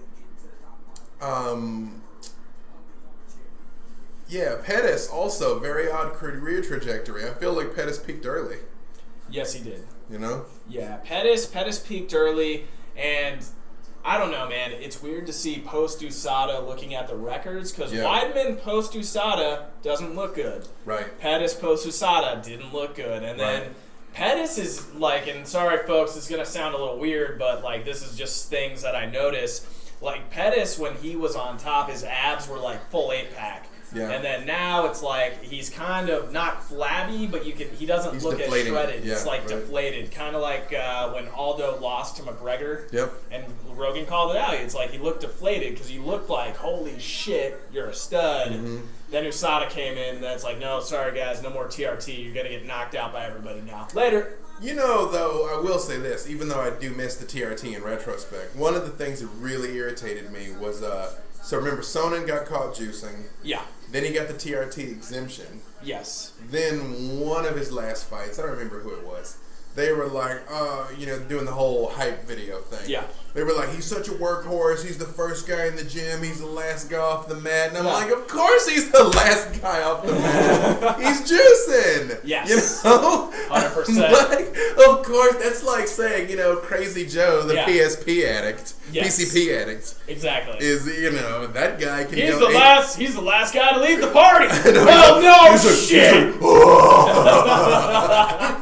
Yeah, Pettis also very odd career trajectory. I feel like Pettis peaked early. Yes, he did. You know? Yeah, Pettis peaked early, and I don't know, man. It's weird to see post-USADA looking at the records, because Weidman post-USADA doesn't look good. Right. Pettis post-USADA didn't look good, and then Pettis is like, and sorry folks, it's going to sound a little weird, but like this is just things that I notice. Like Pettis, when he was on top, his abs were like full 8-pack. Yeah. And then now it's like he's kind of not flabby, but he doesn't look as shredded. Yeah, it's like deflated, kind of like when Aldo lost to McGregor. Yep. And Rogan called it out. It's like he looked deflated because he looked like, holy shit, you're a stud. Mm-hmm. Then USADA came in, and it's like, no, sorry guys, no more TRT. You're gonna get knocked out by everybody now. Later. You know, though, I will say this, even though I do miss the TRT in retrospect, one of the things that really irritated me was, so remember, Sonnen got caught juicing. Yeah. Then he got the TRT exemption. Yes. Then one of his last fights, I don't remember who it was, they were like, doing the whole hype video thing. Yeah. They were like, he's such a workhorse, he's the first guy in the gym, he's the last guy off the mat. And I'm like, of course he's the last guy off the mat. He's juicing. Yes. You know? 100%. Like, of course, that's like saying, Crazy Joe, the PSP addict, PCP addict. Exactly. Is, that guy can He's the last guy to leave the party. Shit.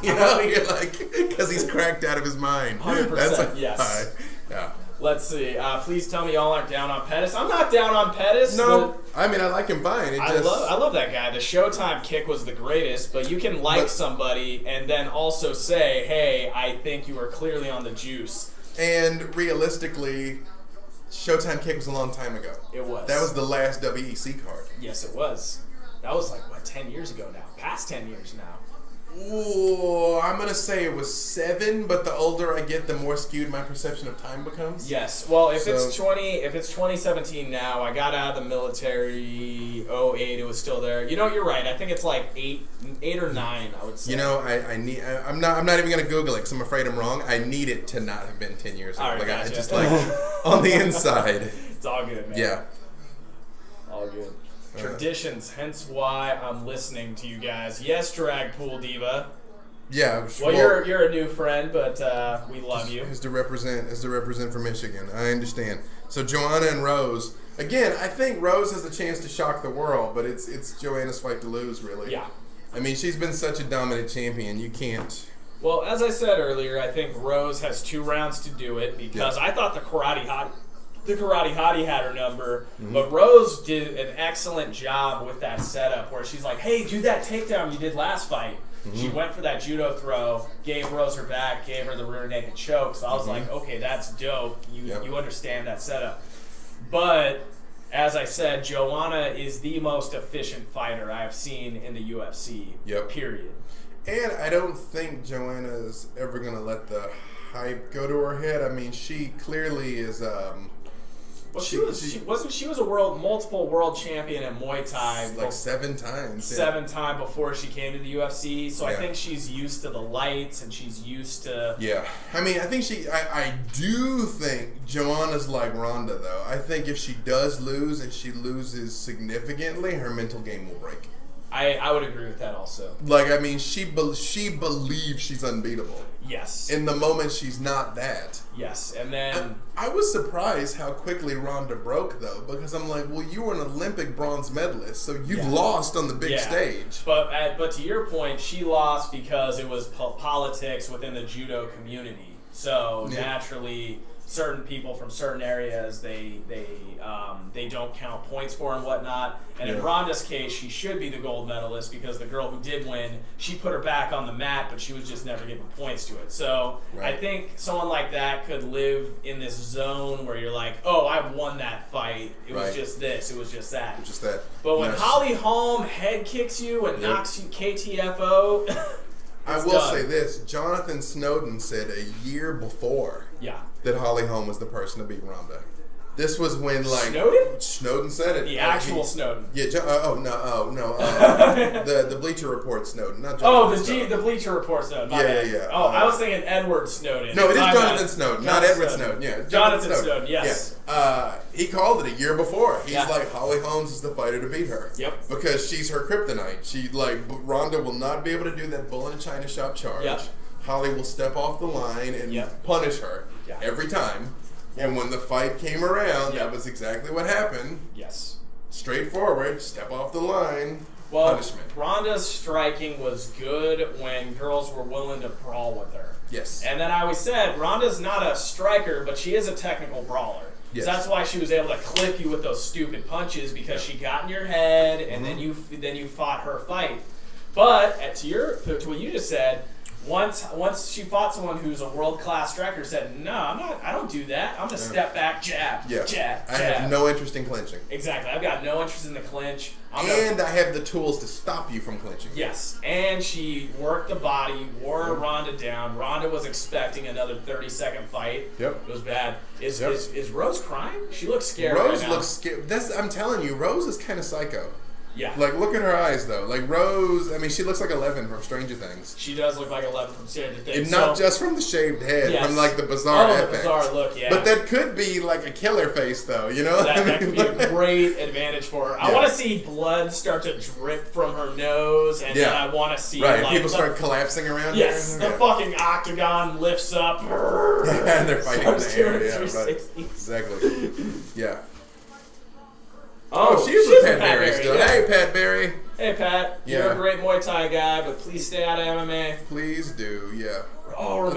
You're like, because he's cracked out of his mind. 100%, yes. Yeah. Let's see. Please tell me y'all aren't down on Pettis. I'm not down on Pettis. No, I mean I like him fine. I love that guy. The Showtime kick was the greatest, but you can somebody and then also say, hey, I think you are clearly on the juice. And realistically, Showtime kick was a long time ago. It was. That was the last WEC card. Yes, it was. That was 10 years ago now. Past 10 years now. Ooh, I'm going to say it was 7, but the older I get, the more skewed my perception of time becomes. Yes. Well, if it's 2017 now, I got out of the military 08, it was still there. You're right. I think it's like 8 or 9, I would say. I'm not even going to Google it because I'm afraid I'm wrong. I need it to not have been 10 years ago. Right, gotcha. I just on the inside. It's all good, man. Yeah. All good. Traditions, hence why I'm listening to you guys. Yes, Dragpool Diva. Yeah. Well, you're a new friend, but we love you. Is to represent for Michigan. I understand. So Joanna and Rose. Again, I think Rose has a chance to shock the world, but it's Joanna's fight to lose, really. Yeah. I mean, she's been such a dominant champion. You can't. Well, as I said earlier, I think Rose has 2 rounds to do it because I thought the Karate Hottie had her number, but Rose did an excellent job with that setup where she's like, hey, do that takedown you did last fight. She went for that judo throw, gave Rose her back, gave her the rear naked choke. So I was like, okay, that's dope. You understand that setup. But as I said, Joanna is the most efficient fighter I have seen in the UFC. Period. And I don't think Joanna is ever going to let the hype go to her head. I mean, she clearly is. Well, she was a multiple world champion in Muay Thai, like 7 times. 7 times before she came to the UFC. So I think she's used to the lights and she's used to. Yeah, I mean, I think I do think Joanna's like Ronda, though. I think if she does lose and she loses significantly, her mental game will break. I would agree with that also. Like, I mean, she believes she's unbeatable. Yes. In the moment, she's not that. Yes, and then... I was surprised how quickly Ronda broke, though, because I'm like, well, you were an Olympic bronze medalist, so you've lost on the big stage. But to your point, she lost because it was politics within the judo community. So naturally... certain people from certain areas, they don't count points for and whatnot. And in Ronda's case, she should be the gold medalist because the girl who did win, she put her back on the mat, but she was just never given points to it. So I think someone like that could live in this zone where you're like, oh, I won that fight. It was just this. It was just that. It was just that. But when Holly Holm head kicks you and knocks you KTFO... I will say this. Jonathan Snowden said a year before that Holly Holm was the person to beat Ronda. This was when, like... Snowden said it. The actual Snowden. Yeah, the Bleacher Report Snowden, not Jonathan Snowden. The Bleacher Report Snowden. Yeah. Oh, I was thinking Edward Snowden. No, it is Jonathan Snowden, not Edward Snowden. Yeah, Jonathan Snowden, yes. Yeah. He called it a year before. He's like, Holly Holmes is the fighter to beat her. Yep. Because she's her kryptonite. She, like, Ronda will not be able to do that bull in a china shop charge. Yep. Holly will step off the line and punish her every time. And when the fight came around, that was exactly what happened. Yes. Straightforward, step off the line, punishment. Ronda's striking was good when girls were willing to brawl with her. Yes. And then I always said, Ronda's not a striker, but she is a technical brawler. Yes. So that's why she was able to clip you with those stupid punches, because she got in your head, and then you fought her fight. But to what you just said, once she fought someone who's a world-class striker, said, no, I don't do that. I'm going to step back, jab. I have no interest in clinching. Exactly. I've got no interest in the clinch. I have the tools to stop you from clinching. Yes. And she worked the body, wore Ronda down. Ronda was expecting another 30-second fight. Yep. It was bad. Is Rose crying? She looks scared Rose right now. looks scared. I'm telling you, Rose is kind of psycho. Yeah. Like, look at her eyes, though. Like, Rose, I mean, she looks like 11 from Stranger Things. She does look like 11 from Stranger Things. And not just from the shaved head, from, like, the bizarre effect. The bizarre look, But that could be, like, a killer face, though, you know? That could be a great advantage for her. I want to see blood start to drip from her nose, and then I want to see, like... people start collapsing around her. Yes, the fucking octagon lifts up. And they're fighting in the air, right. Exactly. Yeah. Oh, she's with Pat Barry still. Yeah. Hey, Pat Barry. Hey, Pat. You're a great Muay Thai guy, but please stay out of MMA. Please do, yeah. Oh,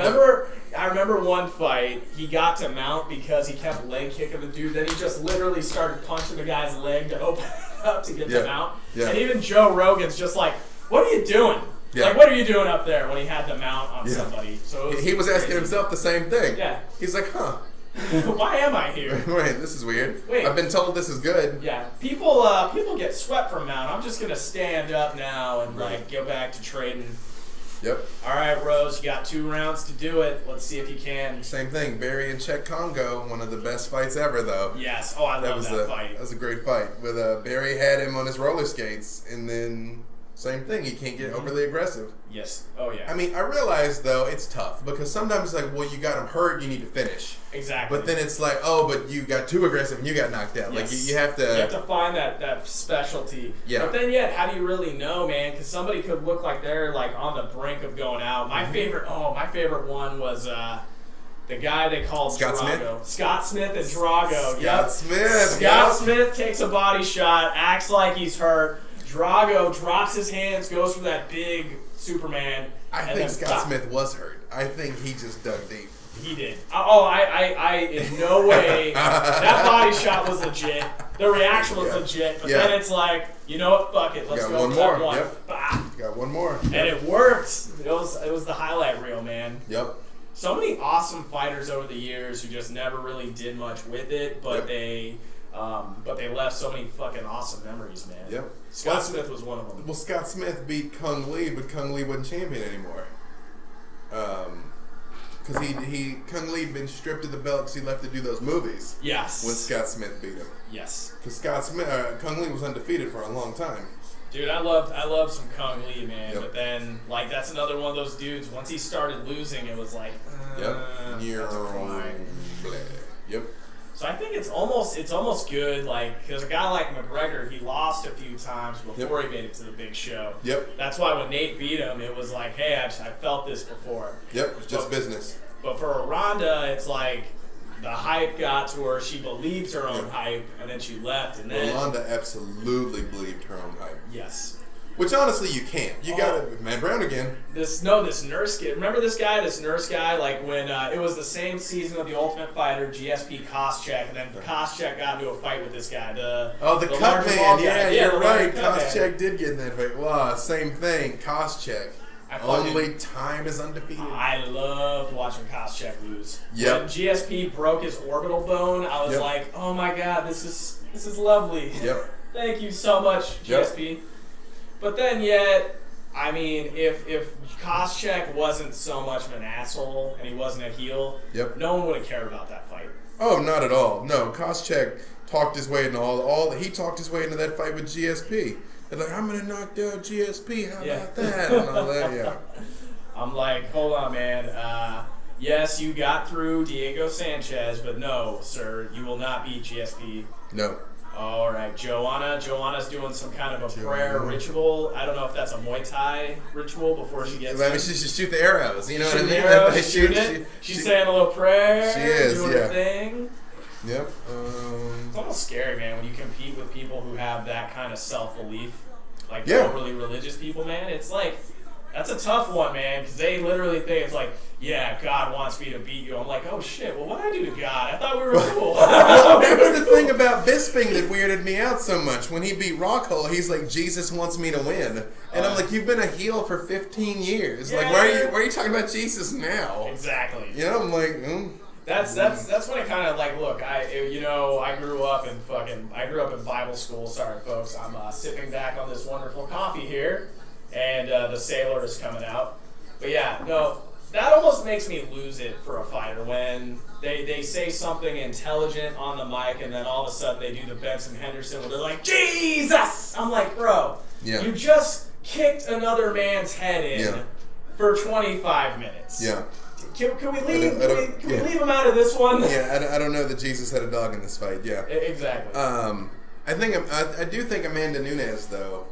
I remember one fight, he got to mount because he kept leg kicking the dude. Then he just literally started punching the guy's leg to open it up to get to mount. Yeah. And even Joe Rogan's just like, what are you doing? Yeah. Like, what are you doing up there when he had the mount on somebody? So he was asking himself the same thing. Yeah. He's like, huh. Why am I here? Wait, this is weird. I've been told this is good. Yeah, people get swept from mount. I'm just gonna stand up now and go back to trading. Yep. All right, Rose, you got 2 rounds to do it. Let's see if you can. Same thing. Barry and Czech Congo, one of the best fights ever, though. Yes. Oh, I love that fight. That was a great fight. With Barry had him on his roller skates, and then Same thing. He can't get overly aggressive. Yes. Oh, yeah. I mean, I realize, though, it's tough because sometimes it's like, well, you got him hurt, you need to finish. Exactly. But then it's like, oh, but you got too aggressive and you got knocked out. Yes. Like, you have to... You have to find that specialty. Yeah. But then, yet, how do you really know, man? Because somebody could look like they're, like, on the brink of going out. My favorite one was... the guy they called Scott Drago. Smith? Scott Smith and Drago. Scott Smith. Scott Smith takes a body shot, acts like he's hurt. Drago drops his hands, goes for that big Superman. I think Scott Smith was hurt. I think he just dug deep. He did. I in no way. That body shot was legit. The reaction was legit. But then it's like, you know what? Fuck it. Let's go for that one. Yep. Got one more. And it worked. It was the highlight reel, man. Yep. So many awesome fighters over the years who just never really did much with it, but they left so many fucking awesome memories, man. Yep. Scott Smith was one of them. Well, Scott Smith beat Kung Lee, but Kung Lee wasn't champion anymore. Because Kung Lee had been stripped of the belt because he left to do those movies. Yes. When Scott Smith beat him. Yes. Because Kung Lee was undefeated for a long time. Dude, I loved some Kung Lee, man. Yep. But then, like, that's another one of those dudes. Once he started losing, it was like, Yep. That's fine. Yep. So I think it's almost good, like, because a guy like McGregor, he lost a few times before he made it to the big show. Yep. That's why when Nate beat him, it was like, hey, I felt this before. Yep. It's just business. But for Ronda, it's like the hype got to her. She believed her own hype, and then she left. And then Ronda absolutely believed her own hype. Yes. Which honestly you can't. You gotta man Brown again. This nurse kid. Remember this nurse guy? Like when it was the same season of The Ultimate Fighter, GSP Koscheck, and then Koscheck got into a fight with this guy. The cut man. Yeah, you're right. Koscheck did get in that fight. Wow, same thing. Koscheck. Only time is undefeated. I loved watching Koscheck lose. Yep. When GSP broke his orbital bone, I was like, oh my god, this is lovely. Yep. Thank you so much, GSP. Yep. But then yet, I mean, if Koscheck wasn't so much of an asshole and he wasn't a heel, no one would have cared about that fight. Oh, not at all. No, Koscheck talked his way into he talked his way into that fight with GSP. They're like, I'm gonna knock down GSP. How about that? And all that. Yeah. I'm like, hold on, man. Yes, you got through Diego Sanchez, but no, sir, you will not beat GSP. No. All right, Joanna's doing some kind of a prayer ritual. I don't know if that's a Muay Thai ritual before she gets. I mean, she should shoot the arrows. You know what I mean? Arrows, she's saying a little prayer. She is, doing her thing. Yep. It's almost scary, man, when you compete with people who have that kind of self-belief, like overly religious people, man. It's like, that's a tough one, man, because they literally think it's like, yeah, God wants me to beat you. I'm like, oh shit, well, what did I do to God? I thought we were cool. That was the thing about Bisping that weirded me out so much. When he beat Rockhold, he's like, Jesus wants me to win. And I'm like, you've been a heel for 15 years. Like, why are you talking about Jesus now? Exactly. You know, I'm like, That's when it kind of like, look, I grew up in Bible school. Sorry, folks, I'm sipping back on this wonderful coffee here, and the Sailor is coming out. But yeah, no, that almost makes me lose it for a fighter when they say something intelligent on the mic, and then all of a sudden they do the Benson Henderson where they're like, Jesus! I'm like, bro, you just kicked another man's head in for 25 minutes. Yeah. Can we leave? Can we leave him out of this one? Yeah, I don't know that Jesus had a dog in this fight. Yeah, exactly. I do think Amanda Nunes though.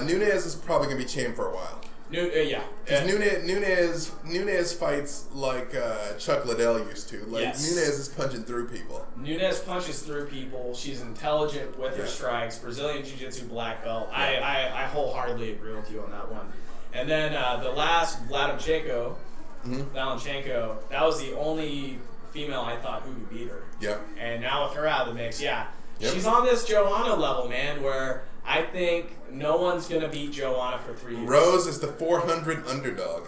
Nunes is probably gonna be champ for a while. Because Nunes fights like Chuck Liddell used to. Like Nunes is punching through people. Nunes punches through people. She's intelligent with her strikes. Brazilian Jiu-Jitsu black belt. I wholeheartedly agree with you on that one. And then the last Valenčenko, that was the only female I thought who could beat her. Yeah. And now with her out of the mix, she's on this Joanna level, man, where I think no one's going to beat Joanna for 3 years. Rose is the 400 underdog.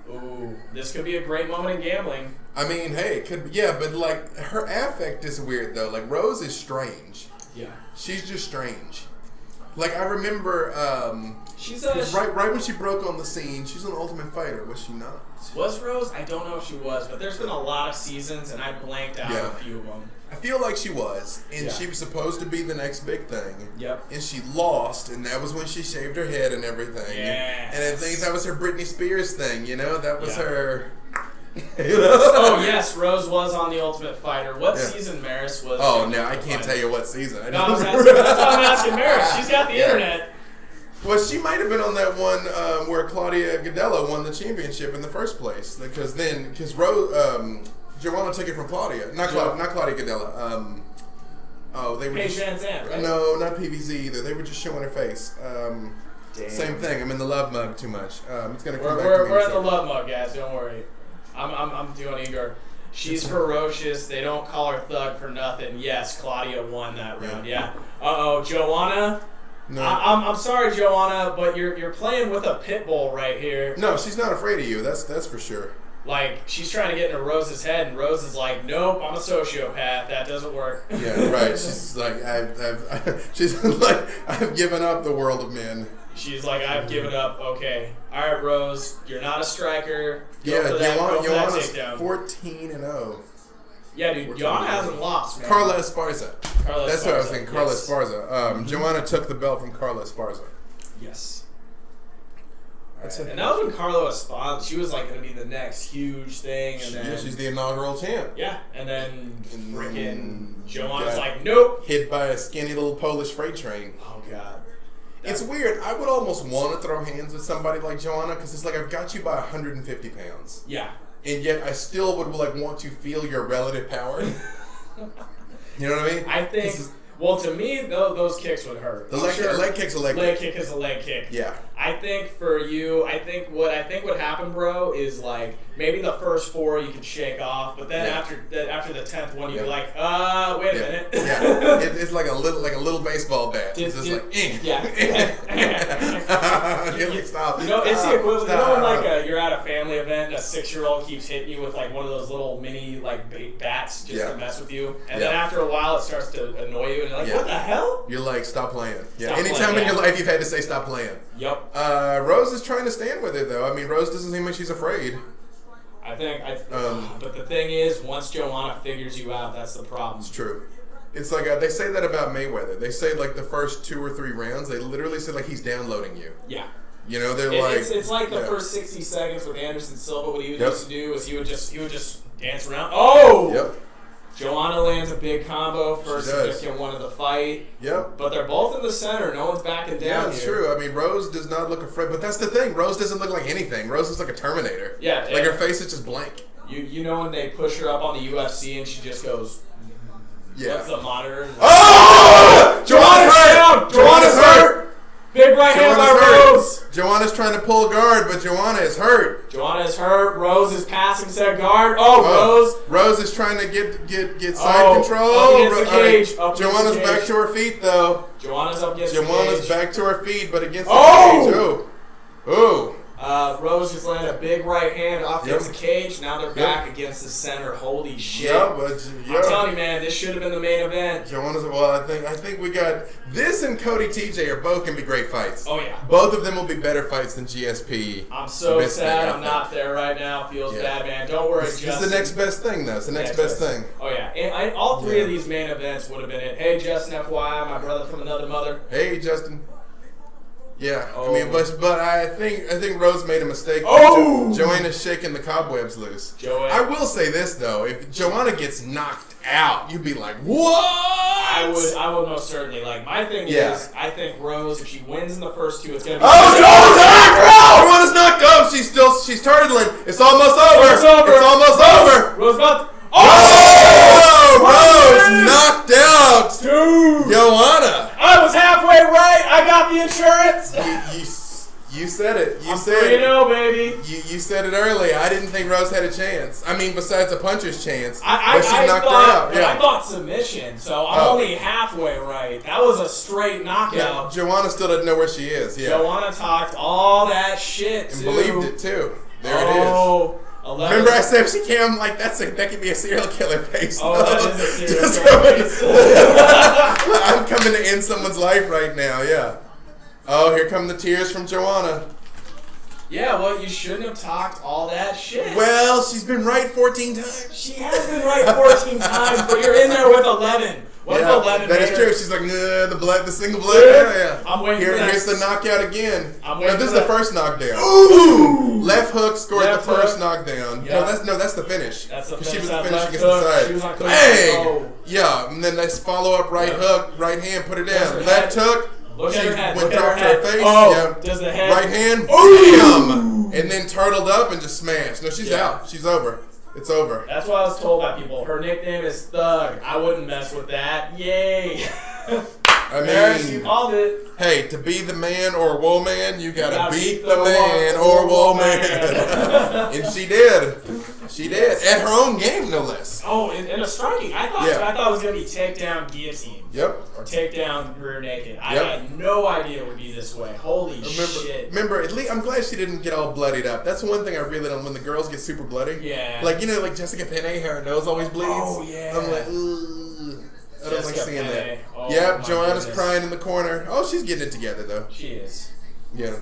Ooh, this could be a great moment in gambling. I mean, hey, it could be, but like her affect is weird though. Like Rose is strange. Yeah. She's just strange. Like, I remember, she's right when she broke on the scene, she's an Ultimate Fighter, was she not? Was Rose? I don't know if she was, but there's been a lot of seasons, and I blanked out a few of them. I feel like she was, and she was supposed to be the next big thing. Yep. And she lost, and that was when she shaved her head and everything. Yes. And I think that was her Britney Spears thing, you know? That was her... Oh, yes, Rose was on The Ultimate Fighter. What season Maris was? Oh, no, I can't tell you what season. That's why I'm asking Maris. She's got the internet. Well, she might have been on that one where Claudia Gadelha won the championship in the first place. Because Rose... Joanna took it from Claudia. Not Claudia Gadelha. They were Paige Van Zandt, right? No, not PVZ either. They were just showing her face. Damn. Same thing. I'm in the love mug too much. It's gonna come back to me. We're in the love mug, guys. Don't worry. I'm doing Igor. She's ferocious. They don't call her thug for nothing. Yes, Claudia won that round. Yeah. Joanna. No. I'm sorry, Joanna, but you're playing with a pit bull right here. No, she's not afraid of you. That's for sure. Like, she's trying to get into Rose's head, and Rose is like, nope, I'm a sociopath. That doesn't work. Yeah, right. She's like, I've given up the world of men. She's like, I've given up. Okay. All right, Rose, you're not a striker. Joanna's 14-0. Yeah, dude, Joanna hasn't lost, man. Carla Esparza. That's what I was thinking, Carla Esparza. Joanna took the belt from Carla Esparza. Yes. Right. And that was when Carla Esparza, she was like going to be the next huge thing. And then she's the inaugural champ. Yeah, and then freaking Joanna's like, nope. Hit by a skinny little Polish freight train. Oh, God. It's weird. I would almost want to throw hands with somebody like Joanna because it's like I've got you by 150 pounds. Yeah. And yet I still would like want to feel your relative power. You know what I mean? I think... Well, to me, those kicks would hurt. The leg kick's a leg kick. Leg kick is a leg kick. Yeah. I think for you, I think what happened, bro, is like maybe the first 4 you could shake off, but then after the 10th one, you'd be like, wait a minute. Yeah. It's like a little baseball bat. It's just like, yeah. Stop. You know, it's the equivalent. Stop. You know when like you're at a family event, a 6-year-old keeps hitting you with like one of those little mini like bats just to mess with you, and then after a while it starts to annoy you, and you're like, what the hell? You're like, stop playing. Yeah. Anytime in your life you've had to say stop playing. Yep. Rose is trying to stand with it though. I mean, Rose doesn't seem like she's afraid. But the thing is, once Joanna figures you out, that's the problem. It's true. It's like they say that about Mayweather. They say like the first 2 or 3 rounds, they literally say like he's downloading you. Yeah. You know, they're it's like the first 60 seconds with Anderson Silva. What he used to do is he would just dance around. Oh. Yep. Joanna lands a big combo, first significant one of the fight. Yep. But they're both in the center. No one's backing down. Yeah, it's true. I mean, Rose does not look afraid. But that's the thing. Rose doesn't look like anything. Rose is like a Terminator. Yeah. Like her face is just blank. You know when they push her up on the UFC and she just goes... Yeah. What's the monitor? Oh! Joanna's hurt! Joanna's hurt! Big right hand by Rose. Joanna's trying to pull guard, but Joanna is hurt. Joanna is hurt. Rose is passing said guard. Rose. Rose is trying to get side control. Up against the cage. Joanna's back to her feet, though. Joanna's up against the cage. Joanna's back to her feet, but against the cage. Oh. Rose just landed a big right hand off against the cage. Now they're back against the center. Holy shit! I'm telling you, man, this should have been the main event. Joanna's I think we got this, and Cody TJ are both gonna be great fights. Oh yeah, both of them will be better fights than GSP. I'm so sad I'm not there right now. Feels bad, man. Don't worry, Justin. It's the next best thing, though. It's the next best thing. Oh yeah, and all 3 of these main events would have been it. Hey, Justin, FYI, my brother from another mother. Hey, Justin. Yeah, I mean, but I think Rose made a mistake. Joanna's shaking the cobwebs loose. I will say this though: if Joanna gets knocked out, you'd be like, "What?" I would most certainly. Like my thing is, I think Rose, if she wins in the first 2, it's gonna be. Joanna's hurt! Joanna's knocked out. She's turtling. It's almost over. It's almost over. Rose about. Rose knocked out. Dude, Joanna. I was halfway right. I got the insurance. You said it. You said it. Baby. You said it early. I didn't think Rose had a chance. I mean, besides a puncher's chance. But she knocked her out. Yeah. I thought submission, so I'm only halfway right. That was a straight knockout. Yeah, Joanna still doesn't know where she is. Yeah. Joanna talked all that shit and believed it too. There it is. 11. Remember I said she came like that could be a serial killer face. That is a serial killer face. I'm coming to end someone's life right now, yeah. Oh, here come the tears from Joanna. Yeah, well, you shouldn't have talked all that shit. Well, she's been right 14 times. She has been right 14 times, but you're in there with 11. What if 11 that is true. She's like, the single blood. Yeah. I'm waiting for that. Here's the knockout again. This is the first knockdown. Ooh! Left hook scored the first knockdown. Yeah. That's the finish. That's the finish. She was that finishing against hook. the side. She was on Bang! Yeah, and then let's follow up right hook, right hand, put her down. Left hook. Look at her head. Went dropped to her face. Does the head. Right hand. Bam! And then turtled up and just smashed. No, she's out. She's over. It's over. That's what I was told by people. Her nickname is Thug. I wouldn't mess with that. Yay. I mean, you called it. Hey, to be the man or woman, you gotta beat the man or woman. And she did. She did. At her own game, no less. Oh, and a striking. I thought it was going to be takedown guillotine. Yep. Or takedown rear naked. I had no idea it would be this way. Holy shit. Remember, at least I'm glad she didn't get all bloodied up. That's one thing I really don't. When the girls get super bloody. Yeah. Like, like Jessica Penne, her nose always bleeds. Oh, yeah. I'm like, ugh. I don't like seeing that. Oh, yep, Joanna's crying in the corner. Oh, she's getting it together, though. She is. Yeah.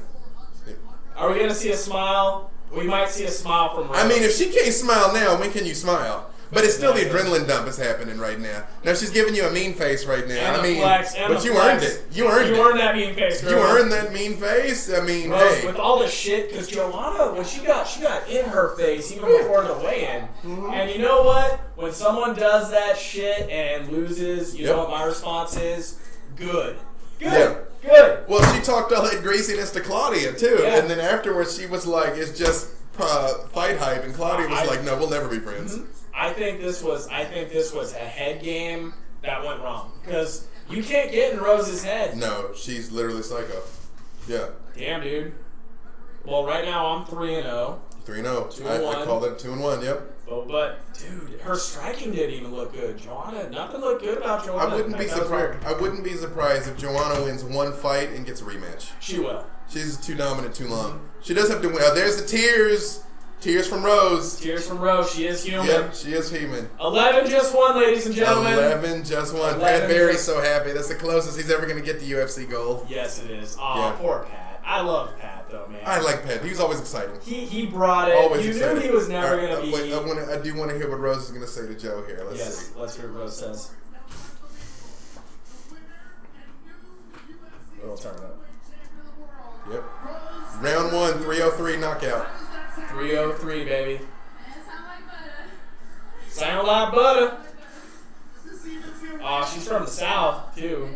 Are we going to see a smile? We might see a smile from Rose. I mean, if she can't smile now, when can you smile? But it's still the adrenaline dump is happening right now. Now she's giving you a mean face right now. But you earned it. You earned that mean face, girl. You earned that mean face. I mean, Rose, hey. with all the shit, because Joanna, when she got in her face even before the weigh-in. Mm-hmm. And you know what? When someone does that shit and loses, you know what my response is? Good. Yeah. Good. Well, she talked all that greasiness to Claudia too, and then afterwards she was like, "It's just fight hype," and Claudia was like, "No, we'll never be friends." Mm-hmm. I think this was a head game that went wrong because you can't get in Rose's head. No, she's literally psycho. Yeah. Damn, dude. Well, right now I'm 3-0. 3-0. I called it 2-1. Yep. But dude, her striking didn't even look good. Joanna, nothing looked good about Joanna. I wouldn't be surprised if Joanna wins one fight and gets a rematch. She will. She's too dominant too long. She does have to win. There's the tears. Tears from Rose. Tears from Rose. She is human. Yep, she is human. 11 just won, ladies and gentlemen. 11 just won. Pat Barry's so happy. That's the closest he's ever going to get to UFC gold. Yes, it is. Aw, poor Pat. I love Pat, though, man. I like Pat. He was always exciting. He brought it. Always you exciting. knew he was never going to be... Wait, I do want to hear what Rose is going to say to Joe here. Let's see. Let's hear what Rose says. We'll turn it up. Yep. Round 1, 303 knockout. 303, baby. Sound like butter. Oh, she's from the South, too.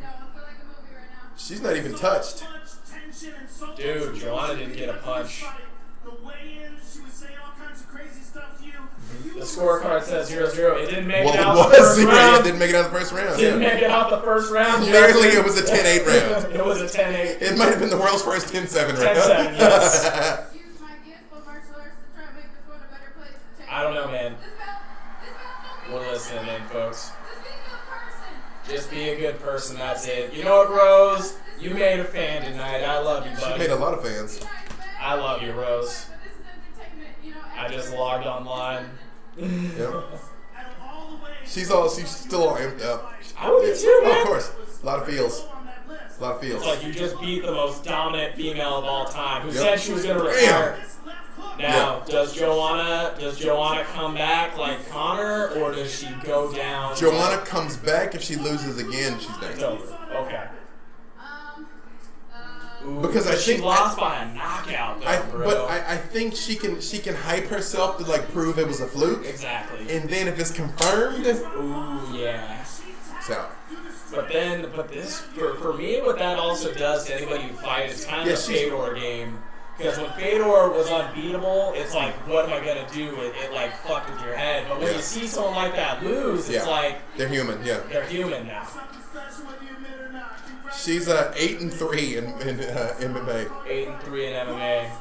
She's not even touched. Dude, Joanna didn't get a punch. The scorecard says 0-0. It didn't make it out the first round. It didn't make it out the first round. Didn't make it out the first round. Clearly, it was a 10-8 round. It was a 10-8. It might have been the world's first 10-7 round. 10-7, yes. I don't know, man. We're listening in, folks. Just be a good person, that's it. You know what, Rose? You made a fan tonight. I love you, buddy. She made a lot of fans. I love you, Rose. I just logged online. Yep. She's still all amped up. I would be too, man. Oh, of course. A lot of feels. It's like you just beat the most dominant female of all time who said she was going to retire. Now, does Joanna come back like Connor, or does she go down? Joanna comes back. If she loses again, she's done. It's over. Okay. Ooh, because I think she lost by a knockout, though, but I think she can hype herself to like prove it was a fluke. Exactly. And then if it's confirmed, ooh yeah. It's out. But this for me, what that also does to anybody who fights, it's kind of a Fedor game. Because when Fedor was unbeatable, it's like, what am I going to do? It like fucked with your head. But when you see someone like that lose, it's like... They're human, They're human now. She's 8-3 in MMA. 8-3 in MMA.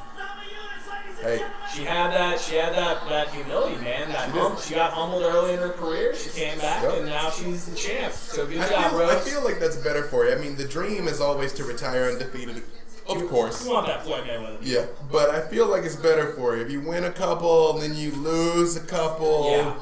Hey. She had that humility, man. She got humbled early in her career. She came back, and now she's the champ. So good job, Rose. I feel like that's better for you. I mean, the dream is always to retire undefeated. Of course. You want that Floyd Mayweather. Yeah, but I feel like it's better for you. If you win a couple, and then you lose a couple. Yeah.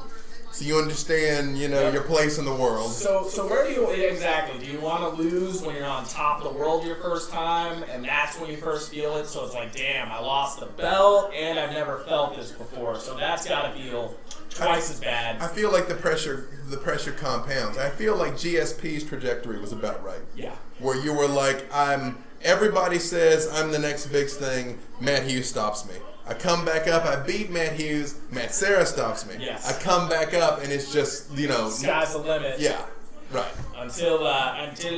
so you understand, your place in the world. So where do you exactly? Do you want to lose when you're on top of the world your first time, and that's when you first feel it? So it's like, damn, I lost the belt, and I've never felt this before. So that's got to feel twice as bad. I feel like the pressure compounds. I feel like GSP's trajectory was about right. Yeah. Where you were like, everybody says I'm the next big thing. Matt Hughes stops me. I come back up, I beat Matt Hughes, Matt Serra stops me. Yes. I come back up, and it's just, sky's the limit. Yeah, right. Until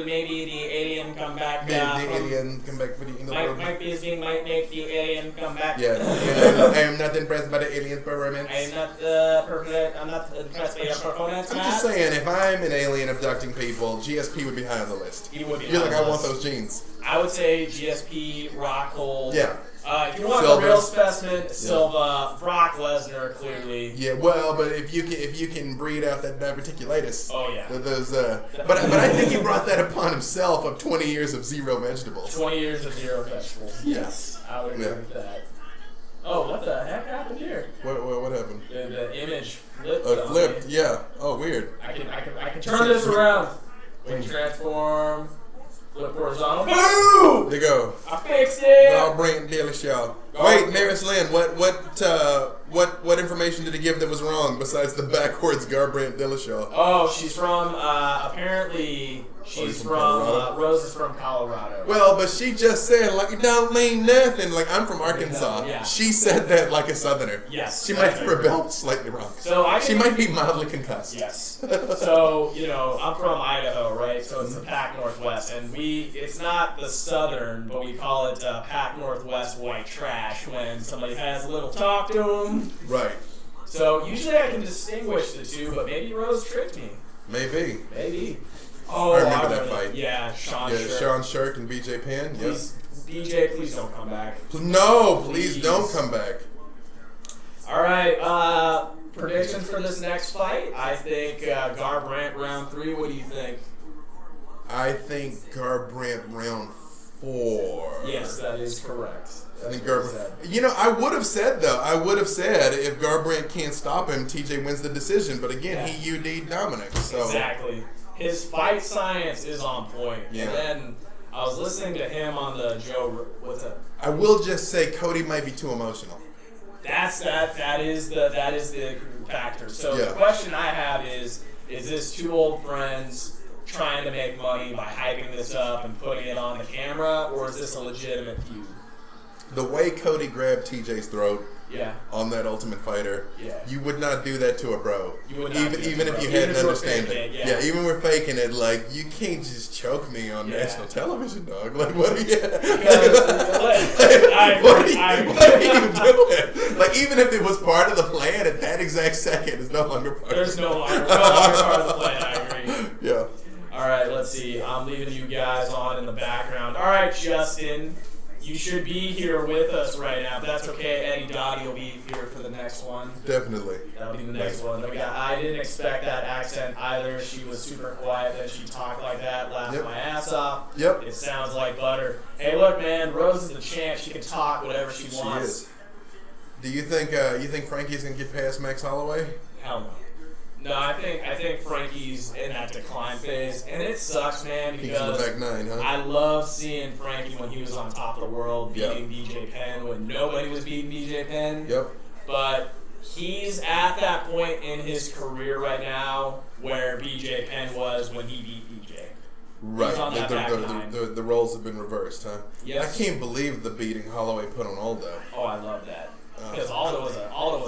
maybe the alien come back. The alien come back for the end of the world. Mike Bisping might make the alien come back. Yeah, I am not impressed by the alien performance. I am not I'm not impressed by your performance. I'm just saying, if I'm an alien abducting people, GSP would be high on the list. He would be. You're like, I want those genes. I would say GSP, Rockhold. Yeah. If you want the real specimen, Silva, Brock Lesnar, clearly. Yeah, well, but if you can breed out that diverticulitis. Oh yeah. But I think he brought that upon himself of 20 years of zero vegetables. 20 years of zero vegetables. Yes. I would agree with that. Oh, what the heck happened here? What happened? The image flipped. Flipped. Yeah. Oh, weird. I can turn this around. Wing transform. Flip horizontal. Boom! There you go. I fixed it. I'll bring Daily Show. Wait, Maris Lynn, what information did he give that was wrong besides the backwards Garbrandt Dillashaw? Oh, she's from apparently she's from Rose is from Colorado. Well, but she just said like it don't mean nothing. Like I'm from Arkansas. Yeah. She said that like a Southerner. Yes. She might have rebelled slightly wrong. So she might be mildly concussed. Yes. So I'm from Idaho, right? So it's the Pac Northwest, and it's not the Southern, but we call it Pac Northwest white trash when somebody has a little talk to them. Right. So usually I can distinguish the two, but maybe Rose tricked me. Maybe. Oh, I remember that fight. Yeah, Sean Shirk and BJ Penn. Please, BJ, please don't come back. No, please don't come back. All right, predictions for this next fight. I think Garbrandt round 3. What do you think? I think Garbrandt round 4. Yes, that is correct. I think Garbrandt. I would have said if Garbrandt can't stop him, TJ wins the decision. But again, he UD'd Dominic. So exactly. His fight science is on point. Yeah. And then I was listening to him on the Joe. What's that? I will just say Cody might be too emotional. That is the factor. So the question I have is this two old friends trying to make money by hyping this up and putting it on the camera, or is this a legitimate feud? The way Cody grabbed TJ's throat on that Ultimate Fighter, you would not do that to a bro. You would not even if you had an understanding. Even we're faking it, like, you can't just choke me on national television, dog. Like, what are you what are you doing? Like, even if it was part of the plan at that exact second, it's no longer part of the plan. There's no longer part of the plan, I agree. Yeah. All right, let's see. I'm leaving you guys on in the background. All right, Justin. You should be here with us right now. If that's okay, Eddie Dottie will be here for the next one. Definitely. That'll be the next one. I didn't expect that accent either. She was super quiet. Then she talked like that, laughed my ass off. Yep. It sounds like butter. Hey, look, man. Rose is the champ. She can talk whatever she wants. She is. Do you think Frankie's gonna get past Max Holloway? Hell no. No, I think Frankie's in that decline phase, and it sucks, man, because he's in the back 9, huh? I love seeing Frankie when he was on top of the world beating BJ Penn when nobody was beating BJ Penn. Yep. But he's at that point in his career right now where BJ Penn was when he beat BJ. Right. He's on that back 9. The roles have been reversed, huh? Yes. I can't believe the beating Holloway put on Aldo. Oh, I love that. Because Aldo was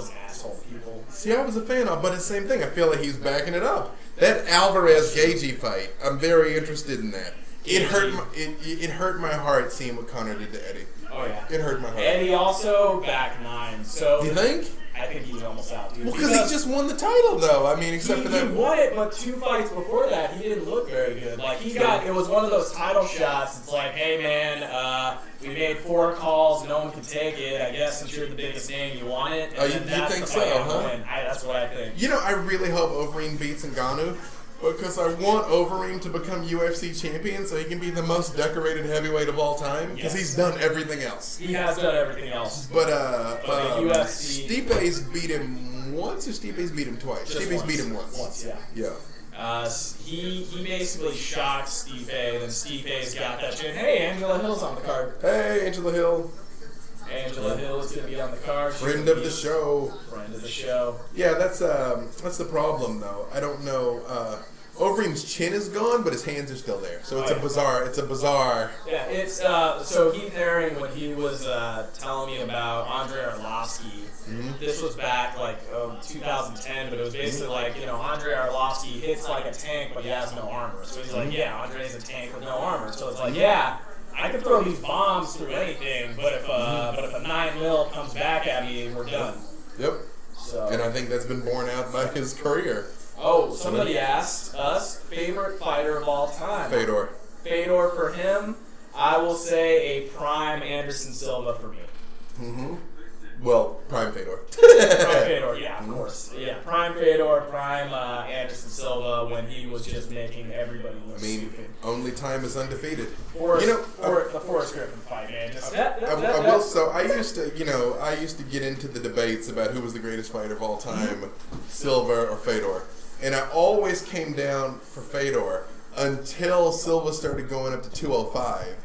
an asshole, people. See, I was a fan of, but it's the same thing. I feel like he's backing it up. That Alvarez-Gaethje fight, I'm very interested in that. It hurt my heart seeing what Conor did to Eddie. Oh, yeah. It hurt my heart. Eddie also back 9. So you think? I think he's almost out, dude. Well, because he just won the title, though. I mean, except for that. He won it, but 2 fights before that, he didn't look very good. Like, it was one of those title shots. It's like, hey, man, we made 4 calls. No one could take it. I guess since you're the biggest name, you want it. Oh, you think so, huh? That's what I think. I really hope Overeem beats Ngannou. Because I want Overeem to become UFC champion so he can be the most decorated heavyweight of all time. Because he's done everything else. He has done everything else. But UFC... Stipe's beat him him once, or Stipe's beat him twice? Stipe's beat him once. Once, yeah. Yeah. He basically shocked Stipe, then Stipe's got that shit. Hey, Angela Hill's on the card. Hey, Angela Hill. Angela Hill is going to be on the card. Friend of the show. Friend of the show. Yeah, that's the problem though. I don't know. Overeem's chin is gone, but his hands are still there. So it's a bizarre. Yeah, it's so Heath Herring, when he was telling me about Andrei Arlovsky, this was back like 2010, but it was basically like, Andrei Arlovsky hits like a tank, but he has no armor. So he's like, yeah, Andrei's a tank with no armor. So it's like, yeah, I could throw these bombs through anything, but if a 9mm comes back at me, we're done. Yep. So. And I think that's been borne out by his career. Oh, somebody asked us, favorite fighter of all time. Fedor for him, I will say a prime Anderson Silva for me. Mm-hmm. Well, prime Fedor. Prime Fedor, yeah, of course. Yeah, prime Fedor, prime Anderson Silva when he was just making everybody look stupid. Only time is undefeated. The Forrest Griffin fight, man. I used to get into the debates about who was the greatest fighter of all time, Silva or Fedor. And I always came down for Fedor until Silva started going up to 205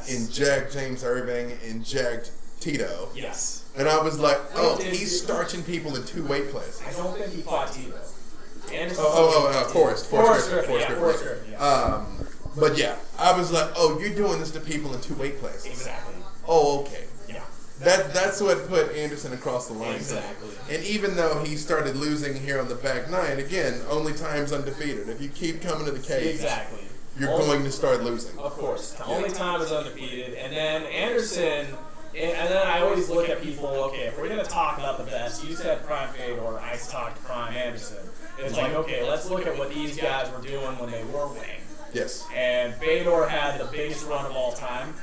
and jacked James Irving and jacked Tito. Yes. And I was like, he's starching people in 2 weight classes. I don't think he fought Tito. Forrest Griffin. Yeah. But yeah, I was like, you're doing this to people in 2 weight classes. Exactly. Oh, okay. Yeah. That's what put Anderson across the line. Exactly. And even though he started losing here on the back 9, again, only time's undefeated. If you keep coming to the cage, you're going to start losing. Of course. Only time is undefeated. And then Anderson, and then I always look at people, okay, if we're going to talk about the best, you said prime Fedor, I talked prime Anderson. It's like, okay, let's look at what these guys were doing when they were winning. Yes. And Fedor had the biggest run of all time.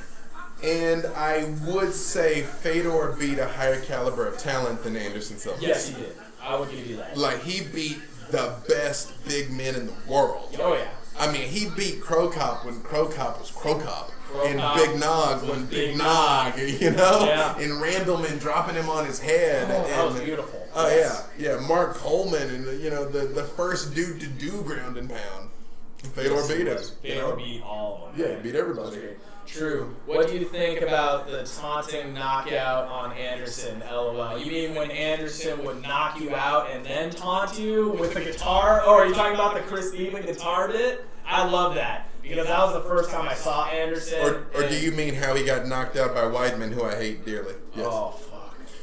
And I would say Fedor beat a higher caliber of talent than Anderson Silva. Yes, he did. I would give you that. Like, he beat the best big men in the world. Oh, yeah. I mean, he beat Crow Cop when Crow Cop was Crow Cop. And Big Nog when Big Nog, Yeah. And Randleman dropping him on his head. That was beautiful. Oh, yes. Yeah. Mark Coleman and, the first dude to do ground and pound. Fedor beat him. Fedor beat all of them. Yeah, beat everybody. True. What do you think about the taunting knockout on Anderson, LOL? You mean when Anderson would knock you out and then taunt you with the guitar? Oh, are you talking about the Chris Steven guitar bit? I love that. Because that was the first time I saw Anderson. Or do you mean how he got knocked out by Weidman, who I hate dearly? Yes. Oh, fuck.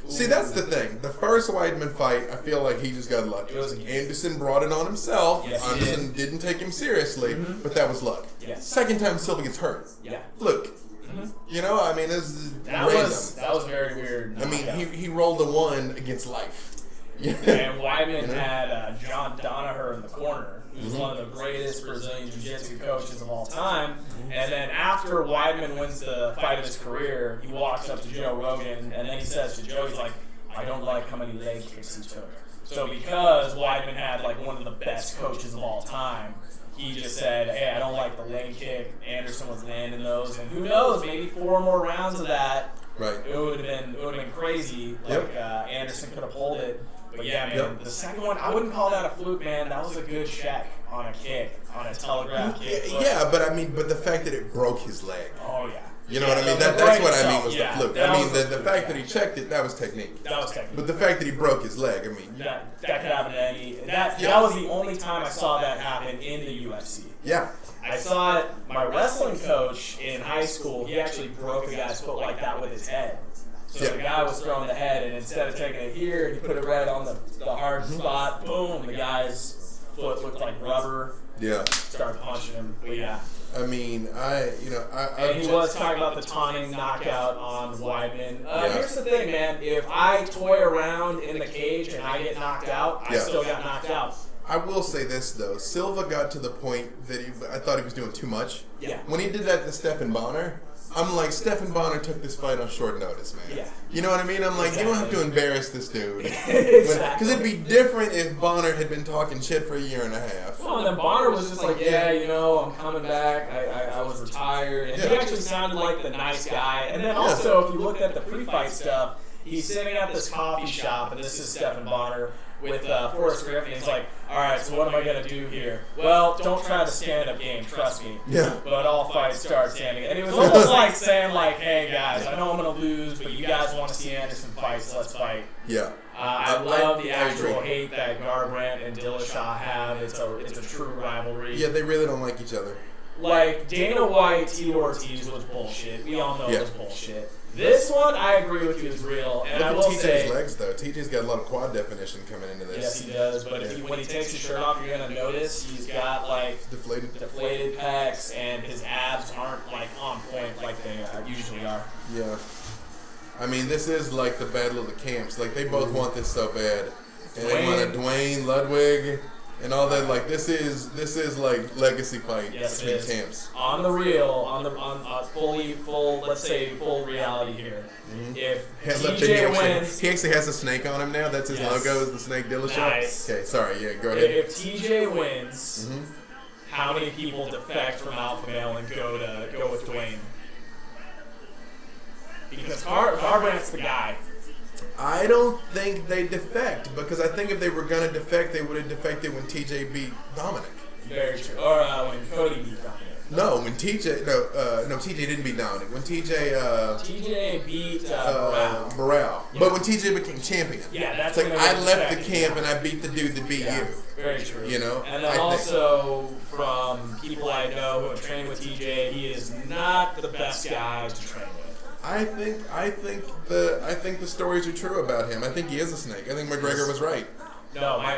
See, that's the thing. The first Weidman fight, I feel like he just got lucky. Anderson brought it on himself. Yes, Anderson didn't take him seriously, but that was luck. Yes. Second time Silva gets hurt. Yeah. Fluke. I mean, this is random. That was very weird. I mean, he rolled a 1 against life. And Weidman had John Danaher in the corner, who's one of the greatest Brazilian Jiu-Jitsu coaches of all time. And then after Weidman wins the fight of his career, he walks up to Joe Rogan, and then he says to Joe, he's like, I don't like how many leg kicks he took. So because Weidman had like one of the best coaches of all time, he just said, hey, I don't like the leg kick. Anderson was landing those, and who knows, maybe 4 more rounds of that. Right. It would have been crazy. Like Anderson could have pulled it. But yeah, man, the second one, I wouldn't call that a fluke, man. That was a good check on a kick, on a telegraph kick. But the fact that it broke his leg. Oh, yeah. You know what I mean? That's what I mean was the fluke. I mean, the fact that he checked it, that was technique. That was technique. But the fact that he broke his leg, I mean. That could happen to any. That was the only time I saw that happen in the UFC. Yeah. I saw it, my wrestling coach in high school, he actually broke a guy's foot like that with his head. So the guy was throwing the head, and instead of taking it here, he put it right on the hard spot. Boom! The guy's foot looked like rubber. Yeah. Started punching him. But yeah. I mean, and he was talking about the taunting knockout on Weidman. Here's the thing, man. If I toy around in the cage and I get knocked out, I still got knocked out. I will say this though, Silva got to the point that I thought he was doing too much. Yeah. When he did that to Stephan Bonner, I'm like, Stephan Bonner took this fight on short notice, man. Yeah. You know what I mean? I'm like, you don't have to embarrass this dude. Exactly. Because it'd be different if Bonner had been talking shit for a year and a half. Well, and then Bonner was just like, I'm coming back. I was retired. And he actually sounded like the nice guy. And then also, if you looked at the pre-fight stuff, he's sitting at this coffee shop, and this is Stephen Bonner with Forrest Griffin. He's like, all right, so what am I going to do here? Well, don't try the stand-up game, trust me. Yeah. But all fights start standing. And it was almost like saying, like, hey, guys, I know I'm going to lose, but you guys want to see Anderson fight, so let's fight. Yeah. I love the actual hate that Garbrandt and Dillashaw have. It's a true rivalry. Yeah, they really don't like each other. Like, Dana White, T. Ortiz was bullshit. We all know it was bullshit. This one, I agree with you, is real. And I will say, TJ's legs, though. TJ's got a lot of quad definition coming into this. Yes, he does. But when he takes his shirt off, you're going to notice he's got, like, deflated pecs, and his abs aren't, like, on point like they usually are. Yeah. I mean, this is like the battle of the camps. Like, they both want this so bad. And they want a Dwayne, Ludwig, and all that. Like, this is like legacy fight between camps. On the real, on full reality here. Mm-hmm. If TJ wins, he actually has a snake on him now. That's his logo, is the snake Dillashaw. Nice. Okay, sorry. Yeah, go ahead. If TJ wins, how many people defect from Alpha Male and go with Dwayne? Because Garbrandt's the guy. I don't think they defect, because I think if they were going to defect, they would have defected when TJ beat Dominic. Very true. Or when Cody beat Dominic. No, when TJ... No, TJ didn't beat Dominic. When TJ beat Barao. Yeah. But when TJ became champion. Yeah, that's like, I left the camp and I beat the dude that beat you. Very true. You know? And then also, from people I know who have trained with TJ, he is not the best guy to train with. I think the stories are true about him. I think he is a snake. I think McGregor was right. No, my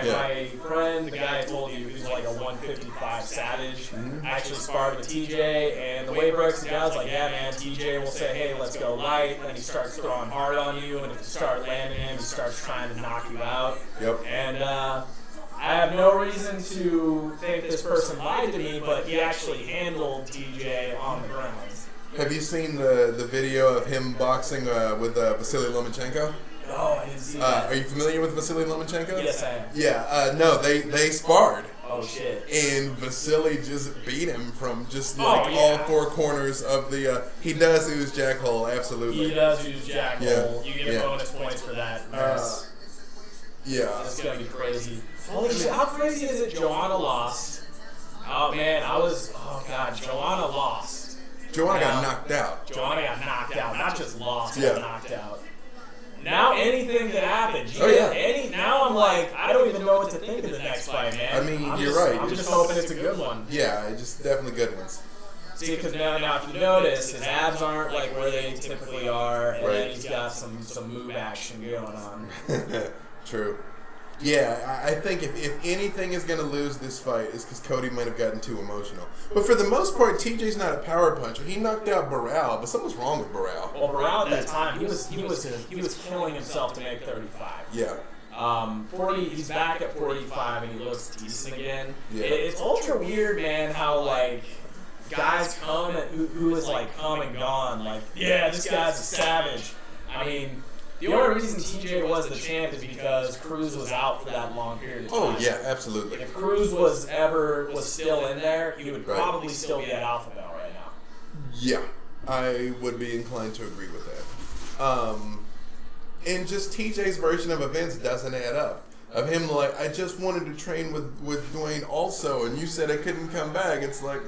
friend, the guy I told you, who's like a 155 Savage, actually sparred with TJ, and the way he breaks it down is like, yeah, man, TJ will say, hey, let's go light, and then he starts throwing hard on you, and if you start landing him, he starts trying to knock you out. Yep. And I have no reason to think this person lied to me, but he actually handled TJ on the ground. Have you seen the video of him boxing with Vasily Lomachenko? No, I didn't see that. Are you familiar with Vasily Lomachenko? Yes, I am. Yeah, no, they sparred. Oh, shit. And Vasily just beat him from just all four corners of the... he does use Jackhole, absolutely. He does use Jackhole. Yeah. You get bonus points for that. Yeah. It's going to be crazy. Holy shit, how crazy is it Joanna lost? Oh, man, Joanna lost. Joanna got knocked out. Joanna got knocked out, not just lost, got knocked out. Now anything can happen. Now I'm like, I don't even know what to think of the next fight, man. I mean, you're right. I'm just hoping it's a good one. Yeah, just definitely good ones. See, because now if you notice, his abs aren't like where they typically are, and then he's got some move action going on. True. Yeah, I think if anything is going to lose this fight, it's because Cody might have gotten too emotional. But for the most part, TJ's not a power puncher. He knocked out Barao, but something's wrong with Barao. Well, Barao at that time, he was killing himself to make 35. Yeah. 40. He's back at 45, and he looks decent again. Yeah. It's ultra weird, man. How like guys come and who is like come and gone. Like, yeah, this guy's a savage. I mean. The only reason TJ was the champ is because Cruz was out for that long period of time. Oh, yeah, absolutely. If Cruz was still in there, he would probably still be at Alpha Male right now. Yeah, I would be inclined to agree with that. And just TJ's version of events doesn't add up. Of him like, I just wanted to train with Dwayne also, and you said I couldn't come back. It's like,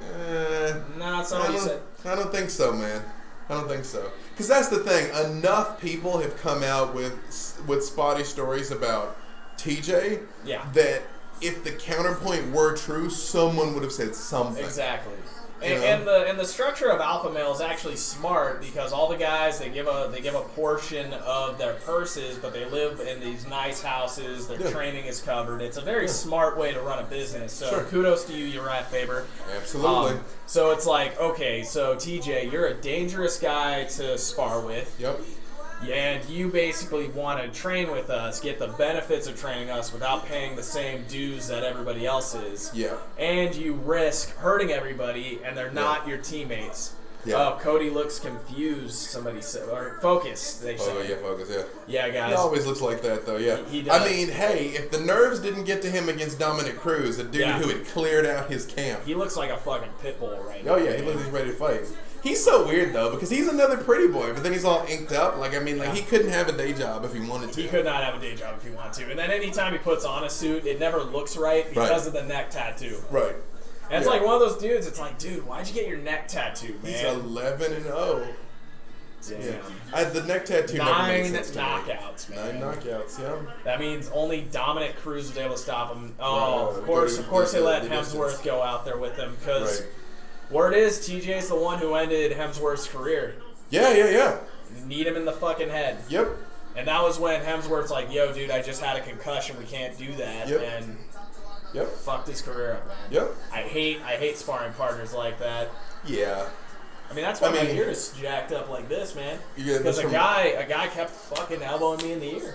nah, that's not what you said. I don't think so, man. I don't think so. Because that's the thing. Enough people have come out with spotty stories about TJ that if the counterpoint were true, someone would have said something. Exactly. And the structure of Alpha Male is actually smart because all the guys they give a portion of their purses, but they live in these nice houses. Their training is covered. It's a very smart way to run a business. So kudos to you, Uriah Faber. Absolutely. So it's like, okay, so TJ, you're a dangerous guy to spar with. Yep. And you basically want to train with us, get the benefits of training us without paying the same dues that everybody else is. Yeah. And you risk hurting everybody, and they're not your teammates. Yeah. Oh, Cody looks confused, somebody said. Or focused, they said. Oh, yeah, focus, yeah. Yeah, guys. He always looks like that, though, yeah. He does. I mean, hey, if the nerves didn't get to him against Dominic Cruz, a dude who had cleared out his camp. He looks like a fucking pit bull right now. Oh, yeah, he looks like he's ready to fight. He's so weird though because he's another pretty boy, but then he's all inked up. Like he couldn't have a day job if he wanted to. He could not have a day job if he wanted to. And then anytime he puts on a suit, it never looks right because of the neck tattoo. Right. And it's like one of those dudes. It's like, dude, why'd you get your neck tattooed, man? He's 11-0. Damn. Yeah. The neck tattoo. 9 knockouts, man. 9 knockouts. Yeah. That means only Dominic Cruz was able to stop him. Oh, of course, they let Hemsworth go out there with him because word is TJ's the one who ended Hemsworth's career. Yeah. You need him in the fucking head. Yep. And that was when Hemsworth's like, "Yo, dude, I just had a concussion. We can't do that." Yep. And fucked his career up, man. Yep. I hate sparring partners like that. Yeah. I mean, that's why my ear is jacked up like this, man. Because a guy kept fucking elbowing me in the ear.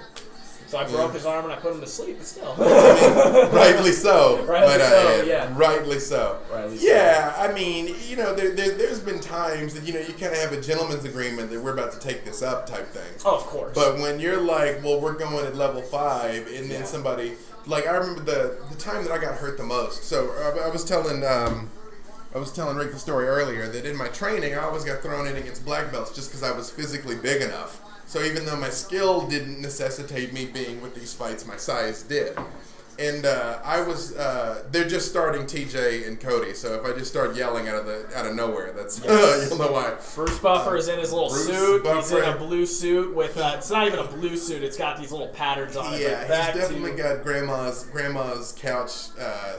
So I broke his arm and I put him to sleep, but still. Rightly so. Rightly so. Yeah, I mean, there's been times that, you kind of have a gentleman's agreement that we're about to take this up type thing. Oh, of course. But when you're like, well, we're going at level 5, and then somebody, like, I remember the time that I got hurt the most. So I was telling Rick the story earlier that in my training, I always got thrown in against black belts just because I was physically big enough. So even though my skill didn't necessitate me being with these fights, my size did. And they're just starting TJ and Cody. So if I just start yelling out of nowhere, that's you'll know why. Bruce Buffer is in his little suit. He's in a blue suit with it's not even a blue suit. It's got these little patterns on it. Yeah, he's definitely got grandma's couch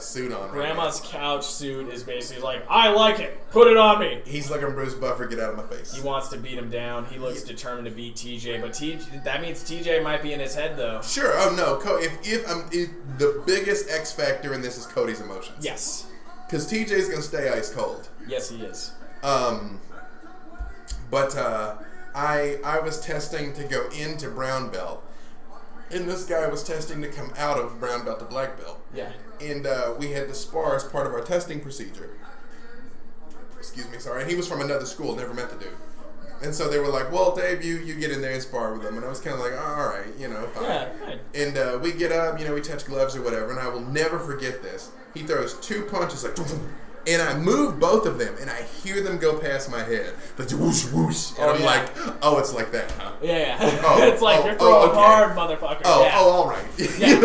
suit on. Grandma's couch suit is basically like, I like it. Put it on me. He's looking Bruce Buffer, get out of my face. He wants to beat him down. He looks determined to beat TJ, but that means TJ might be in his head though. Sure. Oh no. If the biggest X factor in this is Cody's emotions. Yes. Because TJ's gonna stay ice cold. Yes, he is. But I was testing to go into brown belt, and this guy was testing to come out of brown belt to black belt. Yeah. And we had to spar as part of our testing procedure. Excuse me, sorry. And he was from another school, never met the dude. And so they were like, well, Dave, you get in there and spar with him. And I was kind of like, oh, all right, fine. Yeah, fine. And we get up, we touch gloves or whatever, and I will never forget this. He throws 2 punches, like, and I move both of them, and I hear them go past my head. Like, whoosh, whoosh. And I'm like, oh, it's like that, huh? Yeah. It's like, you're throwing hard, motherfucker. All right. Yeah.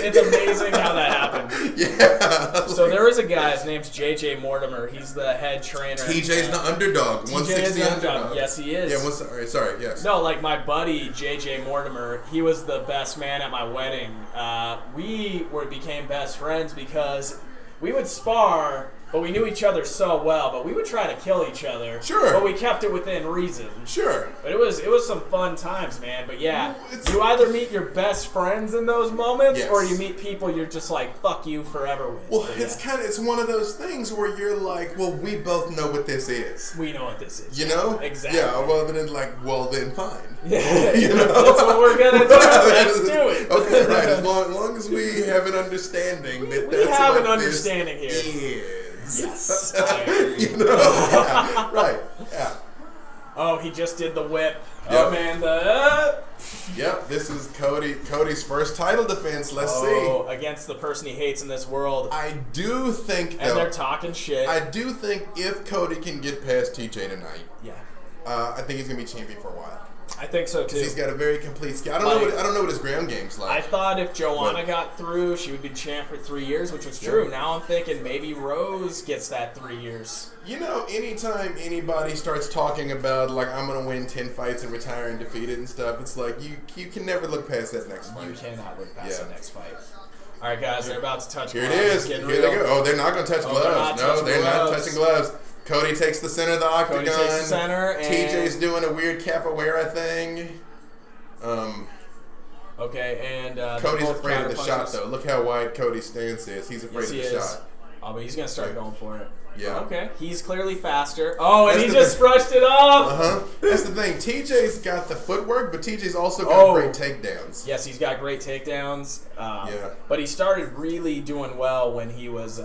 It's amazing how that happened. Yeah. So there is a guy, his name's J.J. Mortimer. He's the head trainer. TJ's the underdog. TJ 160 is the underdog. Yes, he is. Yeah, sorry, yes. No, like my buddy, J.J. Mortimer, he was the best man at my wedding. We became best friends because we would spar, but we knew each other so well, but we would try to kill each other. Sure. But we kept it within reason. Sure. But it was some fun times, man. But yeah, you either meet your best friends in those moments, or you meet people you're just like, fuck you forever with. Well, it's one of those things where you're like, well, we both know what this is. We know what this is. You know? Exactly. Yeah, well, then fine. Yeah. That's what we're going to do. Let's do it. Okay, right. As long as we have an understanding that we have an understanding here. Yes. I agree. Yeah, right. Yeah. Oh, he just did the whip. Yep. Oh, man, Yep, this is Cody's first title defense. Let's see. Against the person he hates in this world. I do think, and they're talking shit. I do think if Cody can get past TJ tonight, I think he's going to be champion for a while. I think so, too. Because he's got a very complete skill. I don't know what his ground game's like. I thought if Joanna got through, she would be champ for 3 years, which was true. Now I'm thinking maybe Rose gets that 3 years. Anytime anybody starts talking about, like, I'm going to win 10 fights and retire undefeated and stuff, it's like, you can never look past that next fight. You cannot look past that next fight. All right, guys, they're about to touch gloves. Here it is. Here they go. Oh, they're not going to touch gloves. They're not touching gloves. Cody takes the center of the octagon. Cody takes the center. And TJ's doing a weird capoeira thing. Okay, and Cody's afraid of the shot, though. Look how wide Cody's stance is. He's afraid of the shot. Oh, but he's going to start going for it. Yeah. Okay. He's clearly faster. Oh, and he just brushed it off. That's the thing. TJ's got the footwork, but TJ's also got great takedowns. Yes, he's got great takedowns. But he started really doing well when he was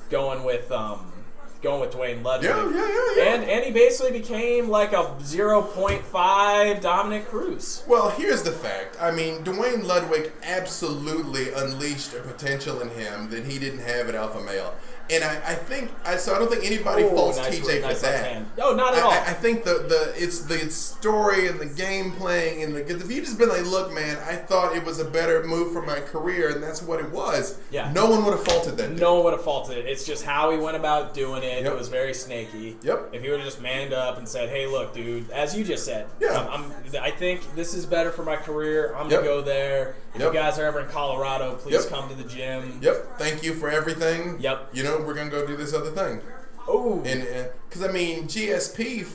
going with Dwayne Ludwig. Yeah. And he basically became like a 0.5 Dominic Cruz. Well, here's the fact. I mean, Dwayne Ludwig absolutely unleashed a potential in him that he didn't have at Alpha Male. And I don't think anybody faults TJ for that. No, not at all. I think it's the story and the game playing and because if you just been like, look, man, I thought it was a better move for my career, and that's what it was. Yeah. No one would have faulted that. No one would have faulted it. It's just how he went about doing it. Yep. It was very snaky. Yep. If he would have just manned up and said, "Hey, look, dude," as you just said, yeah, I think this is better for my career. I'm gonna go there. If you guys are ever in Colorado, please come to the gym. Yep. Thank you for everything. Yep. You know, we're gonna go do this other thing. Oh. And because I mean, GSP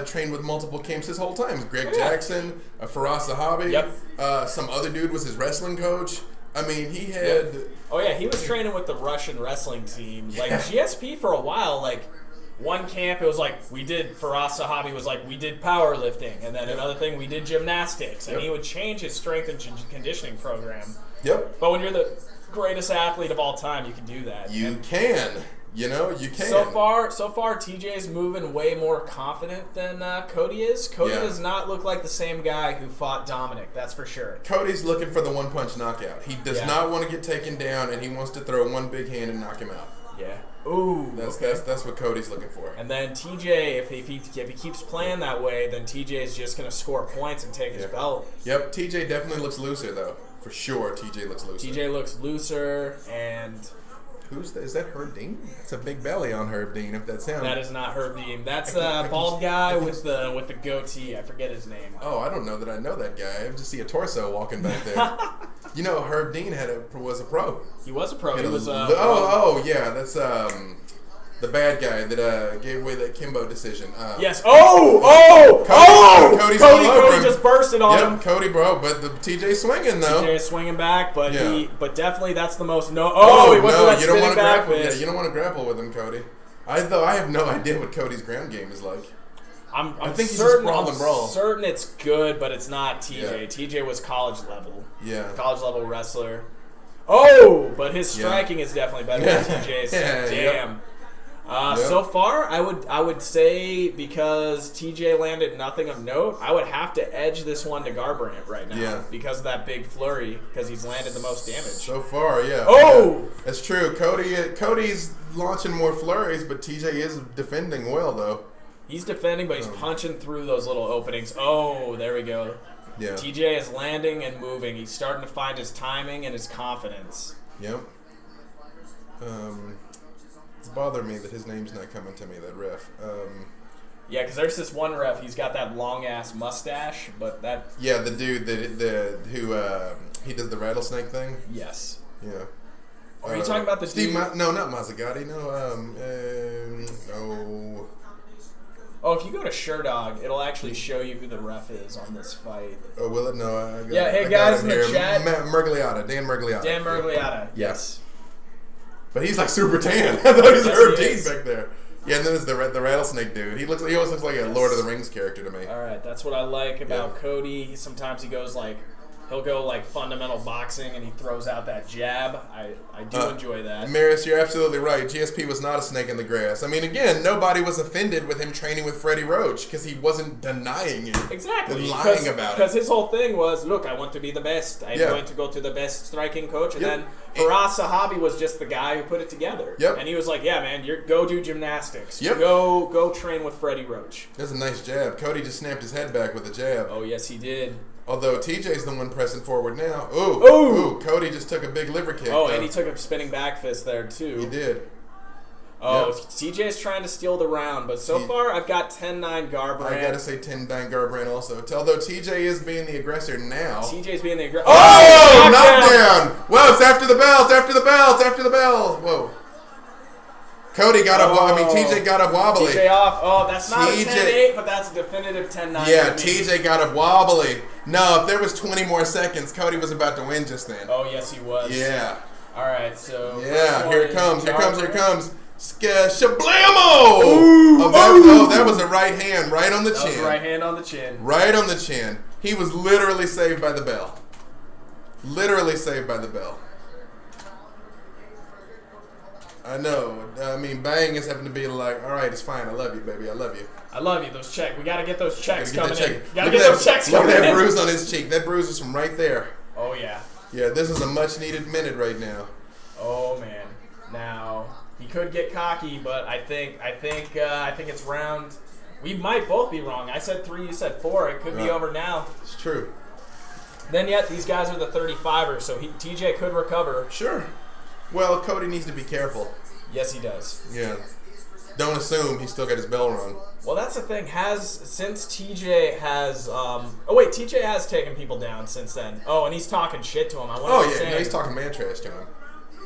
trained with multiple camps his whole time. Greg Jackson, Faraz Sahabi. Yep. Some other dude was his wrestling coach. I mean, he had. Yep. Oh yeah, he was training with the Russian wrestling team. Like GSP for a while, like. One camp, it was like we did. Faraz Sahabi was like we did powerlifting, and then another thing we did gymnastics, and he would change his strength and conditioning program. Yep. But when you're the greatest athlete of all time, you can do that. You can. You know, you can. So far, TJ's moving way more confident than Cody is. Cody does not look like the same guy who fought Dominic. That's for sure. Cody's looking for the one-punch knockout. He does not want to get taken down, and he wants to throw one big hand and knock him out. Yeah. Ooh. That's what Cody's looking for. And then TJ, if he keeps playing that way, then TJ is just going to score points and take his belt. Yep. TJ definitely looks looser though, for sure. TJ looks looser. TJ looks looser, and who's that? Is that Herb Dean? It's a big belly on Herb Dean. If that's him. That is not Herb Dean. That's a bald guy with the goatee. I forget his name. Oh, I don't know that I know that guy. I just see a torso walking back there. You know, Herb Dean was a pro. He was a pro. He was yeah, that's the bad guy that gave away that Kimbo decision. Yes. Cody just bursted on him. Cody, bro, but the TJ swinging though. TJ is swinging back, but but definitely that's the most he went you don't want to grapple. Yeah, you don't want to grapple with him, Cody. I have no idea what Cody's ground game is like. I think certain, he's a brawl. Certain it's good, but it's not TJ. Yeah. TJ was college level. Yeah. College level wrestler. Oh, but his striking is definitely better than TJ's. Damn. So far, I would say because TJ landed nothing of note, I would have to edge this one to Garbrandt right now. Yeah. Because of that big flurry, because he's landed the most damage. So far, yeah. Oh! Yeah, that's true. Cody's launching more flurries, but TJ is defending well, though. He's defending, but he's punching through those little openings. Oh, there we go. Yeah. TJ is landing and moving. He's starting to find his timing and his confidence. Yep. It's bothering me that his name's not coming to me, that ref. Yeah, because there's this one ref. He's got that long-ass mustache, but that... Yeah, the dude who he does the rattlesnake thing? Yes. Yeah. Are you talking about the Steve? dude? No, not Mazzagatti. No. Oh, if you go to SureDog, it'll actually show you who the ref is on this fight. Oh, will it? No. Hey guys in the chat. Dan Mergliata. Dan Mergliata. Yes. But he's like super tan. I thought he was Herb Dean back there. Yeah, and then there's the rattlesnake dude. He always looks like a Lord of the Rings character to me. All right, that's what I like about Cody. Sometimes he'll go like fundamental boxing and he throws out that jab. I do enjoy that. Maris, you're absolutely right. GSP was not a snake in the grass. I mean, again, nobody was offended with him training with Freddie Roach because he wasn't denying it. Exactly. And lying about it. Because his whole thing was, look, I want to be the best. I'm going to go to the best striking coach. And then Faraz Sahabi was just the guy who put it together. Yep. And he was like, yeah, man, go do gymnastics. Yep. Go train with Freddie Roach. That's a nice jab. Cody just snapped his head back with a jab. Oh, yes, he did. Although TJ's the one pressing forward now. Ooh. Cody just took a big liver kick. Oh, and he took a spinning back fist there, too. He did. Oh, TJ's trying to steal the round, but so far I've got 10-9 Garbrandt. I gotta say 10-9 Garbrandt also. Although TJ is being the aggressor now. TJ's being the aggressor. Oh, knockdown! Whoa, it's after the bell, Whoa. Cody got up. I mean, TJ got up wobbly. TJ off. Oh, that's not a 10-8, but that's a definitive 10-9. Yeah, TJ got up wobbly. No, if there was 20 more seconds, Cody was about to win just then. Oh, yes, he was. Yeah. All right, so. Yeah, here it comes. Shablamo! Oh, that was a right hand, right on the chin. That was a right hand on the chin. Right on the chin. He was literally saved by the bell. I know. I mean, Bang is having to be like, all right, it's fine. I love you, baby. I love you. I love you. Those checks. We got to get those checks coming in. Look at that bruise on his cheek. That bruise is from right there. Oh, yeah. Yeah, this is a much-needed minute right now. Oh, man. Now, He could get cocky, but I think it's round. We might both be wrong. I said 3, you said 4. It could be over now. It's true. Then yet these guys are the 35ers, so TJ could recover. Sure. Well, Cody needs to be careful. Yes, he does. Yeah. Don't assume he's still got his bell rung. Well, that's the thing. Since TJ has TJ has taken people down since then. Oh, and he's talking shit to him. He's talking man trash to him.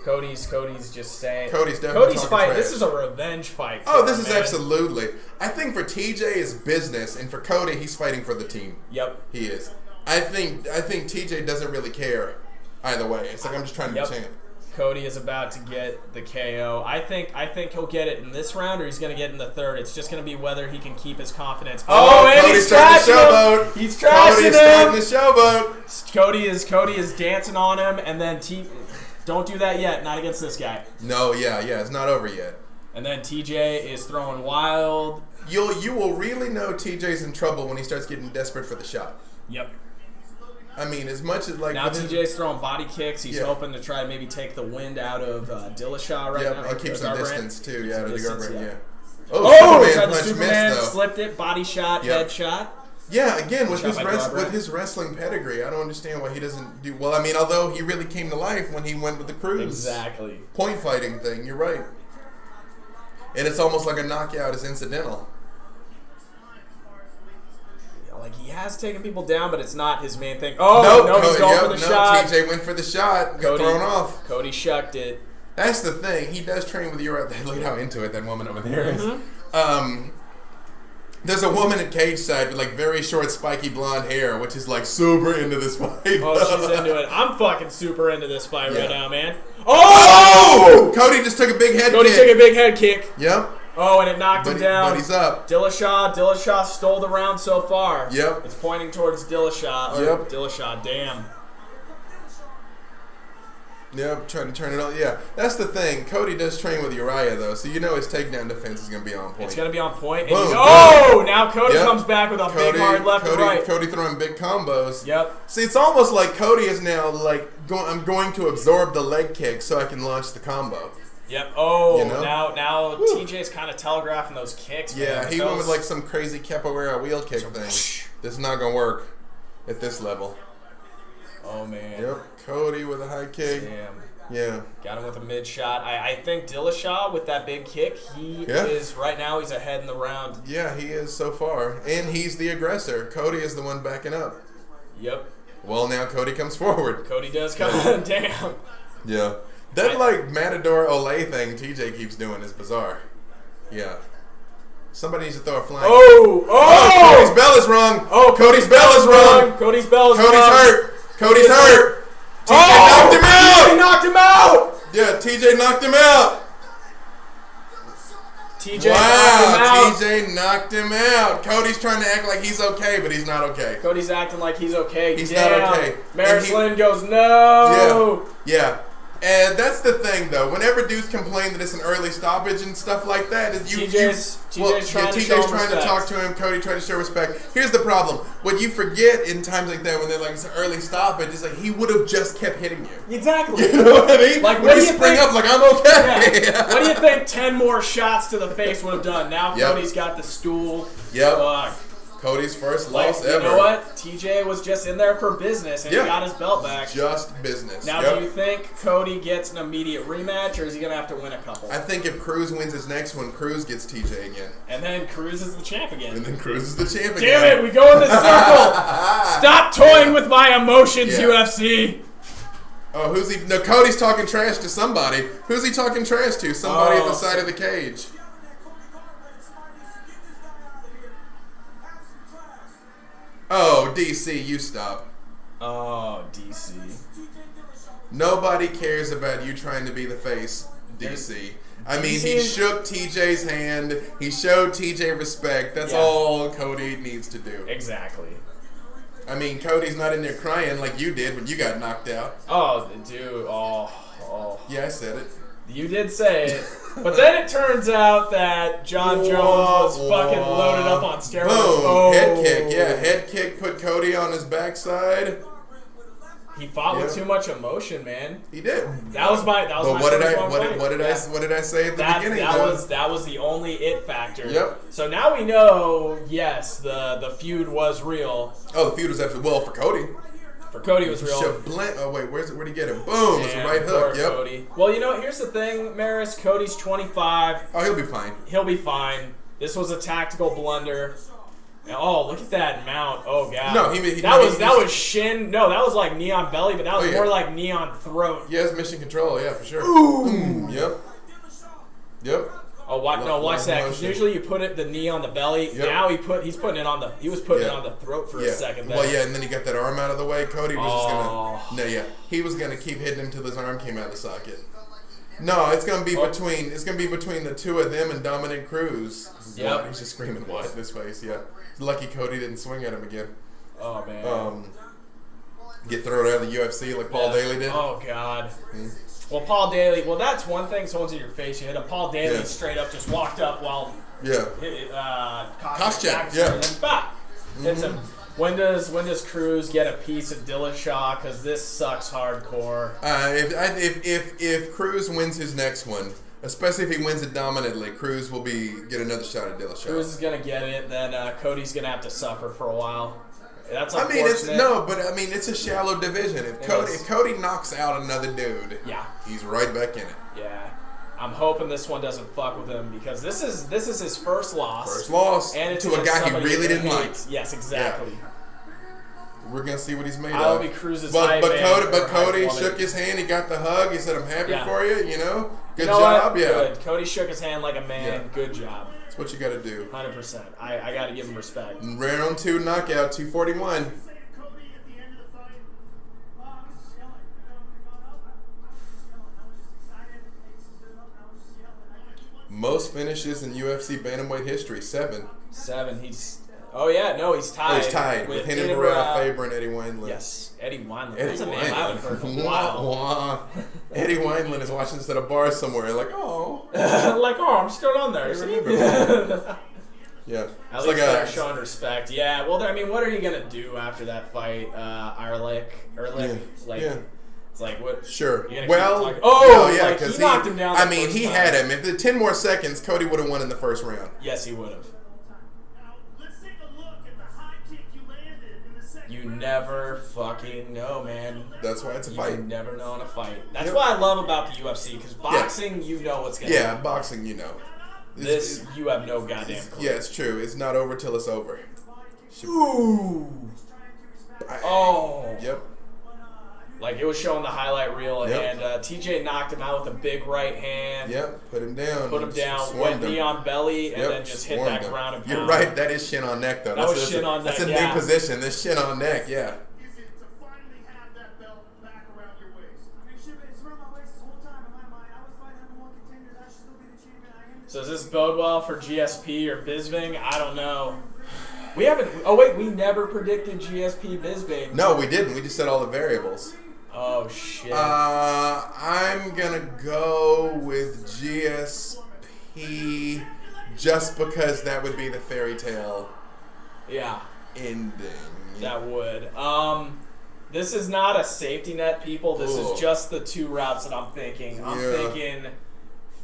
Cody's just saying. Cody's definitely talking fight. trash. This is a revenge fight. This is absolutely. I think for TJ it's business, and for Cody he's fighting for the team. Yep. He is. I think TJ doesn't really care either way. It's like I'm just trying to be champ. Cody is about to get the KO. I think he'll get it in this round, or he's going to get it in the third. It's just going to be whether he can keep his confidence. And Cody's starting the showboat. He's trashing Cody's starting the showboat. Cody is dancing on him, and then don't do that yet. Not against this guy. No, yeah, it's not over yet. And then TJ is throwing wild. You will really know TJ's in trouble when he starts getting desperate for the shot. Yep. I mean, as much as like... Now TJ's throwing body kicks. He's hoping to try and maybe take the wind out of Dillashaw right now. Yeah, keep some distance too. Yeah, to the Garbrandt, yeah. Superman missed, slipped it, body shot, head shot. Yeah, again, with his wrestling pedigree, I don't understand why he doesn't do... Well, I mean, although he really came to life when he went with the Cruz. Exactly. Point fighting thing, you're right. And it's almost like a knockout is incidental. Like, he has taken people down, but it's not his main thing. Oh, he's going for the shot. TJ went for the shot. Got thrown off. Cody shucked it. That's the thing. He does train with Uriah. Look at how into it that woman over there is. There's a woman at cage side with like very short, spiky blonde hair, which is like super into this fight. Oh, she's into it. I'm fucking super into this fight right now, man. Oh! Cody just took a big head kick. Cody took a big head kick. Yep. Oh, and it knocked him down. But he's up. Dillashaw stole the round so far. Yep. It's pointing towards Dillashaw. Yep. Dillashaw, damn. Yep, trying to turn it on. Yeah, that's the thing. Cody does train with Uriah, though, so you know his takedown defense is going to be on point. It's going to be on point. Boom, Now Cody comes back with a big hard left and right. Cody throwing big combos. Yep. See, it's almost like Cody is now like, I'm going to absorb the leg kick so I can launch the combo. Yep. Oh, now TJ's kind of telegraphing those kicks. Yeah, he went with like some crazy capoeira wheel kick thing. This is not going to work at this level. Oh, man. Yep. Cody with a high kick. Damn. Yeah. Got him with a mid shot. I think Dillashaw with that big kick, he is right now. He's ahead in the round. Yeah, he is so far, and he's the aggressor. Cody is the one backing up. Yep. Well, now Cody comes forward. Cody does come. Damn. Yeah. That like Matador Olay thing TJ keeps doing is bizarre. Yeah. Somebody needs to throw a flying. Oh! Cody's bell is wrong. Oh, Cody's bell is wrong. Cody's bell is wrong. Cody's hurt. Cody's hurt. TJ knocked him out. TJ knocked him out. Yeah, TJ knocked him out. TJ knocked him out. Cody's trying to act like he's okay, but he's not okay. Cody's acting like he's okay. He's not okay. Maris Lynn goes, no. Yeah. And that's the thing, though. Whenever dudes complain that it's an early stoppage and stuff like that, TJ's trying to talk to him. Cody tried to show respect. Here's the problem: what you forget in times like that, when they're like it's an early stoppage, is like he would have just kept hitting you. Exactly. You know what I mean? Like when you spring up, like I'm okay. Yeah. What do you think 10 more shots to the face would have done? Now Cody's got the stool. Yep. Cody's first loss ever. You know what? TJ was just in there for business, and he got his belt back. Just business. Now, do you think Cody gets an immediate rematch, or is he going to have to win a couple? I think if Cruz wins his next one, Cruz gets TJ again. And then Cruz is the champ again. Damn it, we go in the circle. Stop toying with my emotions, UFC. Oh, who's he? No, Cody's talking trash to somebody. Who's he talking trash to? Somebody at the side of the cage. Oh, DC, you stop. Oh, DC. Nobody cares about you trying to be the face, DC. I mean, he shook TJ's hand. He showed TJ respect. That's all Cody needs to do. Exactly. I mean, Cody's not in there crying like you did when you got knocked out. Oh, dude. Oh. Yeah, I said it. You did say it. But then it turns out that John Jones was fucking loaded up on steroids. Boom. Head kick. Yeah, head kick put Cody on his backside. He fought with too much emotion, man. He did. That was my. But what did I say at the beginning? That was the only it factor. Yep. So now we know. Yes, the feud was real. Oh, the feud was absolutely for Cody. For Cody, it was real. Oh wait, where'd he get it? Boom! It's a right hook. Yep. Cody. Well, here's the thing, Maris. Cody's 25. Oh, he'll be fine. He'll be fine. This was a tactical blunder. Oh, look at that mount. Oh, God. No, that was shin. No, that was like knee on belly, but that was more like knee on throat. Yeah, it's mission control. Yeah, for sure. Ooh. Yep. Oh, watch that. Because usually you put the knee on the belly. Yep. Now he's putting it on the. He was putting it on the throat for a second. There. Well, yeah, and then he got that arm out of the way. Cody was just gonna. No, yeah, he was gonna keep hitting him till his arm came out of the socket. No, it's gonna be between. It's gonna be between the two of them and Dominic Cruz. Yep. He's just screaming what in his face. Yeah. Lucky Cody didn't swing at him again. Oh man. Get thrown out of the UFC like Paul Daly did. Oh God. Well, Paul Daly. Well, that's one thing. Someone's in your face, you hit him. Paul Daly straight up just walked up while Koscheck. Yeah. And then bop, hits him. When does Cruz get a piece of Dillashaw? Because this sucks hardcore. If Cruz wins his next one. Especially if he wins it dominantly, Cruz will get another shot at Dillashaw. Cruz is gonna get it, then Cody's gonna have to suffer for a while. That's unfortunate. It's a shallow division. If Cody knocks out another dude, he's right back in it. Yeah, I'm hoping this one doesn't fuck with him because this is his first loss. First loss and it's to a guy he really didn't like. Yes, exactly. Yeah. We're gonna see what he's made I'll of. Be Cruz's but Cody shook his hand. He got the hug. He said, "I'm happy for you." Good job. Yeah. Good. Cody shook his hand like a man. Yeah. Good job. That's what you got to do. 100%. I got to give him respect. Round 2 knockout, 241. Most finishes in UFC bantamweight history, 7. 7. He's tied. He's tied with Renan Barão, Faber, and Eddie Wineland. Yes, Eddie Wineland. That's a name I haven't heard in a while. Eddie Wineland is watching this at a bar somewhere, like, oh. I'm still on there. Yeah. At least they're showing respect. Yeah, well, what are you going to do after that fight? Ehrlich? It's like, what? Sure. Well, because he knocked him down. He had him. If the 10 more seconds, Cody would have won in the first round. Yes, he would have. You never fucking know, man. That's why it's a fight. You never know in a fight. That's what I love about the UFC, because boxing, you know what's going to happen. Yeah, boxing, you know. You have no goddamn clue. Yeah, it's true. It's not over till it's over. Ooh. Yep. Like, it was showing the highlight reel, and TJ knocked him out with a big right hand. Yep, put him down. Went knee on belly, and then just hit that ground and pound. You're right, that is shin on neck, though. That was shin on neck, That's a new position. This shin on neck, yeah. So does this bode well for GSP or Bisping? I don't know. We haven't... Oh, wait, we never predicted GSP Bisping. No, we didn't. We just said all the variables. Oh, shit. I'm going to go with GSP just because that would be the fairy tale ending. That would. This is not a safety net, people. This is just the 2 routes that I'm thinking. I'm thinking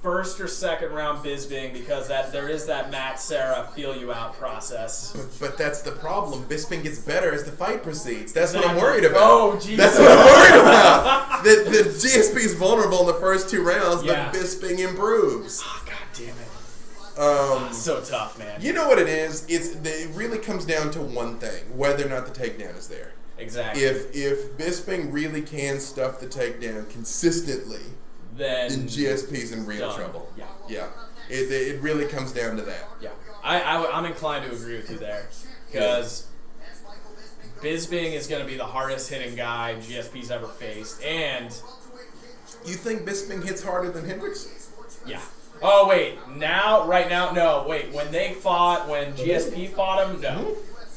first or second round Bisping because there is that Matt Serra feel you out process. But that's the problem. Bisping gets better as the fight proceeds. That's what I'm worried about. Oh, Jesus. That's what I'm worried about. The GSP is vulnerable in the first 2 rounds, but Bisping improves. Oh, God damn it. So tough, man. You know what it is? It really comes down to one thing: whether or not the takedown is there. Exactly. If Bisping really can stuff the takedown consistently, then GSP's in real trouble. Yeah. It really comes down to that. Yeah. I'm inclined to agree with you there because Bisping is going to be the hardest hitting guy GSP's ever faced, and you think Bisping hits harder than Hendricks? Yeah. Oh wait, right now, no. Wait, when GSP fought him,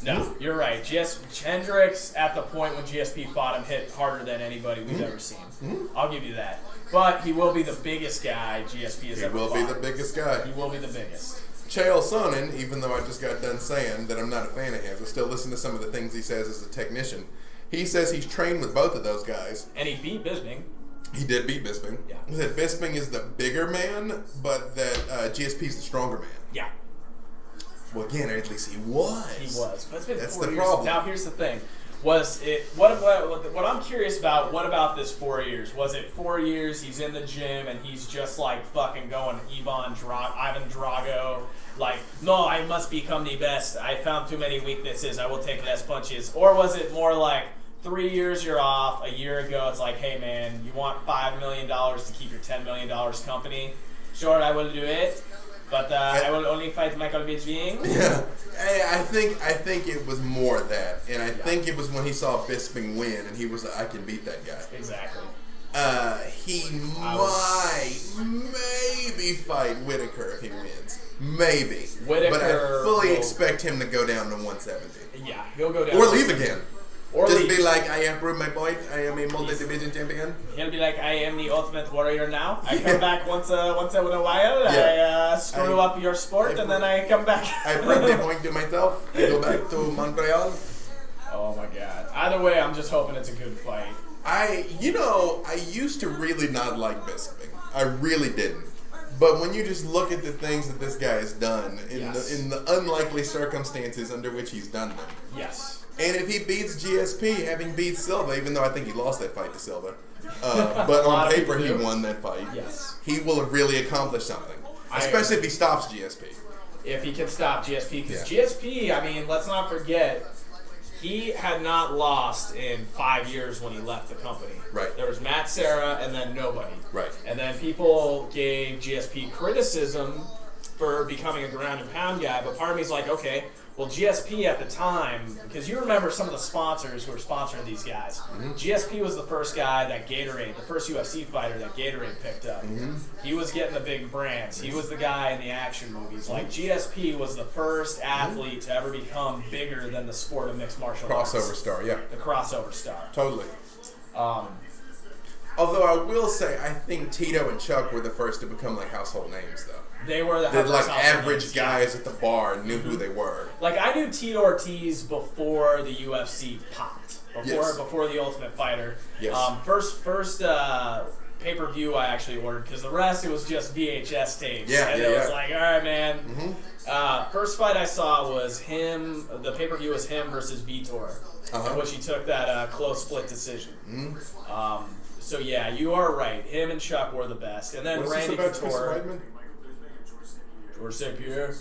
no, you're right. Hendricks at the point when GSP fought him hit harder than anybody we've ever seen. I'll give you that. But he will be the biggest guy GSP has ever fought. He will be the biggest guy. He will be the biggest. Chael Sonnen, even though I just got done saying that I'm not a fan of his, I still listen to some of the things he says as a technician. He says he's trained with both of those guys. And he beat Bisping. He did beat Bisping. Yeah. He said Bisping is the bigger man, but that GSP's the stronger man. Yeah. Well, again, at least he was. He was. But it's been That's 4 the years. problem. Now, here's the thing. Was it what I'm curious about? What about this 4 years? Was it 4 years? He's in the gym and he's just like fucking going Ivan Drago, like, no, I must become the best. I found too many weaknesses. I will take less punches. Or was it more like 3 years you're off? A year ago, it's like, hey man, you want $5 million to keep your $10 million company? Sure, I will do it. But I will only fight Michael Bisping. Yeah, I think it was more that, and I think it was when he saw Bisping win, and he was like, I can beat that guy. Exactly. He maybe fight Whitaker if he wins, maybe. Whitaker, but I fully expect him to go down to 170. Yeah, he'll go down. Or leave again. Or just leave. Be like, I have proved my point. I am a multi-division champion. He'll be like, I am the ultimate warrior now. I come back once in a while. Yeah. I screw up your sport, and then I come back. I prove the point to myself. I go back to Montreal. Oh my god. Either way, I'm just hoping it's a good fight. I used to really not like Bisping. I really didn't. But when you just look at the things that this guy has done in the unlikely circumstances under which he's done them. Yes. And if he beats GSP, having beat Silva, even though I think he lost that fight to Silva, but on paper he won that fight. Yes. He will have really accomplished something, especially if he stops GSP. If he can stop GSP, because GSP, I mean, let's not forget, he had not lost in 5 years when he left the company. Right. There was Matt Serra and then nobody. Right. And then people gave GSP criticism for becoming a ground and pound guy, but part of me's like, okay, well, GSP at the time, because you remember some of the sponsors who were sponsoring these guys. Mm-hmm. GSP was the first guy that Gatorade, the first UFC fighter that Gatorade picked up. Mm-hmm. He was getting the big brands. He was the guy in the action movies. Like, GSP was the first athlete to ever become bigger than the sport of mixed martial arts. Crossover star, yeah. The crossover star. Totally. Although I will say, I think Tito and Chuck were the first to become like household names, though. They were the like average guys at the bar knew who they were. Like, I knew Tito Ortiz before the UFC popped. Before the Ultimate Fighter. Yes. First pay-per-view I actually ordered, because the rest it was just VHS tapes. Yeah, and it was like, all right, man. Mm-hmm. First fight I saw was him. The pay-per-view was him versus Vitor, in which he took that close split decision. Mm-hmm. So yeah, you are right. Him and Chuck were the best, and then Randy Couture. George St. Pierre.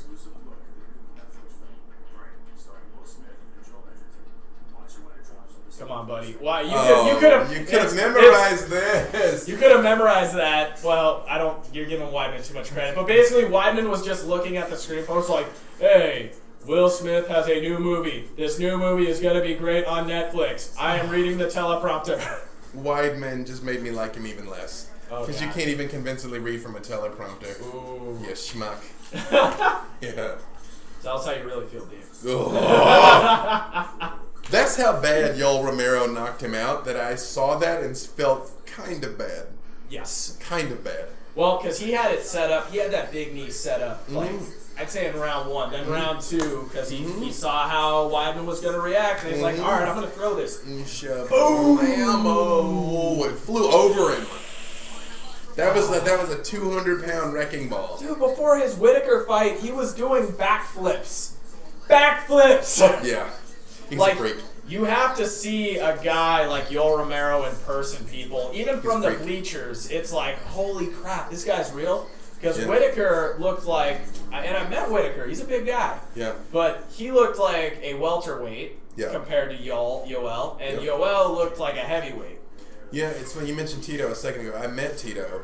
Come on, buddy. Why you could have memorized this. You could have memorized that. Well, I don't. You're giving Weidman too much credit, but basically, Weidman was just looking at the screen. Folks like, hey, Will Smith has a new movie. This new movie is gonna be great on Netflix. I am reading the teleprompter. Weidman just made me like him even less. Because you can't even convincingly read from a teleprompter. Ooh. You schmuck. Yeah. So that's how you really feel, Dave. Oh. That's how bad Yoel Romero knocked him out, that I saw that and felt kind of bad. Yes. Kind of bad. Well, because he had it set up. He had that big knee set up, like, I'd say in round one. Then round two, because he saw how Weidman was going to react, and he's like, all right, I'm going to throw this. Boom! Ammo! It flew over him. That was a 200-pound wrecking ball. Dude, before his Whitaker fight, he was doing backflips. Backflips! Yeah. He's like, a freak. You have to see a guy like Yoel Romero in person, people. Even from the bleachers, it's like, holy crap, this guy's real? Because Whitaker looked like, and I met Whitaker, he's a big guy. Yeah. But he looked like a welterweight compared to Yoel, and Yoel looked like a heavyweight. Yeah, it's when you mentioned Tito a second ago. I met Tito,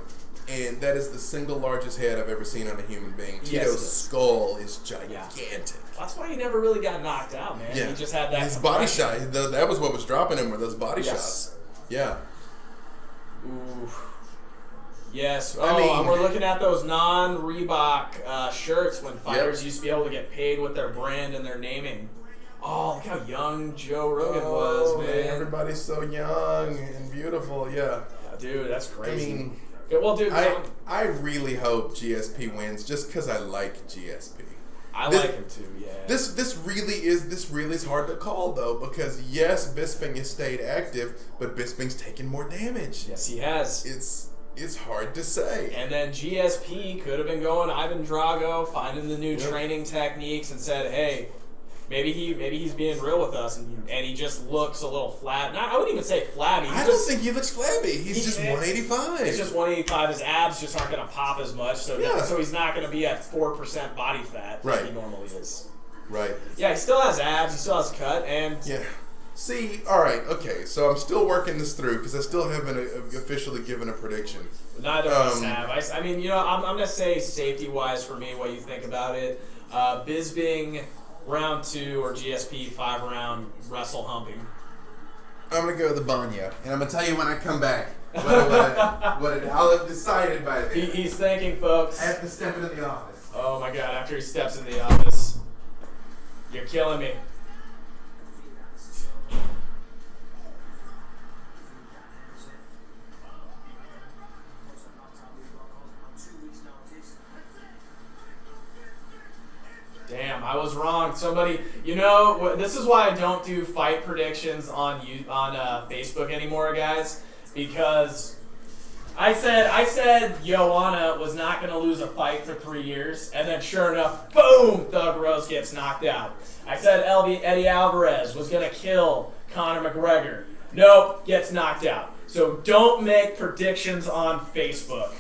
and that is the single largest head I've ever seen on a human being. Tito's skull is gigantic. That's why he never really got knocked out, man. Yeah. He just had that. His body shot. That was what was dropping him, were those body shots. Yeah. Ooh. Yes. I mean, we're looking at those non-Reebok shirts when fighters used to be able to get paid with their brand and their naming. Oh, look how young Joe Rogan was, man. Everybody's so young and beautiful, yeah. Dude, that's crazy. I mean, well, dude, I really hope GSP wins just because I like GSP. I like him too, yeah. This really is hard to call though, because yes, Bisping has stayed active, but Bisping's taken more damage. Yes, he has. It's hard to say. And then GSP could have been going Ivan Drago, finding the new training techniques, and said, hey, maybe he's being real with us, and he just looks a little flat. I wouldn't even say flabby. I don't think he looks flabby. He's just 185. It's just 185. His abs just aren't going to pop as much, so he's not going to be at 4% body fat like he normally is. Right. Yeah, he still has abs. He still has cut, and See, all right, okay. So I'm still working this through because I still haven't officially given a prediction. Neither of us have. I mean, I'm going to say safety-wise for me, what you think about it. Bisping round 2 or GSP 5-round wrestle humping. I'm going to go with the Banya, and I'm going to tell you when I come back I'll have decided by then. He's thinking, folks. I have to step into the office. Oh my God! After he steps in the office, you're killing me. Damn, I was wrong. Somebody, this is why I don't do fight predictions on Facebook anymore, guys, because I said Joanna was not going to lose a fight for 3 years, and then sure enough, boom, Thug Rose gets knocked out. I said Eddie Alvarez was going to kill Conor McGregor. Nope, gets knocked out. So don't make predictions on Facebook.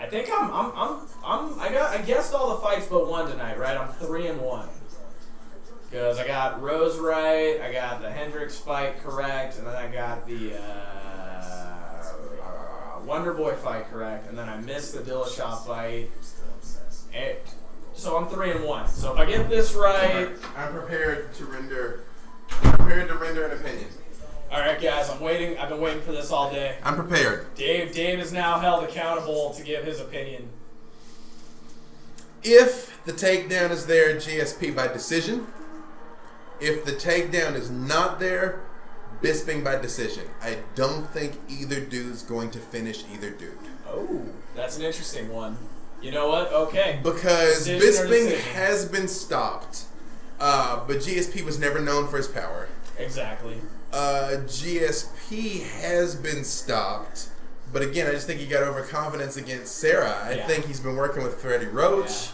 I think I guessed all the fights but one tonight, right? I'm 3-1. Because I got Rose right, I got the Hendricks fight correct, and then I got the Wonder Boy fight correct, and then I missed the Dillashaw fight. So I'm 3-1. So if I get this right, I'm prepared to render an opinion. All right, guys, I'm waiting. I've been waiting for this all day. I'm prepared. Dave is now held accountable to give his opinion. If the takedown is there, GSP by decision. If the takedown is not there, Bisping by decision. I don't think either dude's going to finish either dude. Oh, that's an interesting one. You know what? Okay. Because Bisping has been stopped, but GSP was never known for his power. Exactly. GSP has been stopped, but again, I just think he got overconfidence against Sarah. I think he's been working with Freddie Roach.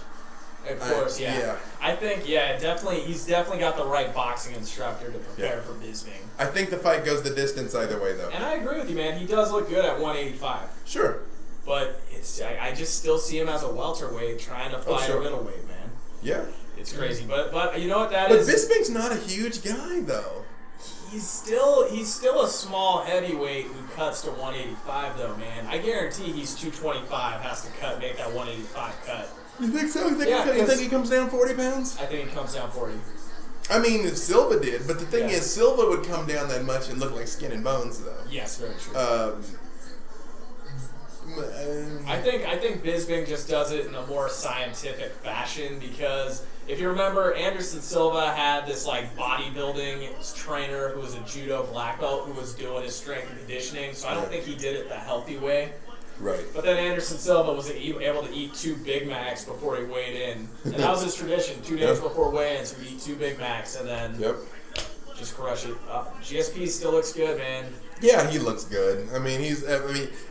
Yeah. Of course, I think, definitely, he's definitely got the right boxing instructor to prepare for Bisping. I think the fight goes the distance either way, though. And I agree with you, man. He does look good at 185. Sure. But I just still see him as a welterweight trying to fight a middleweight, man. Yeah. It's crazy. But you know what that is? But Bisping's not a huge guy, though. He's still a small heavyweight who cuts to 185, though, man. I guarantee he's 225 has to make that 185 cut. You think so? You think he comes down 40 pounds? I think he comes down 40. I mean, if Silva did, but the thing is, Silva would come down that much and look like skin and bones, though. Yes, very true. I think Bisping just does it in a more scientific fashion because if you remember, Anderson Silva had this like bodybuilding trainer who was a judo black belt who was doing his strength and conditioning. So I don't think he did it the healthy way. Right. But then Anderson Silva was able to eat 2 Big Macs before he weighed in, and that was his tradition. 2 days before weigh-ins, he would eat 2 Big Macs and then just crush it. GSP still looks good, man. Yeah, he looks good. I mean,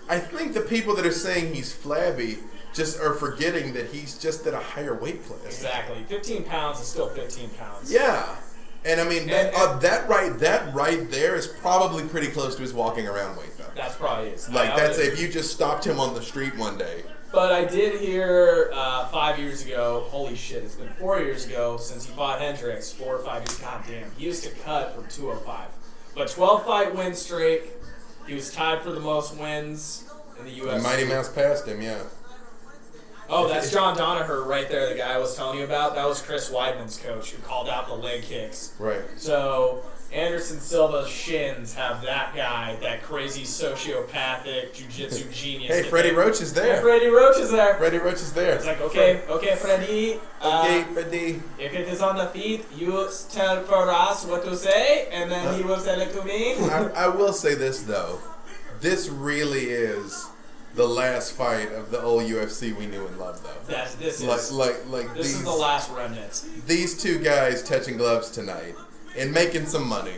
I think the people that are saying he's flabby just are forgetting that he's just at a higher weight class. Exactly. 15 pounds is still 15 pounds. Yeah. And I mean, that right there is probably pretty close to his walking around weight, though. That's probably is. Like, that's if you just stopped him on the street one day. But I did hear 5 years ago, holy shit, it's been 4 years ago since he fought Hendricks, 4 or 5 years, goddamn. He used to cut from 205. But 12-fight win streak. He was tied for the most wins in the UFC. And Mighty Mouse passed him, yeah. Oh, that's John Danaher right there, the guy I was telling you about. That was Chris Weidman's coach who called out the leg kicks. Right. So Anderson Silva's shins have that guy, that crazy sociopathic jiu-jitsu genius. Hey, Freddie Roach is there. Yeah, Freddie Roach is there. Freddie Roach is there. It's like, okay, Freddie. Okay, Freddie. If it is on the feet, you tell for us what to say, and then he will tell it to me. I will say this, though. This really is the last fight of the old UFC we knew and loved, though. This is the last remnants. These two guys touching gloves tonight and making some money.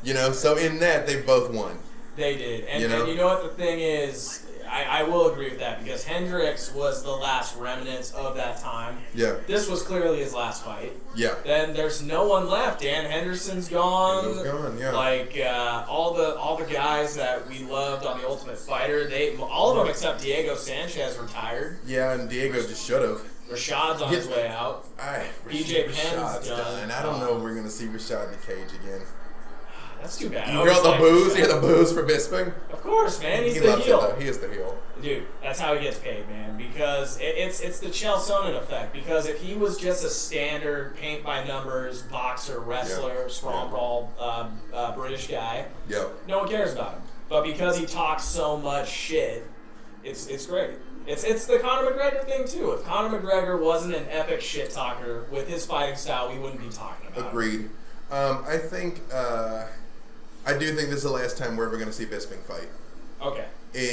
You know, so in that, they both won. They did. And you know what the thing is? I will agree with that because Hendricks was the last remnants of that time. Yeah. This was clearly his last fight. Yeah. Then there's no one left. Dan Henderson's gone. He's gone, yeah. Like all the guys that we loved on The Ultimate Fighter, all of them except Diego Sanchez retired. Yeah, and Diego just should have. Rashad's on his way out. BJ Penn's done. I don't know if we're gonna see Rashad in the cage again. That's too bad. You hear the booze? You hear the booze for Bisping? Of course, man. He's he the loves heel. It, though. He is the heel. Dude, that's how he gets paid, man. Because it's the Chael Sonnen effect. Because if he was just a standard paint by numbers boxer, wrestler, sprawl brawl, British guy, no one cares about him. But because he talks so much shit, it's great. It's the Conor McGregor thing too. If Conor McGregor wasn't an epic shit talker with his fighting style, we wouldn't be talking about Agreed. I do think this is the last time we're ever going to see Bisping fight. Okay.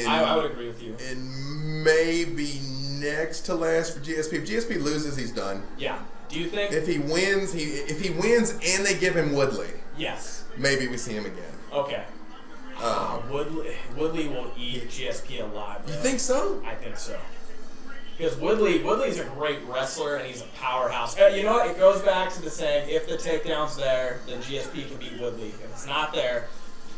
I would agree with you. And maybe next to last for GSP. If GSP loses, he's done. Yeah. Do you think if he wins and they give him Woodley? Yes. Maybe we see him again. Okay. Woodley will eat GSP alive. You think so? I think so. Because Woodley's a great wrestler and he's a powerhouse. You know what? It goes back to the saying, if the takedown's there, then GSP can beat Woodley. If it's not there,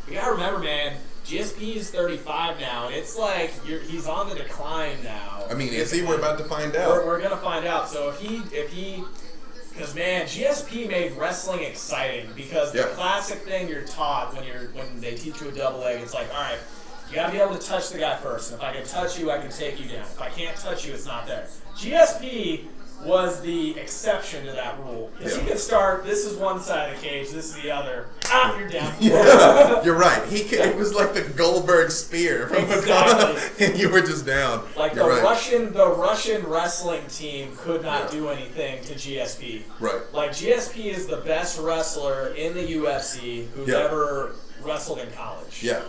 you gotta remember, man, GSP is 35 now, and it's like he's on the decline now. I mean, is he? We're about to find out. We're gonna find out. So if he, because man, GSP made wrestling exciting because the classic thing you're taught when they teach you a double leg, it's like, all right. You gotta be able to touch the guy first. And if I can touch you, I can take you down. If I can't touch you, it's not there. GSP was the exception to that rule. Because he could start, this is one side of the cage, this is the other. You're down. Yeah, you're right. It was like the Goldberg spear from exactly. And you were just down. Like the Russian wrestling team could not do anything to GSP. Right. Like GSP is the best wrestler in the UFC who's ever wrestled in college. Yeah.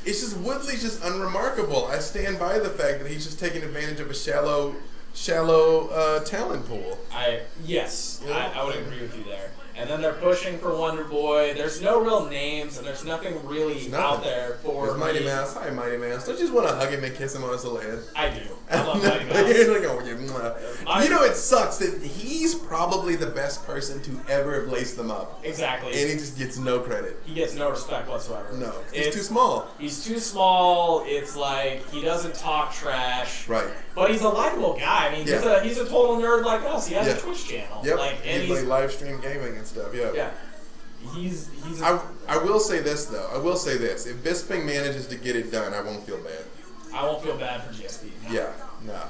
It's just Woodley's just unremarkable. I stand by the fact that he's just taking advantage of a shallow talent pool. I would agree with you there. And then they're pushing for Wonder Boy. There's no real names, and there's nothing really out there for There's Mighty Mouse. Hi, Mighty Mouse. Don't you just want to hug him and kiss him on his little head? I do. I love Mighty Mouse. You know, it sucks that he's probably the best person to ever have laced them up. Exactly. And he just gets no credit. He gets no respect whatsoever. No. He's too small. He's too small. It's like he doesn't talk trash. Right. But he's a likable guy. I mean, he's a total nerd like us. He has a Twitch channel. Yep. Like, and he live stream gaming and stuff. Yeah. Yeah. He's. I will say this though. If Bisping manages to get it done, I won't feel bad. I won't feel bad for GSP. No. Yeah. No.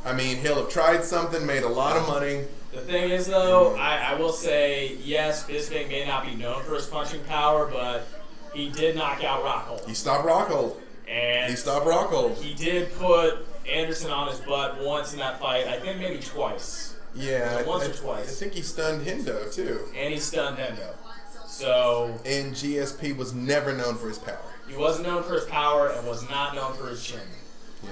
I mean, he'll have tried something, made a lot of money. The thing is, though, I will say, yes, Bisping may not be known for his punching power, but he did knock out Rockhold. He stopped Rockhold. He did put Anderson on his butt once in that fight. I think maybe twice. Yeah. Once or twice. I think he stunned Hendo, too. And he stunned Hendo. So. And GSP was never known for his power. He wasn't known for his power and was not known for his chin. Yeah.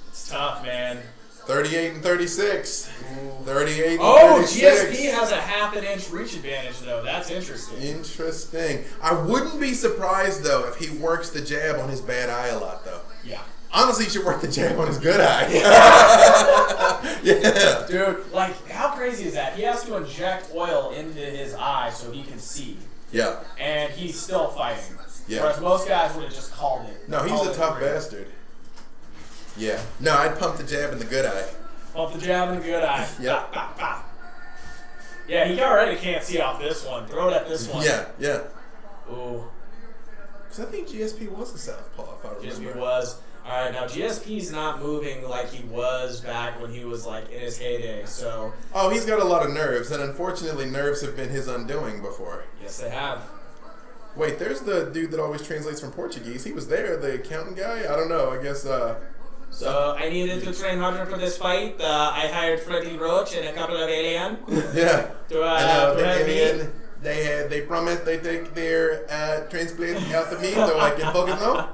It's tough, man. 38 and 36. 38 and 36. GSP has a half an inch reach advantage, though. That's interesting. Interesting. I wouldn't be surprised, though, if he works the jab on his bad eye a lot, though. Yeah. Honestly, he should work the jab on his good eye. Yeah. Dude, like, how crazy is that? He has to inject oil into his eye so he can see. Yeah. And he's still fighting. Yeah. Whereas most guys would have just called it. No, he's a tough bastard. Yeah. No, I'd pump the jab in the good eye. Pump the jab in the good eye. Yep. Bah, bah, bah. Yeah, he already can't see off this one. Throw it at this one. Yeah. Ooh. Because I think GSP was a southpaw, if I remember. GSP was. All right, now GSP's not moving like he was back when he was like in his heyday. So. Oh, he's got a lot of nerves, and unfortunately, nerves have been his undoing before. Yes, they have. Wait, there's the dude that always translates from Portuguese. He was there, the accountant guy. I don't know. I guess. So I needed to train harder for this fight. I hired Freddie Roach and a couple of aliens. Yeah. To help me. They they promised they take their transplant out the meat so I can focus now.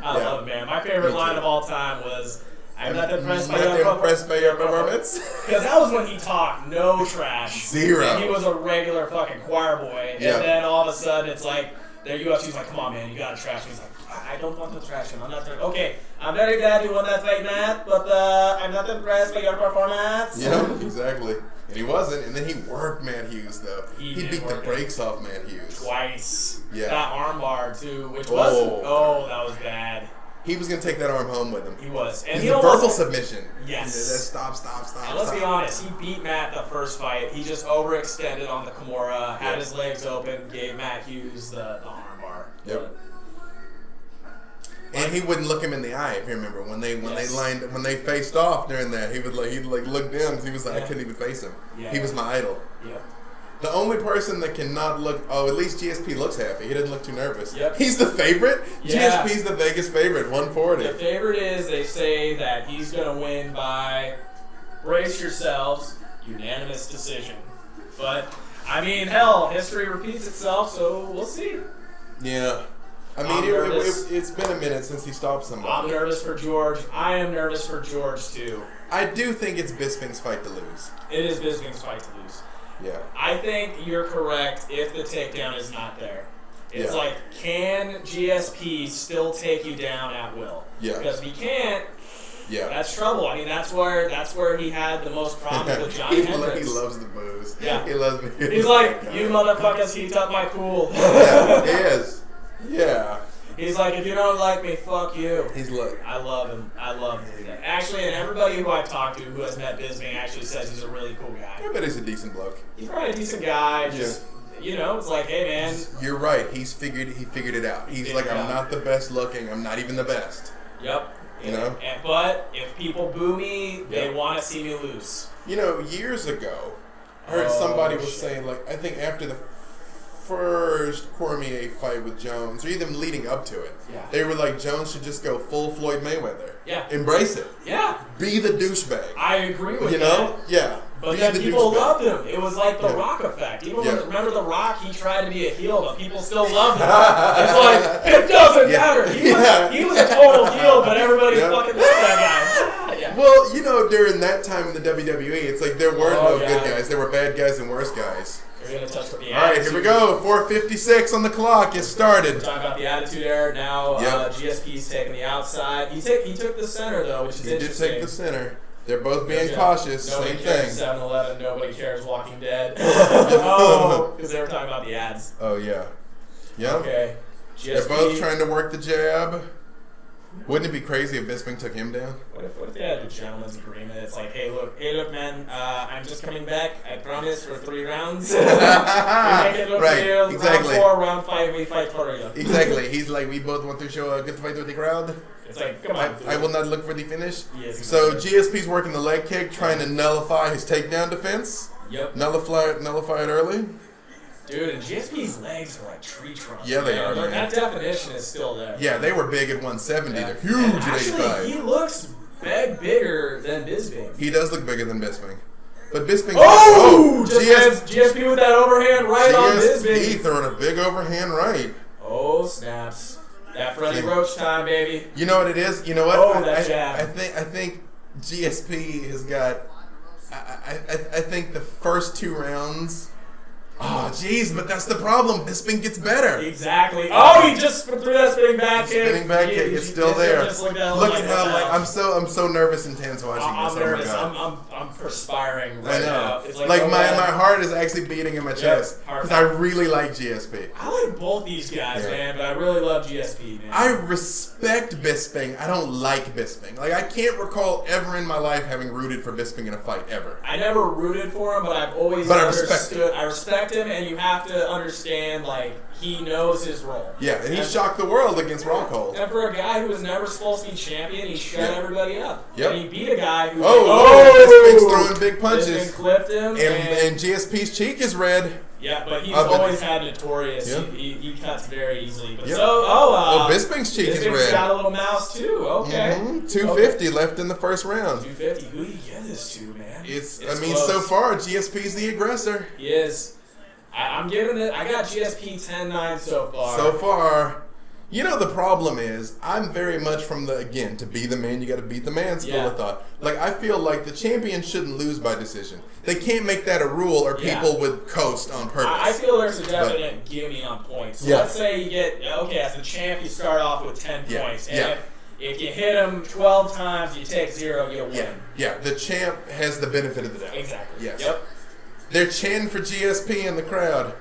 I love it, man. My favorite line of all time was, I'm not impressed by your performance. Because that was when he talked no trash. Zero. And he was a regular fucking choir boy. And then all of a sudden it's like, their UFC's like, come on, man, you gotta trash him. He's like, I don't want to trash him. I'm not there. Okay, I'm very glad you won that fight, Matt, but I'm not impressed by your performance. Yeah, exactly. And he wasn't. And then he worked Matt Hughes, though. He beat the brakes off Matt Hughes. Twice. Yeah. That armbar, too, which wasn't. Oh, that was bad. He was going to take that arm home with him. He was. And he verbal submission. Yes. Stop. And let's be honest, he beat Matt the first fight. He just overextended on the Kimura, had his legs open, gave Matt Hughes the armbar. Yep. And he wouldn't look him in the eye, if you remember. When they faced off during that, he'd look down because he was like, I couldn't even face him. Yeah. He was my idol. Yep. The only person that cannot look, at least GSP looks happy. He doesn't look too nervous. Yep. He's the favorite. Yeah. GSP's the Vegas favorite, 140. The favorite is, they say that he's going to win by, brace yourselves, unanimous decision. But, I mean, hell, history repeats itself, so we'll see. Yeah. I mean, it's been a minute since he stopped somebody. I'm nervous for George. I am nervous for George, too. I do think it's Bisping's fight to lose. It is Bisping's fight to lose. Yeah. I think you're correct if the takedown is not there. It's like, can GSP still take you down at will? Yeah. Because if he can't, that's trouble. I mean, that's where he had the most problems with Johnny Hendricks. He loves the booze. Yeah. He loves me. He's like, you motherfuckers heat up my pool. Yeah, he is. Yeah. He's like, if you don't like me, fuck you. He's like, I love him. I love him. Actually, and everybody who I've talked to who has met Bisping actually says he's a really cool guy. I bet he's a decent bloke. He's probably a decent guy. Just, it's like, hey, man. You're right. He figured it out. He's like, I'm not the best looking. I'm not even the best. Yep. You know? But if people boo me, they want to see me lose. Years ago, I heard somebody was saying, like, I think after the first Cormier fight with Jones, or even leading up to it, they were like, Jones should just go full Floyd Mayweather. Yeah. Embrace it. Yeah. Be the douchebag. I agree with that. Yeah. But then people loved him. It was like the Rock effect. Even remember the Rock, he tried to be a heel, but people still loved him. It's like, it doesn't matter. He was a total heel, but everybody fucking loved that guy. Well, during that time in the WWE, it's like there were no good guys. There were bad guys and worse guys. We're going to touch the All right, here we go. 4:56 on the clock. It started. We're talking about the Attitude Era. Now GSP's taking the outside. He took the center, though, which is interesting. He did take the center. They're both being cautious. Nobody Same cares thing. 7-Eleven. Nobody cares Walking Dead. Because they were talking about the ads. Oh, yeah. Yeah. Okay. GSP. They're both trying to work the jab. Wouldn't it be crazy if Bisping took him down? What if they had the gentleman's agreement? It's like, hey, look, man, I'm just coming back. I promise for 3 rounds. We make it look real. Exactly. Round 4, round 5, we fight for you. Exactly. He's like, we both want to show a good fight with the crowd. It's like, come on. I will not look for the finish. Yes, so GSP's working the leg kick, trying to nullify his takedown defense. Yep. Nullify it early. Dude, and GSP's legs are like tree trunks. Yeah, they are, man. That definition is still there. Yeah, they were big at 170. Yeah. They're huge at 85. He looks bigger than Bisping. He does look bigger than Bisping. But Bisping... GSP with that overhand right on Bisping. GSP throwing a big overhand right. Oh, snaps. That Freddie Roach time, baby. You know what it is? You know what? Oh, that jab. I think GSP has got... I think the first 2 rounds... Oh, jeez, but that's the problem. Bisping gets better. Exactly. Oh, he just threw that spinning back kick. Spinning back kick is still there. Look at how I'm so nervous and tense watching this. I'm nervous. I'm perspiring right now. It's like my heart is actually beating in my chest because I really like GSP. I like both these guys, man, but I really love GSP, man. I respect Bisping. I don't like Bisping. Like I can't recall ever in my life having rooted for Bisping in a fight ever. I never rooted for him, but I've always understood. I respect him, and you have to understand, like, he knows his role. Yeah, and he shocked the world against Rockhold. And for a guy who was never supposed to be champion, he shut everybody up. Yep. And he beat a guy who... Bisping's throwing big punches. Bisping clipped him. And GSP's cheek is red. Yeah, but he's always had notorious. Yeah. He cuts very easily. But Bisping's cheek is red. Bisping's got a little mouse, too. Okay. 250 left in the first round. 250. Who do you give this to, man? So far, GSP's the aggressor. He is. I'm giving it. I got GSP 10-9 so far. So far. You know, the problem is, I'm very much from the, again, to be the man, you got to beat the man school of thought. Like, I feel like the champion shouldn't lose by decision. They can't make that a rule or people would coast on purpose. I feel there's a definite gimme on points. So let's say you get, as the champ, you start off with 10 points. And if you hit him 12 times, you take 0, you win. Yeah, the champ has the benefit of the doubt. Exactly. Yes. Yep. They're chanting for GSP in the crowd.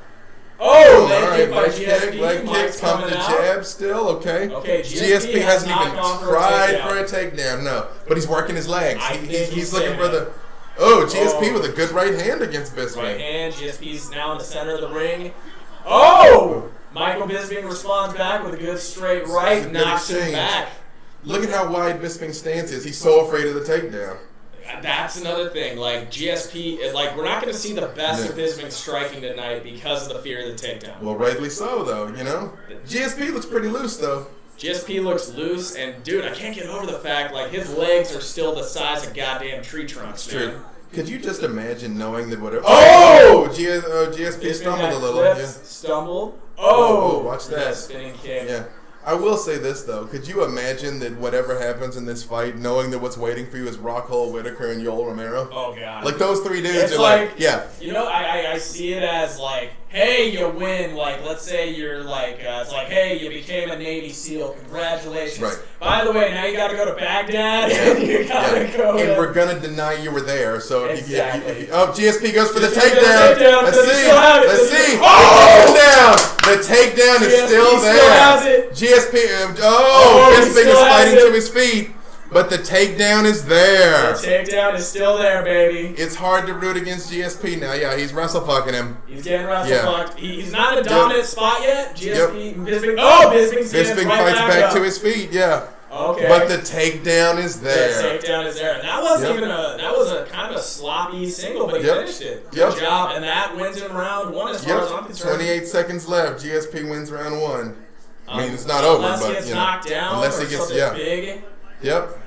Oh, leg kick by GSP. Leg kick, pump the jab still, okay. Okay, GSP hasn't even tried for a takedown, no. But he's working his legs. He's looking for the... Oh, GSP with a good right hand against Bisping. Right hand, GSP's now in the center of the ring. Oh! Michael Bisping responds back with a good straight right, knocks him back. Look at how wide Bisping's stance is. He's so afraid of the takedown. That's another thing. Like, GSP, like, we're not going to see the best of Bisping striking tonight because of the fear of the takedown. Well, rightly so, though, you know? GSP looks pretty loose, though. GSP looks loose, and, dude, I can't get over the fact, like, his legs are still the size of goddamn tree trunks, man. True. Could you just imagine knowing that whatever... Oh! GSP stumbled a little. Stumbled. Oh, watch that. Spinning kick. Yeah. I will say this, though. Could you imagine that whatever happens in this fight, knowing that what's waiting for you is Rockhold, Whitaker, and Yoel Romero? Oh, God. Like, those three dudes are like, You know, I see it as, like, hey, you win. Like, let's say you're, like, it's like, hey, you became a Navy SEAL. Congratulations. Right. By the way, now you got to go to Baghdad, and you got to go And we're going to deny you were there, so if you GSP goes for the takedown. Let's see. Oh! The takedown is GSP still there. Still has it. GSP, Bisping is fighting to his feet, but the takedown is there. The takedown is still there, baby. It's hard to root against GSP now. Yeah, he's wrestle fucking him. He's getting wrestle fucked. He's not in a dominant spot yet. GSP, Bisping. Oh, Bisping fights back to his feet. Yeah. Okay. But the takedown is there. The takedown is there. And that wasn't even that was a kind of a sloppy single, but he finished it. Good job. And that wins him round 1 as far as I'm concerned. 28 seconds left. GSP wins round 1. I mean, it's not over, but unless he gets knocked down unless or he gets something big. Yep.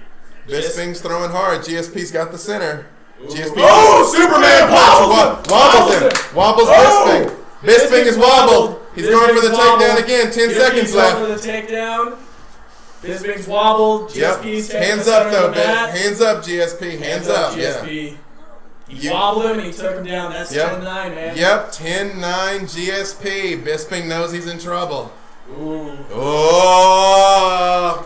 Bisping's throwing hard. GSP's got the center. GSP. Oh, Superman wobbles him. Wobbles Bisping. Bisping is wobbled. He's going for the takedown again. 10 seconds left. Going for the takedown. Bisping's wobbled. GSP's taking hands up though, hands up, GSP. Hands up, GSP. He wobbled him and he took him down. That's 10-9, man. Yep, 10-9 GSP. Bisping knows he's in trouble. Ooh. Oh.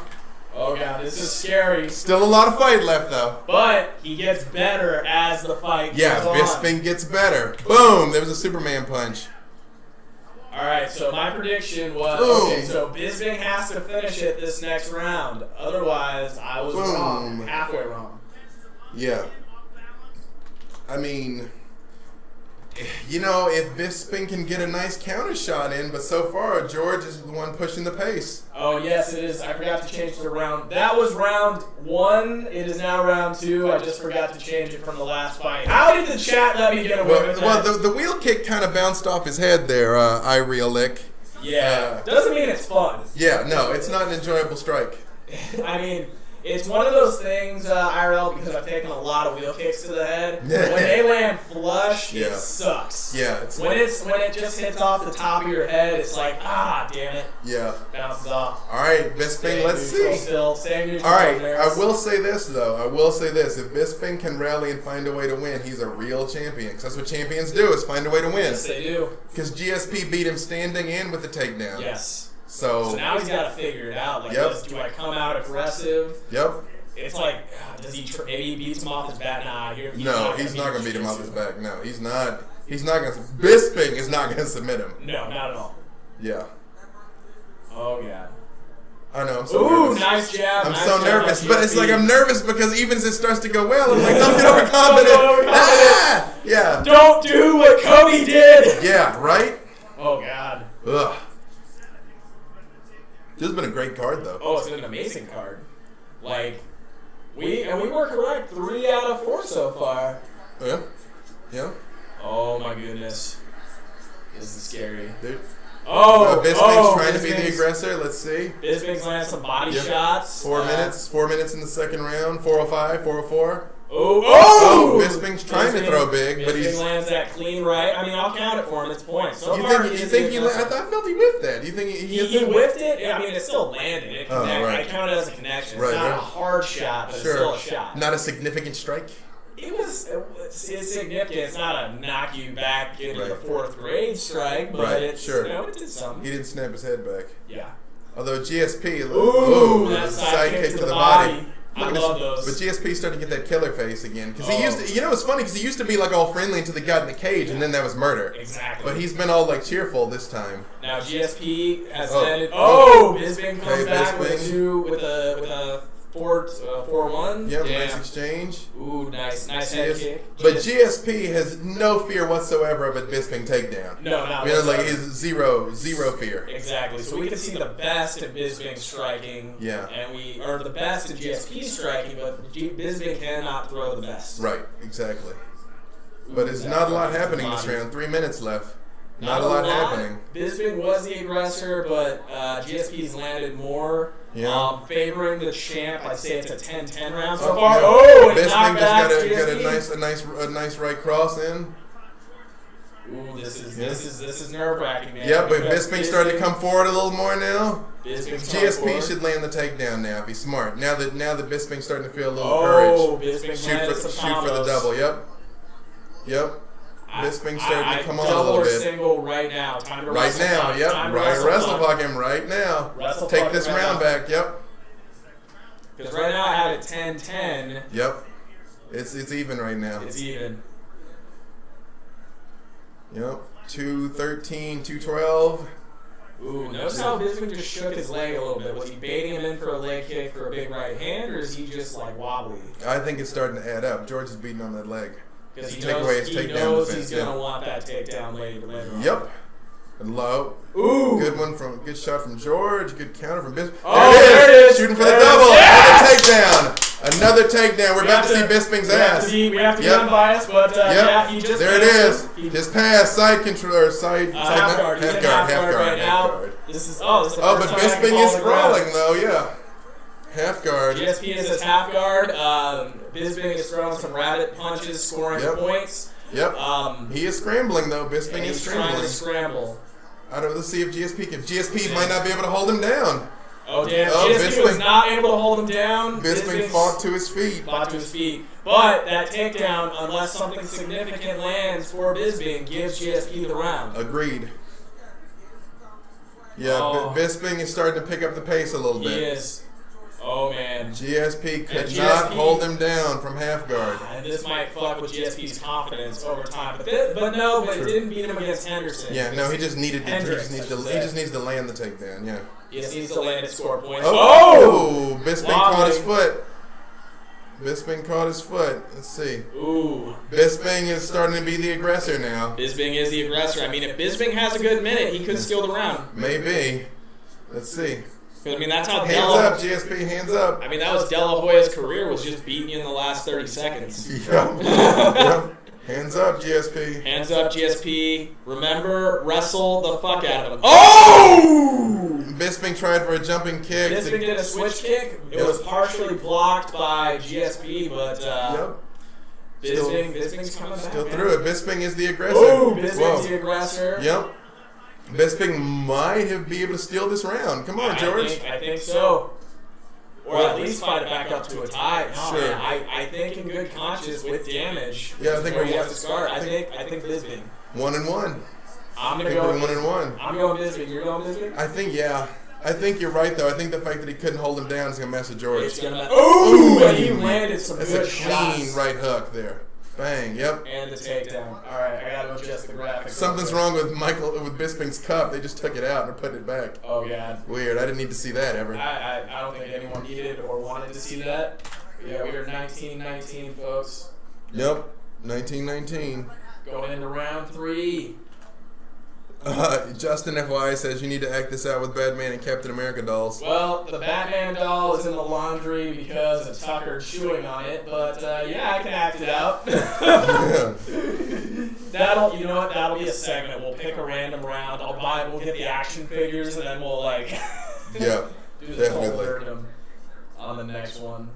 Oh, God, this is scary. Still a lot of fight left, though. But he gets better as the fight goes on. Bisping gets better. Boom, there was a Superman punch. All right, so my prediction was, so Bisping has to finish it this next round. Otherwise, I was wrong. Halfway wrong. Yeah. I mean, you know, if Bisping can get a nice counter shot in, but so far, George is the one pushing the pace. Oh, yes, it is. I forgot to change the round. That was round 1. It is now round 2. I just forgot to change it from the last fight. How did the chat let me get away with that? Well, the wheel kick kind of bounced off his head there, Lick. Yeah. Doesn't mean it's fun. Yeah, no, it's not an enjoyable strike. I mean, it's one of those things, IRL, because I've taken a lot of wheel kicks to the head. When they land flush, it sucks. Yeah. When it just hits off the top of your head, it's like, damn it. Yeah. Bounces off. All right, Bisping, let's see. Staying neutral. All right, I will say this, though. If Bisping can rally and find a way to win, he's a real champion. Because that's what champions do, is find a way to win. Yes, they do. Because GSP beat him standing and with the takedown. Yes. So now he's got to figure it out. Like, do I come out aggressive? Yep. It's like, does he? Maybe he beats him off his back. Nah, he's not gonna beat him off his back. No, he's not. He's not gonna. Bisping is not gonna submit him. No, not at all. Yeah. Oh yeah. I know. I'm so nervous. Nice jab. I'm so nervous, but it's like I'm nervous because even as it starts to go well, I'm like, don't get overconfident. Yeah. Don't do what Kobe did. Yeah. Right. Oh God. Ugh. This has been a great card, though. Oh, it's been an amazing card. Like, we were correct 3 out of 4 so far. Yeah. Yeah. Oh my goodness. This is scary. Bisping's trying to be the aggressor. Let's see. Bisping's landing some body shots. 4 minutes. 4 minutes in the second round. 4:05. 4:04. Oh! Bisping's trying to throw big, but Bisping lands that clean right. I mean, I'll count it for him. It's points. So I felt he whiffed that. Do you think he whiffed it? Yeah, I mean, it still landed. It connected. Right. I count it as a connection. It's right, not a hard shot, but it's still a shot. Not a significant strike? It's significant. It's not a knock you back into the fourth grade strike, but it's, it did something. He didn't snap his head back. Yeah. Although GSP, that side kick to the body. I love those. But GSP's starting to get that killer face again. Because he used to, it's funny because he used to be like all friendly until they got in the cage, and then that was murder. Exactly. But he's been all like cheerful this time. Now GSP has landed. Bisping comes back with a 4-1. Yep, nice exchange. Ooh, nice head kick. But GSP has no fear whatsoever of a Bisping takedown. No, not like he's zero fear. Exactly. So we can see the best in Bisping striking. Yeah. And we are the best in GSP striking, but Bisping cannot throw the best. Right, exactly. But it's not a lot happening this round. 3 minutes left. Not a lot happening. Bisping was the aggressor, but GSP's landed more. Yeah. Favoring the champ, I'd say it's a 10-10 round so far. Oh, Bisping just got a nice right cross in. Ooh, this is nerve-wracking, man. Yeah, but Bisping's starting to come forward a little more now. GSP should land the takedown now if he's smart. Now that Bisping's starting to feel a little courage. Shoot for the double. Yep. Bisping's starting to come on a little bit. Double or single right now. Time to right now, yep. Wrestle fuck him right now. Take this round back, yep. Because right now I have it 10-10. Yep. It's even right now. It's even. Yep. 2-13, 2-12. Ooh, notice how Bisping just shook his leg a little bit. Was he baiting him in for a leg kick for a big right hand, or is he just like wobbly? I think it's starting to add up. George is beating on that leg. Because he knows he's going to want that takedown later on. Yep. Low. Ooh. Good shot from George. Good counter from Bisping. There it is. Shooting for the double. Yes! Another takedown. We're about to see Bisping's ass. We have to be unbiased, but he just there it is. His pass, side controller, half guard right now. This is but Bisping is sprawling though. Yeah. Half guard. GSP is his half guard. Bisping is throwing some rabbit punches, scoring points. Yep. He is scrambling though. Bisping is scrambling. Trying to scramble. Let's see if GSP can. GSP might not be able to hold him down. Oh damn! GSP was not able to hold him down. Bisping fought to his feet. But that takedown, unless something significant lands for Bisping, gives GSP the round. Agreed. Yeah, Bisping is starting to pick up the pace a little bit. He is. Oh man. GSP could not hold him down from half guard. And this might fuck with GSP's confidence over time. But it didn't beat him against Henderson. Yeah, no, he just needed to. He just needs to land the takedown. Yeah. He just needs to land and score points. Oh! Bisping caught his foot. Bisping caught his foot. Let's see. Ooh. Bisping is starting to be the aggressor now. Bisping is the aggressor. I mean, if Bisping has a good minute, he could steal the round. Maybe. Let's see. I mean, that's how hands up, GSP, hands up. I mean, that was De La Hoya's career, was just beating you in the last 30 seconds. Yep. Hands up, GSP. Hands up, GSP. Remember, wrestle the fuck out of him. Oh! Bisping tried for a jumping kick. Bisping did a switch kick. It was partially blocked by GSP, but Bisping's coming back. Still through it. Bisping is the aggressor. Oh, Bisping's the aggressor. Yep. Bisping might be able to steal this round. Come on, George. I think so. Or at least fight it back up to a tie. Sure. Man, I think in good conscience with damage. Yeah, I think where you have to start. I think Bisping. 1-1. I'm gonna go 1-1. I'm going Bisping. You're going Bisping? I think you're right though. I think the fact that he couldn't hold him down is gonna mess with George. And he landed some good shots. That's a clean right hook there. Bang, yep. And the takedown. Alright, I gotta adjust the graphics. Something's wrong with Bisping's cup. They just took it out and put it back. Oh, God. Weird. I didn't need to see that ever. I don't think anyone needed or wanted to see that. Yeah, we are 19-19, folks. Yep, 19-19. Going into round 3. Justin FY says you need to act this out with Batman and Captain America dolls. Well, the Batman doll is in the laundry because of Tucker chewing on it, but yeah, I can act it out. That'll be a segment. We'll pick a random round. We'll get the action figures, and then we'll yeah, do the definitely on the next one.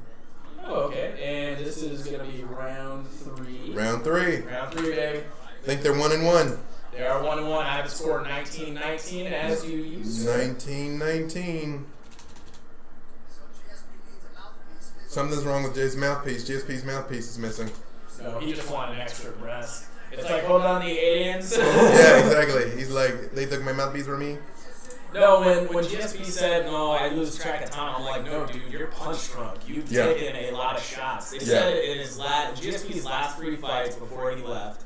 Oh, okay. And this is going to be round 3. Round 3. Round 3, baby. I think they're 1-1. They are 1-1. I have a score 19-19 as you used. 19-19. Something's wrong with Jay's mouthpiece. GSP's mouthpiece is missing. No, he just wanted an extra breath. It's like, hold on the aliens. Yeah, exactly. He's like, they took my mouthpiece from me. No, when GSP said, no, I lose track of time, I'm like, no, dude, you're punch drunk. You've taken a lot of shots. They said in his GSP's last 3 fights before he left,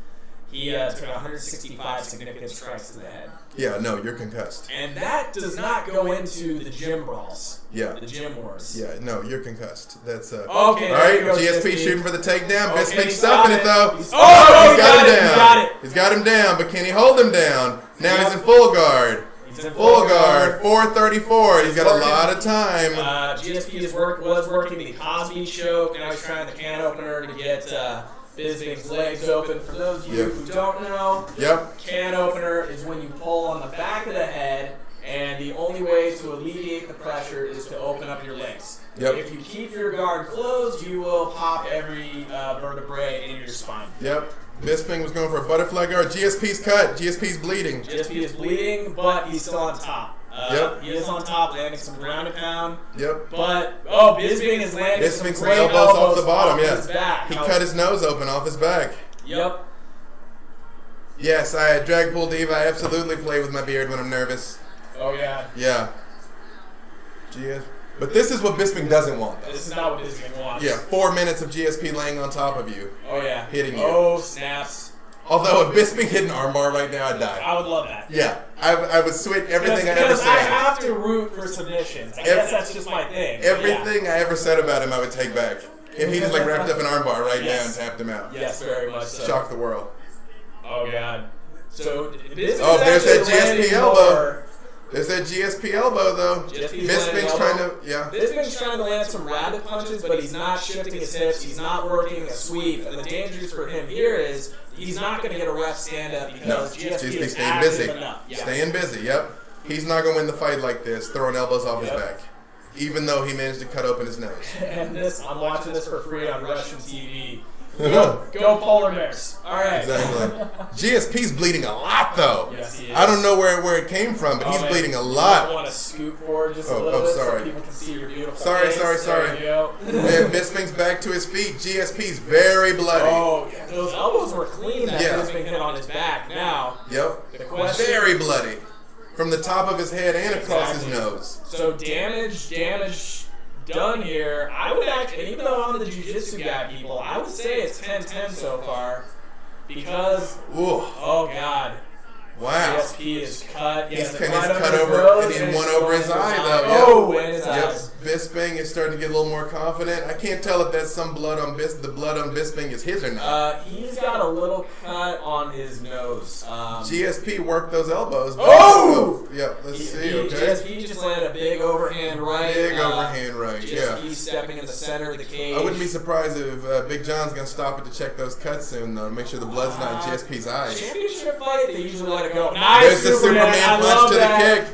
he took 165 significant strikes to the head. Yeah, no, you're concussed. And that does not go into the gym brawls. Yeah. The gym wars. Yeah, no, you're concussed. That's Okay. All right, go, GSP shooting for the takedown. Bisping's stuffing it though. He's got got him down. He got it. He's got him down, but can he hold him down? Now he's in full guard. He's in Full guard. 4:34. He's got a lot of time. GSP was working the Cosby choke. Now he's trying the can opener to get Bisping's legs open. For those of you who don't know, can opener is when you pull on the back of the head, and the only way to alleviate the pressure is to open up your legs. If you keep your guard closed, you will pop every vertebrae in your spine. Bisping was going for a butterfly guard. GSP's cut. GSP's bleeding. GSP is bleeding, but he's still on top. He is on top, landing some ground and pound. But Bisping is landing some great elbows off the bottom. His back. He cut his nose open off his back. Yes, I had Dragpool Diva. I absolutely play with my beard when I'm nervous. Oh yeah. Yeah. But this is what Bisping doesn't want, though. This is not what Bisping wants. 4 minutes of GSP laying on top of you. Oh yeah. Hitting you. Oh snaps. Although if Bisping hit an armbar right now, I'd die. I would love that. Yeah. I would switch everything I ever said. I have to root for submissions. I guess that's just my thing. Everything I ever said about him, I would take back. If he just like wrapped up an armbar right now and tapped him out. Yes, very much so. Shock the world. Oh god. So there's that GSP elbow. There's that GSP elbow though. Bisping's trying to Bisping's trying to land some rabbit punches, but he's not shifting his hips. He's not working a sweep. And the dangers for him here is he's not going to get a ref stand up because GSP is staying busy. Enough. Staying busy. He's not going to win the fight like this, throwing elbows off his back, even though he managed to cut open his nose. And I'm watching this for free on Russian TV. Go Polar Bears. All right. Exactly. GSP's bleeding a lot, though. Yes, he is. I don't know where it came from, but he's bleeding a lot. You want to scoot forward just a little bit so people can see your beautiful face. Sorry. Man, Bisping's back to his feet. GSP's very bloody. Oh, yeah. Those elbows were clean that Bisping hit on his back. Now, the question... Very bloody. From the top of his head and across his nose. So damage done here. I would actually, and even though I'm the jiu-jitsu guy, people, I would say it's 10-10 so far because, oh god, wow, GSP is cut. He's cut over, and he won over his eye though. And his eyes. Bisping is starting to get a little more confident. I can't tell if that's some blood on the blood on Bisping is his or not. He's got a little cut on his nose. GSP worked those elbows. Let's see. GSP just landed a big overhand right. GSP stepping in the center of the cage. I wouldn't be surprised if Big John's gonna stop it to check those cuts soon, though, to make sure the blood's not in GSP's eyes. Championship fight, they usually let it go. Nice. There's the Superman punch to the kick.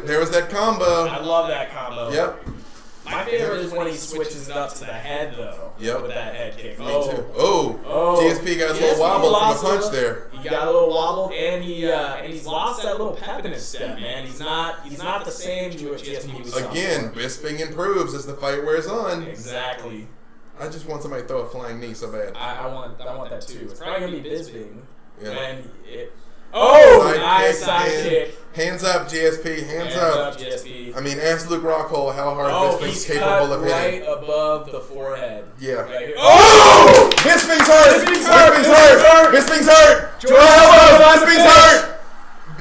There was that combo. I love that combo. Yep. My favorite is when he switches it up to the head, though. Yep. With that head kick. Me too. GSP got a little wobble from the punch there. He got a little wobble, and he's lost that little pep in his step, man. He's not the same GSP we saw. Again, Bisping improves as the fight wears on. Exactly. I just want somebody to throw a flying knee so bad. I want that too. It's probably gonna be Bisping. Yeah. Nice side kick. Hands up, GSP. Hands up. GSP. I mean, ask Luke Rockhole how hard Bisping's capable of hitting. Right above the forehead. Yeah. Right here. Bisping's hurt! Bisping's hurt! Draw elbows! Bisping's hurt!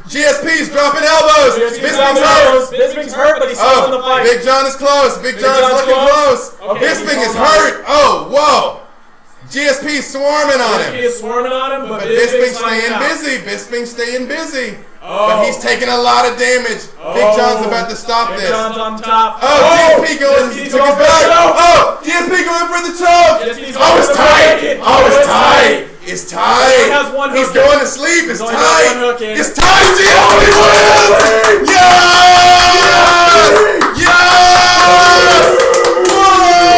GSP's dropping elbows! Bisping's hurt, but he's still in the fight. Big John is close. Big John's looking close. Okay, Bisping is hurt. Oh, whoa. GSP's swarming on him. GSP is swarming on him, but Bisping's staying busy. Bisping's staying busy. But he's taking a lot of damage. Big John's about to stop this. Big John's on top. GSP going to his back. GSP going for the choke. It's tight. It's tight. He's going to sleep. It's tight. It's tight. GSP wins. Yes! Yes! Whoa!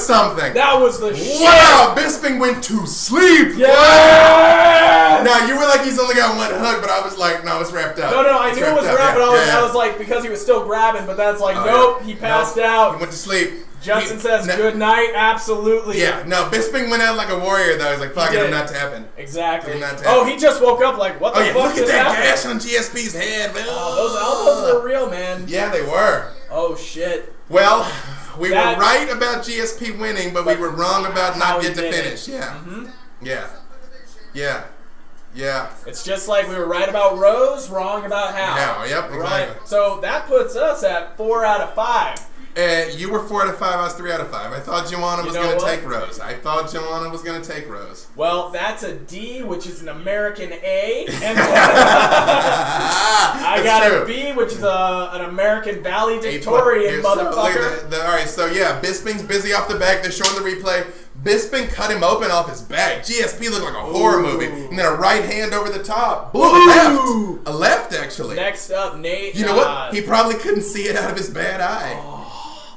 something. That was the shit. Wow, Bisping went to sleep. Yeah. Now you were like he's only got one hook, but I was like, no, it's wrapped up. No, I knew it was wrapped, but I was like, because he was still grabbing, but that's like, nope, he passed out. He went to sleep. Justin says good night. Absolutely. Yeah, no, Bisping went out like a warrior though. He's like, fuck it, I'm not tapping. Exactly. Not tapping. Oh, he just woke up like, what the fuck look at that happening? gash on GSP's head, man. Oh, those elbows were real, man. Yeah, they were. Oh shit. Well, we were right about GSP winning, but we were wrong about not getting to finish. Yeah. Mm-hmm. Yeah. It's just like we were right about Rose, wrong about Hal. Yep, exactly. Right. So that puts us at 4 out of 5. You were 4 out of 5. I was 3 out of 5. I thought Joanna was going to take Rose. Well, that's a D, which is an American A, and I got a B, which is an American valedictorian, motherfucker. All right, so yeah, Bisping's busy off the back. They're showing the replay. Bisping cut him open off his back. GSP looked like a horror movie. And then a right hand over the top. A left, actually. Next up, Nate. You know what? He probably couldn't see it out of his bad eye.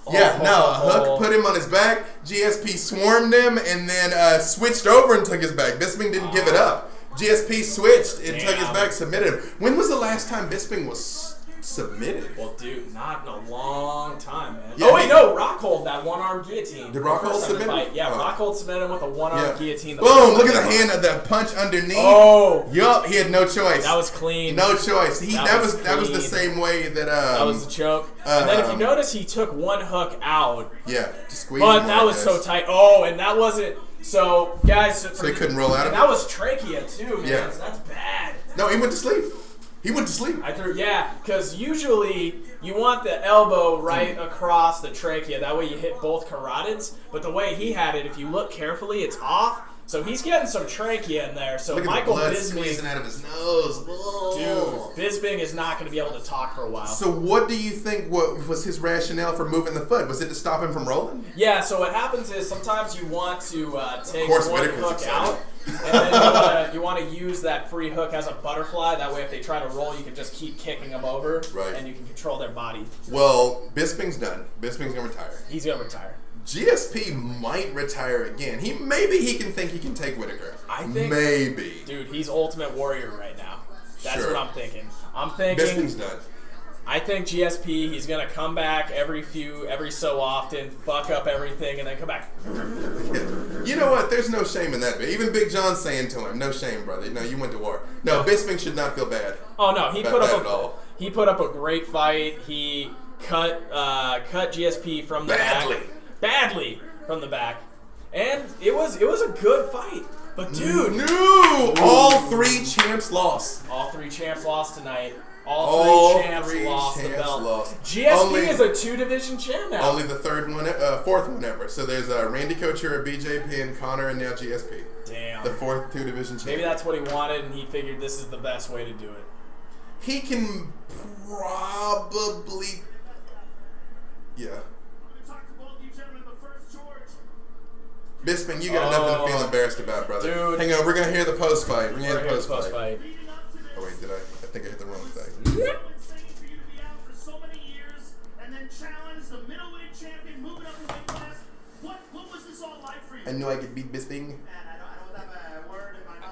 A hook put him on his back. GSP swarmed him and then switched over and took his back. Bisping didn't give it up. GSP switched and took his back, submitted him. When was the last time Bisping was submitted? Well, dude, not in a long time, man. Yeah, Rockhold, that one-arm guillotine. Did Rockhold submit him? Yeah, Rockhold submitted him with a one-arm guillotine. Boom, look at the hand of the punch underneath. Oh. Yup, he had no choice. That was clean. No choice. That was the same way that that was the choke. And then if you notice, he took one hook out. Yeah, to squeeze. But that was so tight. Oh, and that wasn't. So, guys. So he couldn't roll out of it? That was trachea, too, man. Yeah. So that's bad. No, he went to sleep. Because usually you want the elbow right across the trachea. That way you hit both carotids. But the way he had it, if you look carefully, it's off. So he's getting some trachea in there. So look at Michael the blood Bisping squeezing out of his nose. Dude, Bisping is not going to be able to talk for a while. So what do you think was his rationale for moving the foot? Was it to stop him from rolling? Yeah, so what happens is sometimes you want to take one hook out. And then you want to use that free hook as a butterfly. That way if they try to roll, you can just keep kicking them over. Right. And you can control their body. Well, Bisping's done. Bisping's going to retire. He's going to retire. GSP might retire again. Maybe he can think he can take Whitaker. I think. Maybe. Dude, he's Ultimate Warrior right now. That's what I'm thinking. Bisping's done. I think GSP, he's going to come back every so often, fuck up everything, and then come back. You know what? There's no shame in that. Even Big John's saying to him, no shame, brother. No, you went to war. No, Bisping should not feel bad. Oh, no. He put up a great fight. He cut GSP from the back. Badly from the back. And it was a good fight. But, dude. No! All 3 champs lost. All 3 champs lost tonight. All 3 champs lost the belt. GSP is a 2-division champ now. Only the fourth one ever. So there's Randy Couture, BJP, and Connor, and now GSP. Damn. The 4th 2-division champ. Maybe that's what he wanted, and he figured this is the best way to do it. He can probably... Yeah. Bisping, you got nothing to feel embarrassed about, brother. Dude. Hang on, we're going to hear the post-fight. We're going to hear the post-fight. Oh, wait, did I? I think I hit the wrong thing. I knew I could beat Bisping.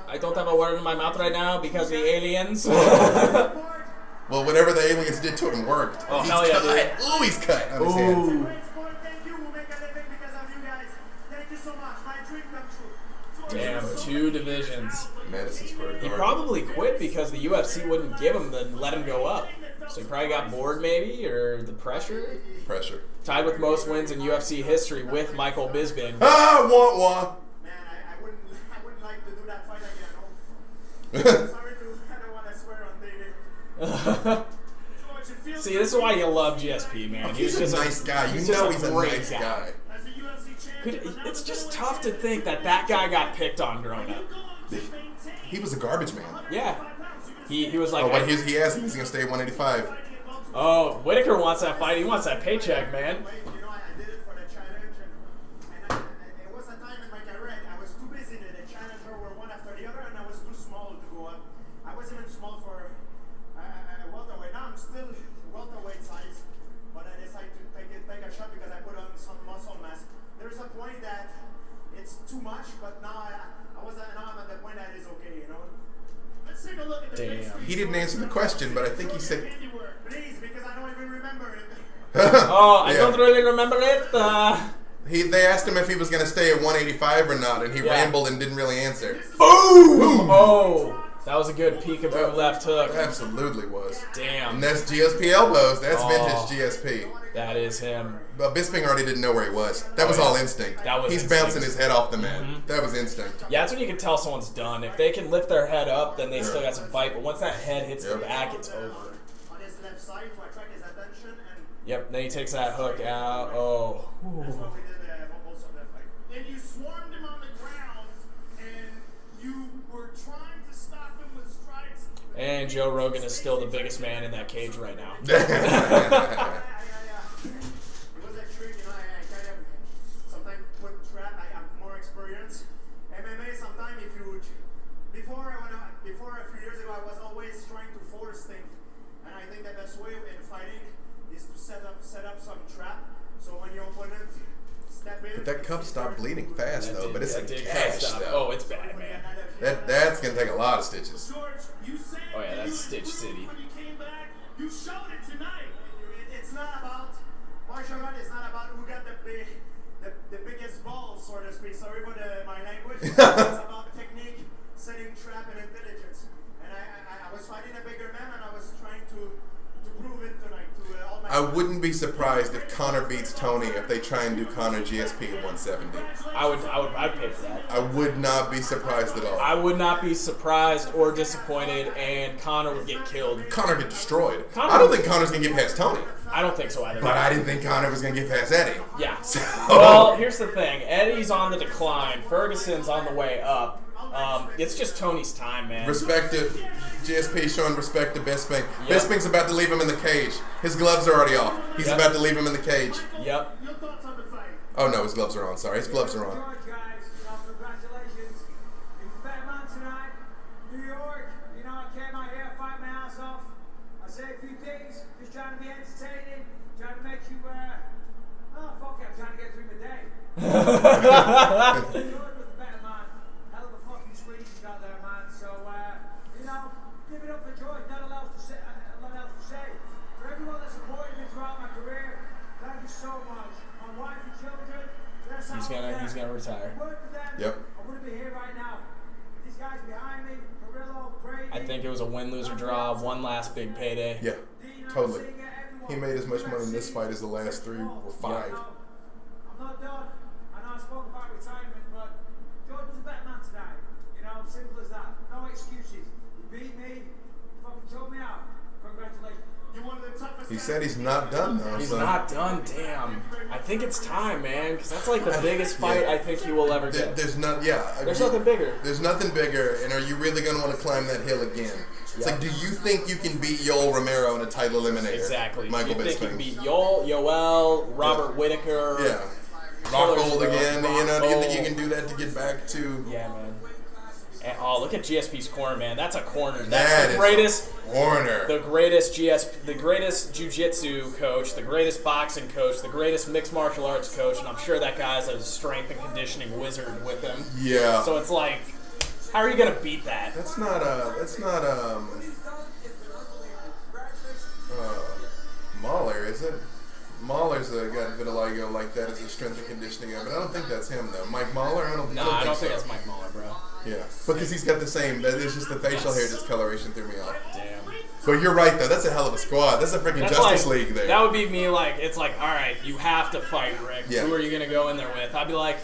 I don't have a word in my mouth right now because the aliens. Well, whatever the aliens did to him worked. Oh, hell yeah, dude. Ooh, he's cut on his hands. Damn, 2 divisions. Madison Square Garden. He probably quit because the UFC wouldn't give him let him go up. So he probably got bored maybe, or the pressure. Tied with most wins in UFC history with Michael Bisping. Ah, wah. Man, I wouldn't like to do that fight again. Sorry I don't want to swear on TV. See, this is why you love GSP, man. He's just a nice guy. You know he's a nice guy. It's just tough to think that guy got picked on growing up. He was a garbage man. Yeah. He was like... Oh, but he asked him he's going to stay at 185. Oh, Whitaker wants that fight. He wants that paycheck, man. You know, I did it for the challenge, and it was a time in my career I was too busy. The challenger were one after the other, and I was too small to go up. I was even small for welterweight. Now I'm still welterweight size, but I decided to take a shot because I put on some muscle mass. There's a point He didn't answer the question, but I think he said. Please, because I don't even remember it. Oh, I don't really remember it. They asked him if he was going to stay at 185 or not, and he rambled and didn't really answer. Boom! Oh, that was a good peekaboo left hook. Absolutely was. Damn. And that's GSP elbows. That's vintage GSP. That is him. But Bisping already didn't know where he was. That was all instinct. He's bouncing his head off the mat. That was instinct. Yeah, that's when you can tell someone's done. If they can lift their head up, then they still got some fight. But once that head hits the back, it's over. On his left side to attract his attention. And Yep, then he takes that hook out. Oh. that's what we did most of that fight. And you swarmed him on the ground, and you were trying to stop him with strikes. And Joe Rogan is still the biggest man in that cage right now. Yeah. It was a trick, I kind of sometimes put trap. I have more experience. MMA sometimes before a few years ago I was always trying to force things, and I think the best way in fighting is to set up some trap. So when your opponent step in. But that cup stopped bleeding fast though. But it's a gash though. Oh, it's bad, man. That's gonna take a lot of stitches. George, you said Oh yeah, that's Stitch City. when you came back, you showed it tonight. It's not about martial art. It's not about who got the biggest balls, so to speak. Sorry for my language. It's about technique, setting trap, and intelligence. And I was fighting a bigger man, and I was trying to prove it tonight to all my. I wouldn't be surprised if Conor beats Tony if they try and do Conor GSP at 170. I'd pay for that. I would not be surprised at all. I would not be surprised or disappointed, and Conor would get killed. Conor get destroyed. I don't think Conor's gonna get past Tony. I don't think so either. But I didn't think Conor was gonna get past Eddie. Yeah. So, Well, here's the thing. Eddie's on the decline. Ferguson's on the way up. It's just Tony's time, man. respect to GSP showing respect to Bisping. Bisping's about to leave him in the cage. His gloves are already off. He's about to leave him in the cage. Yep. Your thoughts on the fight? Oh no, his gloves are on. Sorry, his gloves are on. George, guys, congratulations. You was better man tonight. New York, I came out here, fight my ass off. I say a few things, just trying to be entertaining, trying to make you, fuck it, I'm trying to get through the day. George was the better man. Hell of a fucking squeeze you got there, man. So, give it up for George. Not a lot else to say. For everyone that supported me throughout my career, thank you so much. My wife and children, He's gonna retire. Yep. I wouldn't be here right now. These guys behind me, Perillo, Brady. I think it was a win, lose, or draw. One last big payday. Yeah, totally. He made as much money in this fight as the last 3 or 5. I'm not done. I know I spoke about retirement, but George was a better man tonight. Simple as that. No excuses. You beat me. Fucking told me out. Congratulations. You're one of the toughest. He said he's not done though. He's so. not done. Damn. I think it's time, man, because that's like the biggest fight I think he will ever get. There's nothing bigger. There's nothing bigger, and are you really going to want to climb that hill again? It's like, do you think you can beat Yoel Romero in a title eliminator? Exactly. Michael you think you Bisping. can beat Yoel, Robert Whittaker. Yeah. Rockhold again. Do you think you can do that to get back to? Yeah, man. And, look at GSP's corner, man. That's a corner. That's That the is greatest corner. The greatest jiu-jitsu coach, the greatest boxing coach, the greatest mixed martial arts coach, and I'm sure that guy's a strength and conditioning wizard with him. Yeah. So it's like, how are you gonna beat that? That's not Mahler, is it? Mahler's got vitiligo like that as a strength and conditioning guy, but I don't think that's him though. Mike Mahler? I don't think think that's Mike Mahler, bro. Yeah, because he's got the same. It's just the facial hair discoloration threw me off. Damn. But you're right though. That's a hell of a squad. That's a freaking Justice League there. That would be me. Like, it's like, all right, you have to fight Rick. Yeah. Who are you gonna go in there with? I'd be like,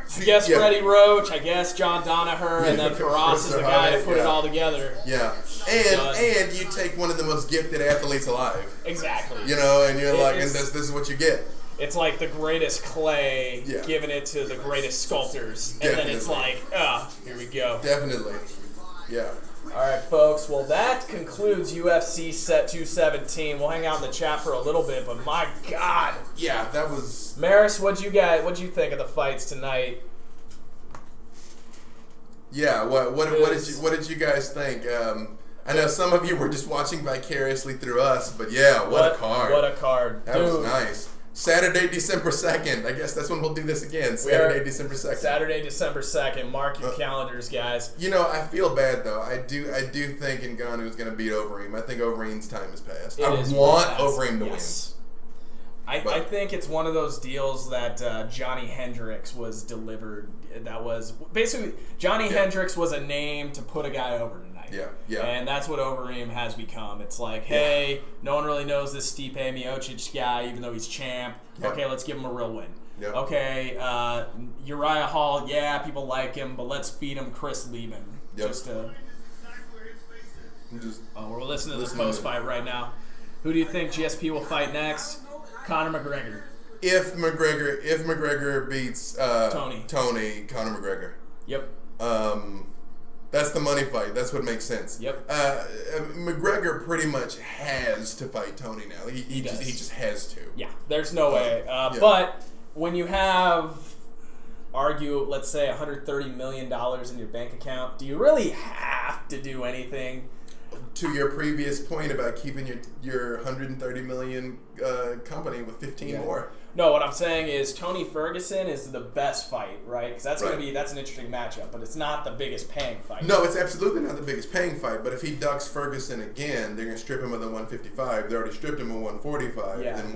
See, I guess yeah. Freddie Roach. I guess John Danaher, and then Faraz is the guy to put it all together. Yeah, and you take one of the most gifted athletes alive. Exactly. And you're like, and this is what you get. It's like the greatest clay Yeah. giving it to the greatest sculptors. And Definitely. then it's like, here we go. Definitely. Yeah. All right, folks. Well, that concludes UFC Set 217. We'll hang out in the chat for a little bit, but my God. Yeah, that was... Maris, what'd you think of the fights tonight? Yeah, what did you guys think? I know some of you were just watching vicariously through us, but yeah, what a card. What a card. That Dude. was nice. Saturday, December 2nd. I guess that's when we'll do this again. Saturday, December 2nd. Saturday, December 2nd. Mark your calendars, guys. You know, I feel bad though. I do think Ngannou's going to beat Overeem. I think Overeem's time has passed. I want Overeem to win. I think it's one of those deals that Johnny Hendricks was delivered. That was basically Johnny Hendricks was a name to put a guy over tonight. Yeah. And that's what Overeem has become. It's like, hey, no one really knows this Stipe Miocic guy, even though he's champ. Yeah. Okay, let's give him a real win. Yeah. Okay, Uriah Hall, yeah, people like him, but let's feed him Chris Lieben. Yep. We're listening to this post-fight right now. Who do you think GSP will fight next? Conor McGregor. If McGregor beats Tony, Conor McGregor. Yep. That's the money fight. That's what makes sense. Yep. McGregor pretty much has to fight Tony now. He just has to. Yeah. There's no way. But when you have let's say $130 million in your bank account, do you really have to do anything? To your previous point about keeping your 130 million company with 15 more. No, what I'm saying is Tony Ferguson is the best fight, right? Because that's that's an interesting matchup, but it's not the biggest paying fight. No, it's absolutely not the biggest paying fight. But if he ducks Ferguson again, they're gonna strip him of the 155. They already stripped him of 145. Yeah. Then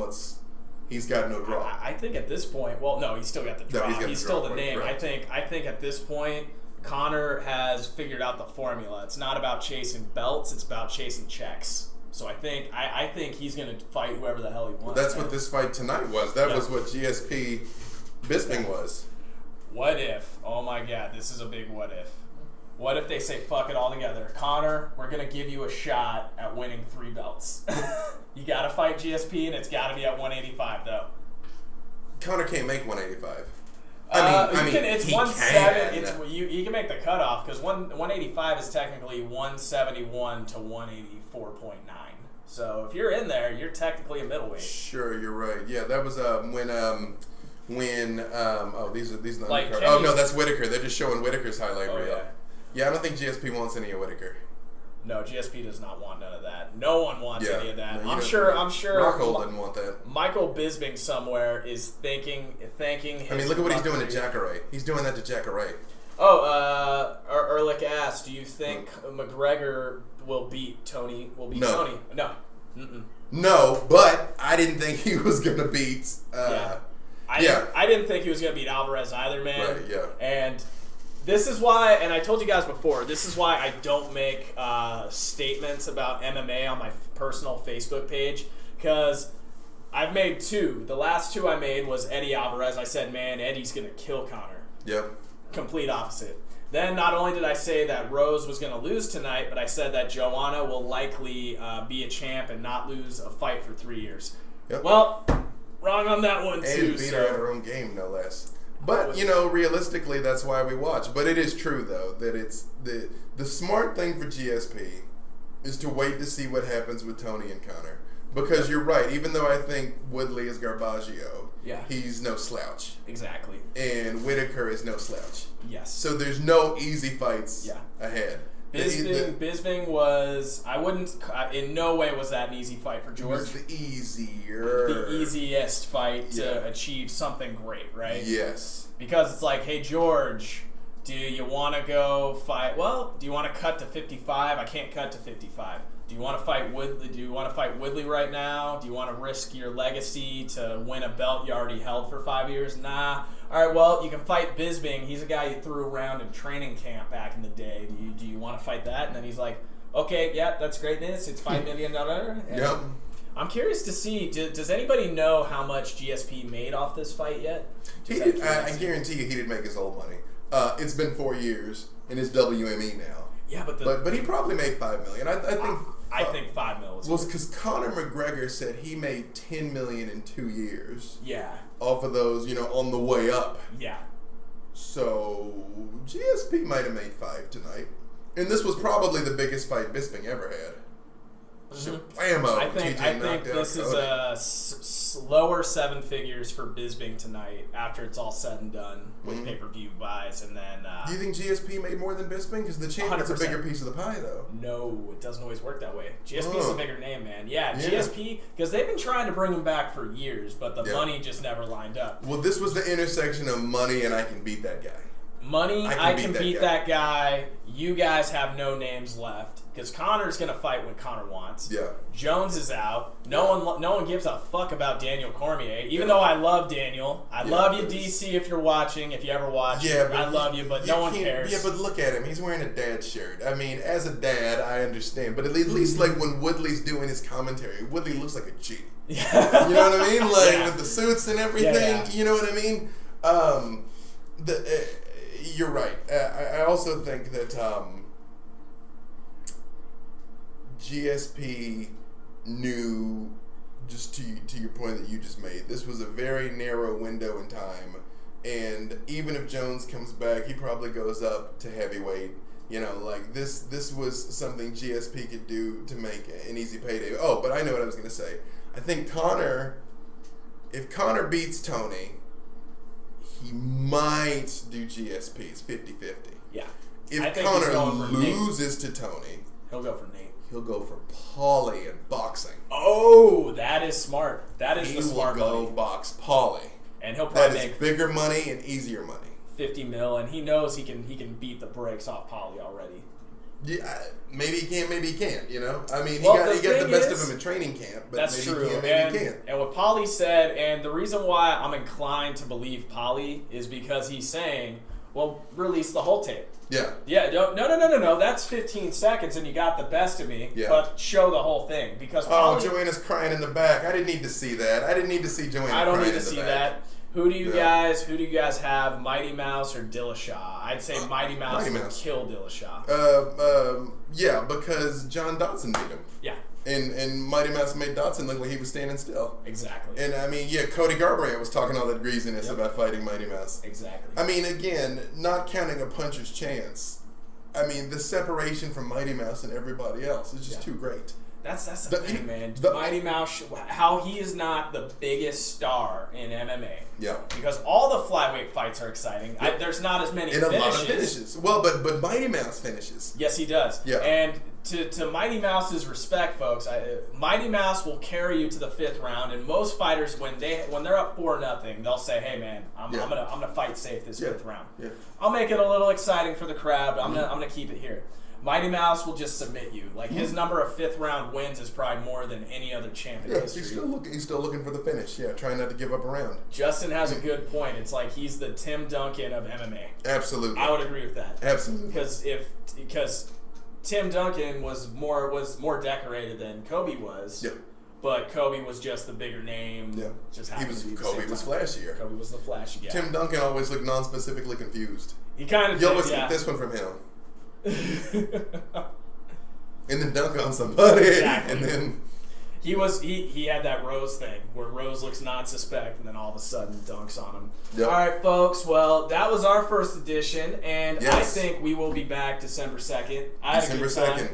he's got no draw. I think at this point, well, no, he's still got the draw. No, he's still the name. Right. I think at this point, Conor has figured out the formula. It's not about chasing belts; it's about chasing checks. So I think he's going to fight whoever the hell he wants. Well, that's what this fight tonight was. That was what GSP Bisping was. What if? Oh my God, this is a big what if. What if they say fuck it all together? Conor, we're going to give you a shot at winning 3 belts. You got to fight GSP, and it's got to be at 185 though. Conor can't make 185. It's 170. You can make the cutoff because 185 is technically 171 to 184.9. So if you're in there, you're technically a middleweight. Sure, you're right. Yeah, that was these are like the no, that's Whitaker. They're just showing Whitaker's highlight reel. Yeah, I don't think GSP wants any of Whitaker. No, GSP does not want none of that. No one wants any of that. No, I'm sure. Rockhold doesn't want that. Michael Bisping somewhere is thanking his. Look at what he's doing to Jacare. He's doing that to Jacare. Ehrlich asked, do you think McGregor will beat Tony? Tony? No. Mm-mm. No, but I didn't think he was gonna beat. I didn't think he was gonna beat Alvarez either, man. Right. Yeah. And this is why, and I told you guys before, this is why I don't make statements about MMA on my personal Facebook page, because I've made 2. The last 2 I made was Eddie Alvarez. I said, man, Eddie's going to kill Conor. Yep. Complete opposite. Then not only did I say that Rose was going to lose tonight, but I said that Joanna will likely be a champ and not lose a fight for 3 years. Yep. Well, wrong on that one, too. And beat her at her own game, no less. But, realistically, that's why we watch. But it is true, though, that it's the smart thing for GSP is to wait to see what happens with Tony and Conor. Because you're right, even though I think Woodley is Garbaggio, he's no slouch. Exactly. And Whitaker is no slouch. Yes. So there's no easy fights ahead. Bisping was, in no way was that an easy fight for George. It was the easiest fight to achieve something great, right? Yes. Because it's like, hey, George, do you want to go fight? Well, do you want to cut to 55? I can't cut to 55. Do you want to fight Woodley? Do you want to fight Woodley right now? Do you want to risk your legacy to win a belt you already held for 5 years? Nah. All right, well, you can fight Bisping. He's a guy you threw around in training camp back in the day. Do you want to fight that? And then he's like, okay, yeah, that's greatness. It's $5 million. Yep. I'm curious to see, does anybody know how much GSP made off this fight yet? I guarantee you he didn't make his old money. It's been 4 years, and it's WME now. Yeah, but he probably made $5 million. I think $5 million was because Conor McGregor said he made $10 million in 2 years. Yeah. Off of those, on the way up. Yeah. So GSP might have made $5 tonight, and this was probably the biggest fight Bisping ever had. Shablammo. I think this is a lower 7 figures for Bisping tonight after it's all said and done with pay-per-view buys, and then. Do you think GSP made more than Bisping? Because the champion's a bigger piece of the pie, though. No, it doesn't always work that way. GSP's a bigger name, man. Yeah, GSP, because they've been trying to bring him back for years, but the money just never lined up. Well, this was the intersection of money and I can beat that guy. Money, I can beat that guy. You guys have no names left because Connor's gonna fight when Connor wants. Yeah. Jones is out. No one gives a fuck about Daniel Cormier. Even though I love Daniel, I love you, DC. If you're watching, if you ever watch, I love you, but no one cares. Yeah, but look at him. He's wearing a dad shirt. I mean, as a dad, I understand. But at least like when Woodley's doing his commentary, Woodley looks like a G. Yeah. You know what I mean? Like with the suits and everything. Yeah. You know what I mean? You're right. I also think that GSP knew, just to your point that you just made, this was a very narrow window in time, and even if Jones comes back, he probably goes up to heavyweight. You know, like this was something GSP could do to make an easy payday. Oh, but I know what I was going to say. I think if Connor beats Tony, he might do GSPs 50-50. Yeah. If Connor loses to Tony, he'll go for Nate. He'll go for Paulie in boxing. Oh, that is smart. That is the smart money. He will go box Paulie. And he'll probably make bigger money and easier money. 50 mil, and he knows he can beat the brakes off Paulie already. Yeah, maybe he can, maybe he can't. You know, I mean, he got the best of him in training camp, but that's maybe true. he can, maybe he can't. And what Paulie said, and the reason why I'm inclined to believe Paulie is because he's saying, "Well, release the whole tape." Yeah. Yeah. No. That's 15 seconds, and you got the best of me. Yeah. But show the whole thing because. Paulie, Joanna's crying in the back. I didn't need to see that. I didn't need to see Joanna. I don't need to see that. Who do you guys have, Mighty Mouse or Dillashaw? I'd say Mighty Mouse would kill Dillashaw. Yeah, because John Dodson beat him. Yeah. And Mighty Mouse made Dodson look like he was standing still. Exactly. And I mean, Cody Garbrandt was talking all that greasiness about fighting Mighty Mouse. Exactly. I mean, again, not counting a puncher's chance. I mean, the separation from Mighty Mouse and everybody else is just too great. That's the thing, man. Mighty Mouse, how he is not the biggest star in MMA. Yeah. Because all the flyweight fights are exciting. Yeah. There's not as many finishes. A lot of finishes. Well, but Mighty Mouse finishes. Yes, he does. Yeah. And to Mighty Mouse's respect, folks, Mighty Mouse will carry you to the 5th round. And most fighters, when they're up 4-0, they'll say, "Hey, man, I'm gonna fight safe this 5th round. Yeah. I'll make it a little exciting for the crowd, but I'm gonna keep it here." Mighty Mouse will just submit you. Like his number of 5th round wins is probably more than any other champ in history. He's still looking for the finish. Yeah, trying not to give up a round. Justin has a good point. It's like he's the Tim Duncan of MMA. Absolutely. I would agree with that. Absolutely. Because Tim Duncan was more decorated than Kobe was. Yeah. But Kobe was just the bigger name. Yeah. Kobe was flashier. Kobe was the flashy guy. Tim Duncan always looked non-specifically confused. He kind of You always get this one from him. And then dunk on somebody. Exactly. And then he had that Rose thing where Rose looks non-suspect and then all of a sudden dunks on him. Yep. All right, folks. Well, that was our first edition, and yes. I think we will be back December 2nd. December 2nd.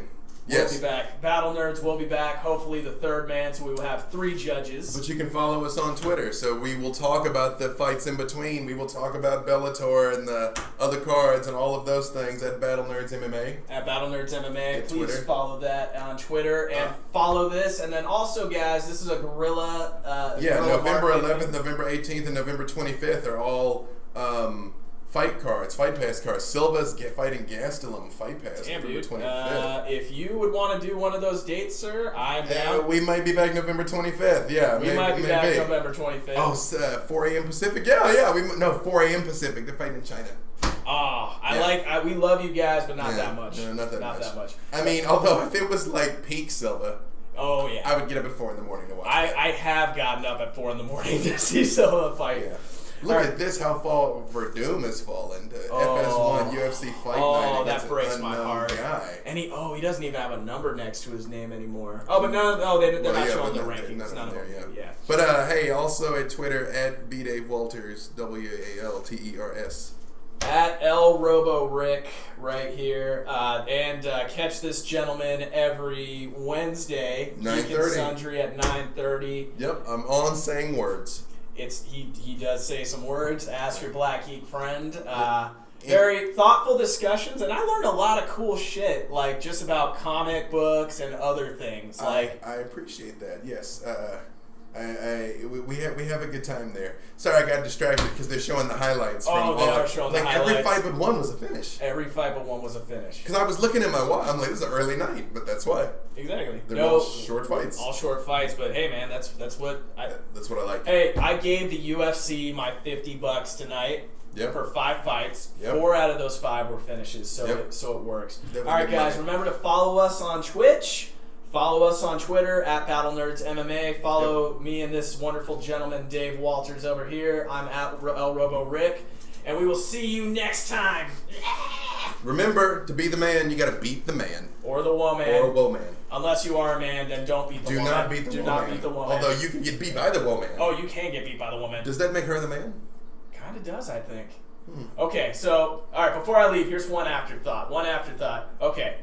Yes. We'll be back. Battle Nerds will be back. Hopefully the 3rd man, so we will have 3 judges. But you can follow us on Twitter. So we will talk about the fights in between. We will talk about Bellator and the other cards and all of those things at Battle Nerds MMA. At Battle Nerds MMA. Please Twitter. follow that on Twitter and follow this. And then also, guys, this is a guerrilla. November 11th, November 18th, and November 25th are all fight pass cards. Silva's fighting Gastelum fight pass. Damn, dude. 25th. If you would want to do one of those dates, sir, I'm down. We might be back November 25th. Yeah, we might be back November 25th. Oh, 4 a.m. Pacific. Yeah. 4 a.m. Pacific. They're fighting in China. We love you guys, but not that much. No, not that much. I mean, although if it was like peak Silva, oh yeah, I would get up at 4 in the morning to watch. I have gotten up at 4 in the morning to see Silva fight. Yeah. Look at this, how far Verdum has fallen to FS1 UFC Fight Night. Oh, that breaks my heart. Guy. And he doesn't even have a number next to his name anymore. Oh, but they're not showing the rankings. None of them. Yeah. But hey, also at Twitter at BDaveWalters, WALTERS. At El Robo Rick right here. And catch this gentleman every Wednesday. 9:30. Sundry at 9:30. Yep, I'm on saying words. He does say some words. Ask your Black Geek friend. Very thoughtful discussions, and I learned a lot of cool shit, like just about comic books and other things. Like I appreciate that. Yes, we have a good time there. Sorry, I got distracted because they're showing the highlights. They are showing the highlights. Every fight but one was a finish. Every fight but one was a finish. Because I was looking at my watch, I'm like, this is an early night, but that's why. Exactly. They're all short fights. All short fights, but hey, man, that's what I like. Hey, I gave the UFC my $50 tonight. Yep. For 5 fights. Yep. 4 out of those 5 were finishes, so it works. Definitely. All right, guys, remember to follow us on Twitch. Follow us on Twitter at BattleNerds MMA. Follow me and this wonderful gentleman, Dave Walters, over here. I'm at El Robo Rick, and we will see you next time. Remember, to be the man, you got to beat the man. Or the woman. Or a woman. Unless you are a man, then don't beat the woman. Do not beat the woman. Do not beat the woman. Although you can get beat by the woman. Oh, you can get beat by the woman. Does that make her the man? Kind of does, I think. Okay, so, all right, before I leave, here's one afterthought. Okay,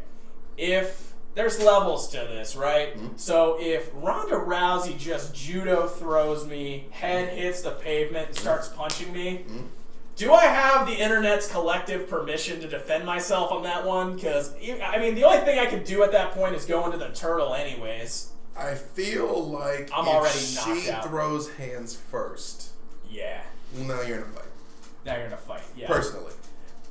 if there's levels to this, right? So if Ronda Rousey just judo throws me, head hits the pavement, and starts punching me, do I have the internet's collective permission to defend myself on that one? Because, I mean, the only thing I could do at that point is go into the turtle anyways. I feel like I'm if already knocked she out. throws hands first, Yeah. well, now you're in a fight. Now you're in a fight, yeah. Personally.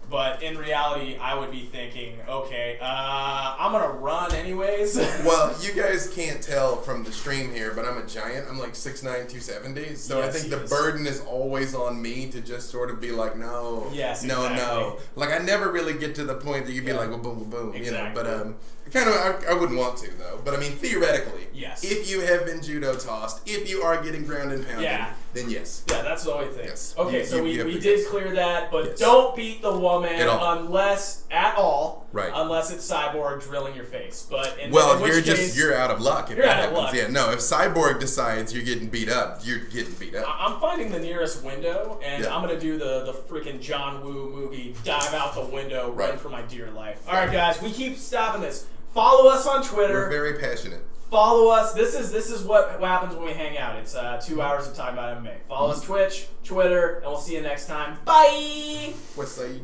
But in reality, I would be thinking, okay, I'm going to run anyways. Well, you guys can't tell from the stream here, but I'm a giant. I'm like 6'9", 270. So Yes, I think the he is. burden is always on me to just sort of be like, no, Yes, no. exactly. Like, I never really get to the point that you'd be like, well, boom, boom, boom. Exactly. You know, but kind of, I wouldn't want to, though. But I mean, theoretically, Yes. if you have been judo tossed, if you are getting ground and pounded, then yes. Yeah, that's the only thing. Yes. Okay, so You have we to did guess. clear that, but Yes. don't beat the woman At all. unless it's Cyborg drilling your face. But in which case, you're out of luck if you're that out of happens. luck. Yeah, no, if Cyborg decides you're getting beat up, you're getting beat up. I'm finding the nearest window, and Yeah. I'm gonna do the freaking John Woo movie, dive out the window, run Right. for my dear life. All right, guys, we keep stopping this. Follow us on Twitter. We're very passionate. Follow us. This is what happens when we hang out. It's 2 hours of talking about MMA. Follow us Twitch, Twitter, and we'll see you next time. Bye. West Side.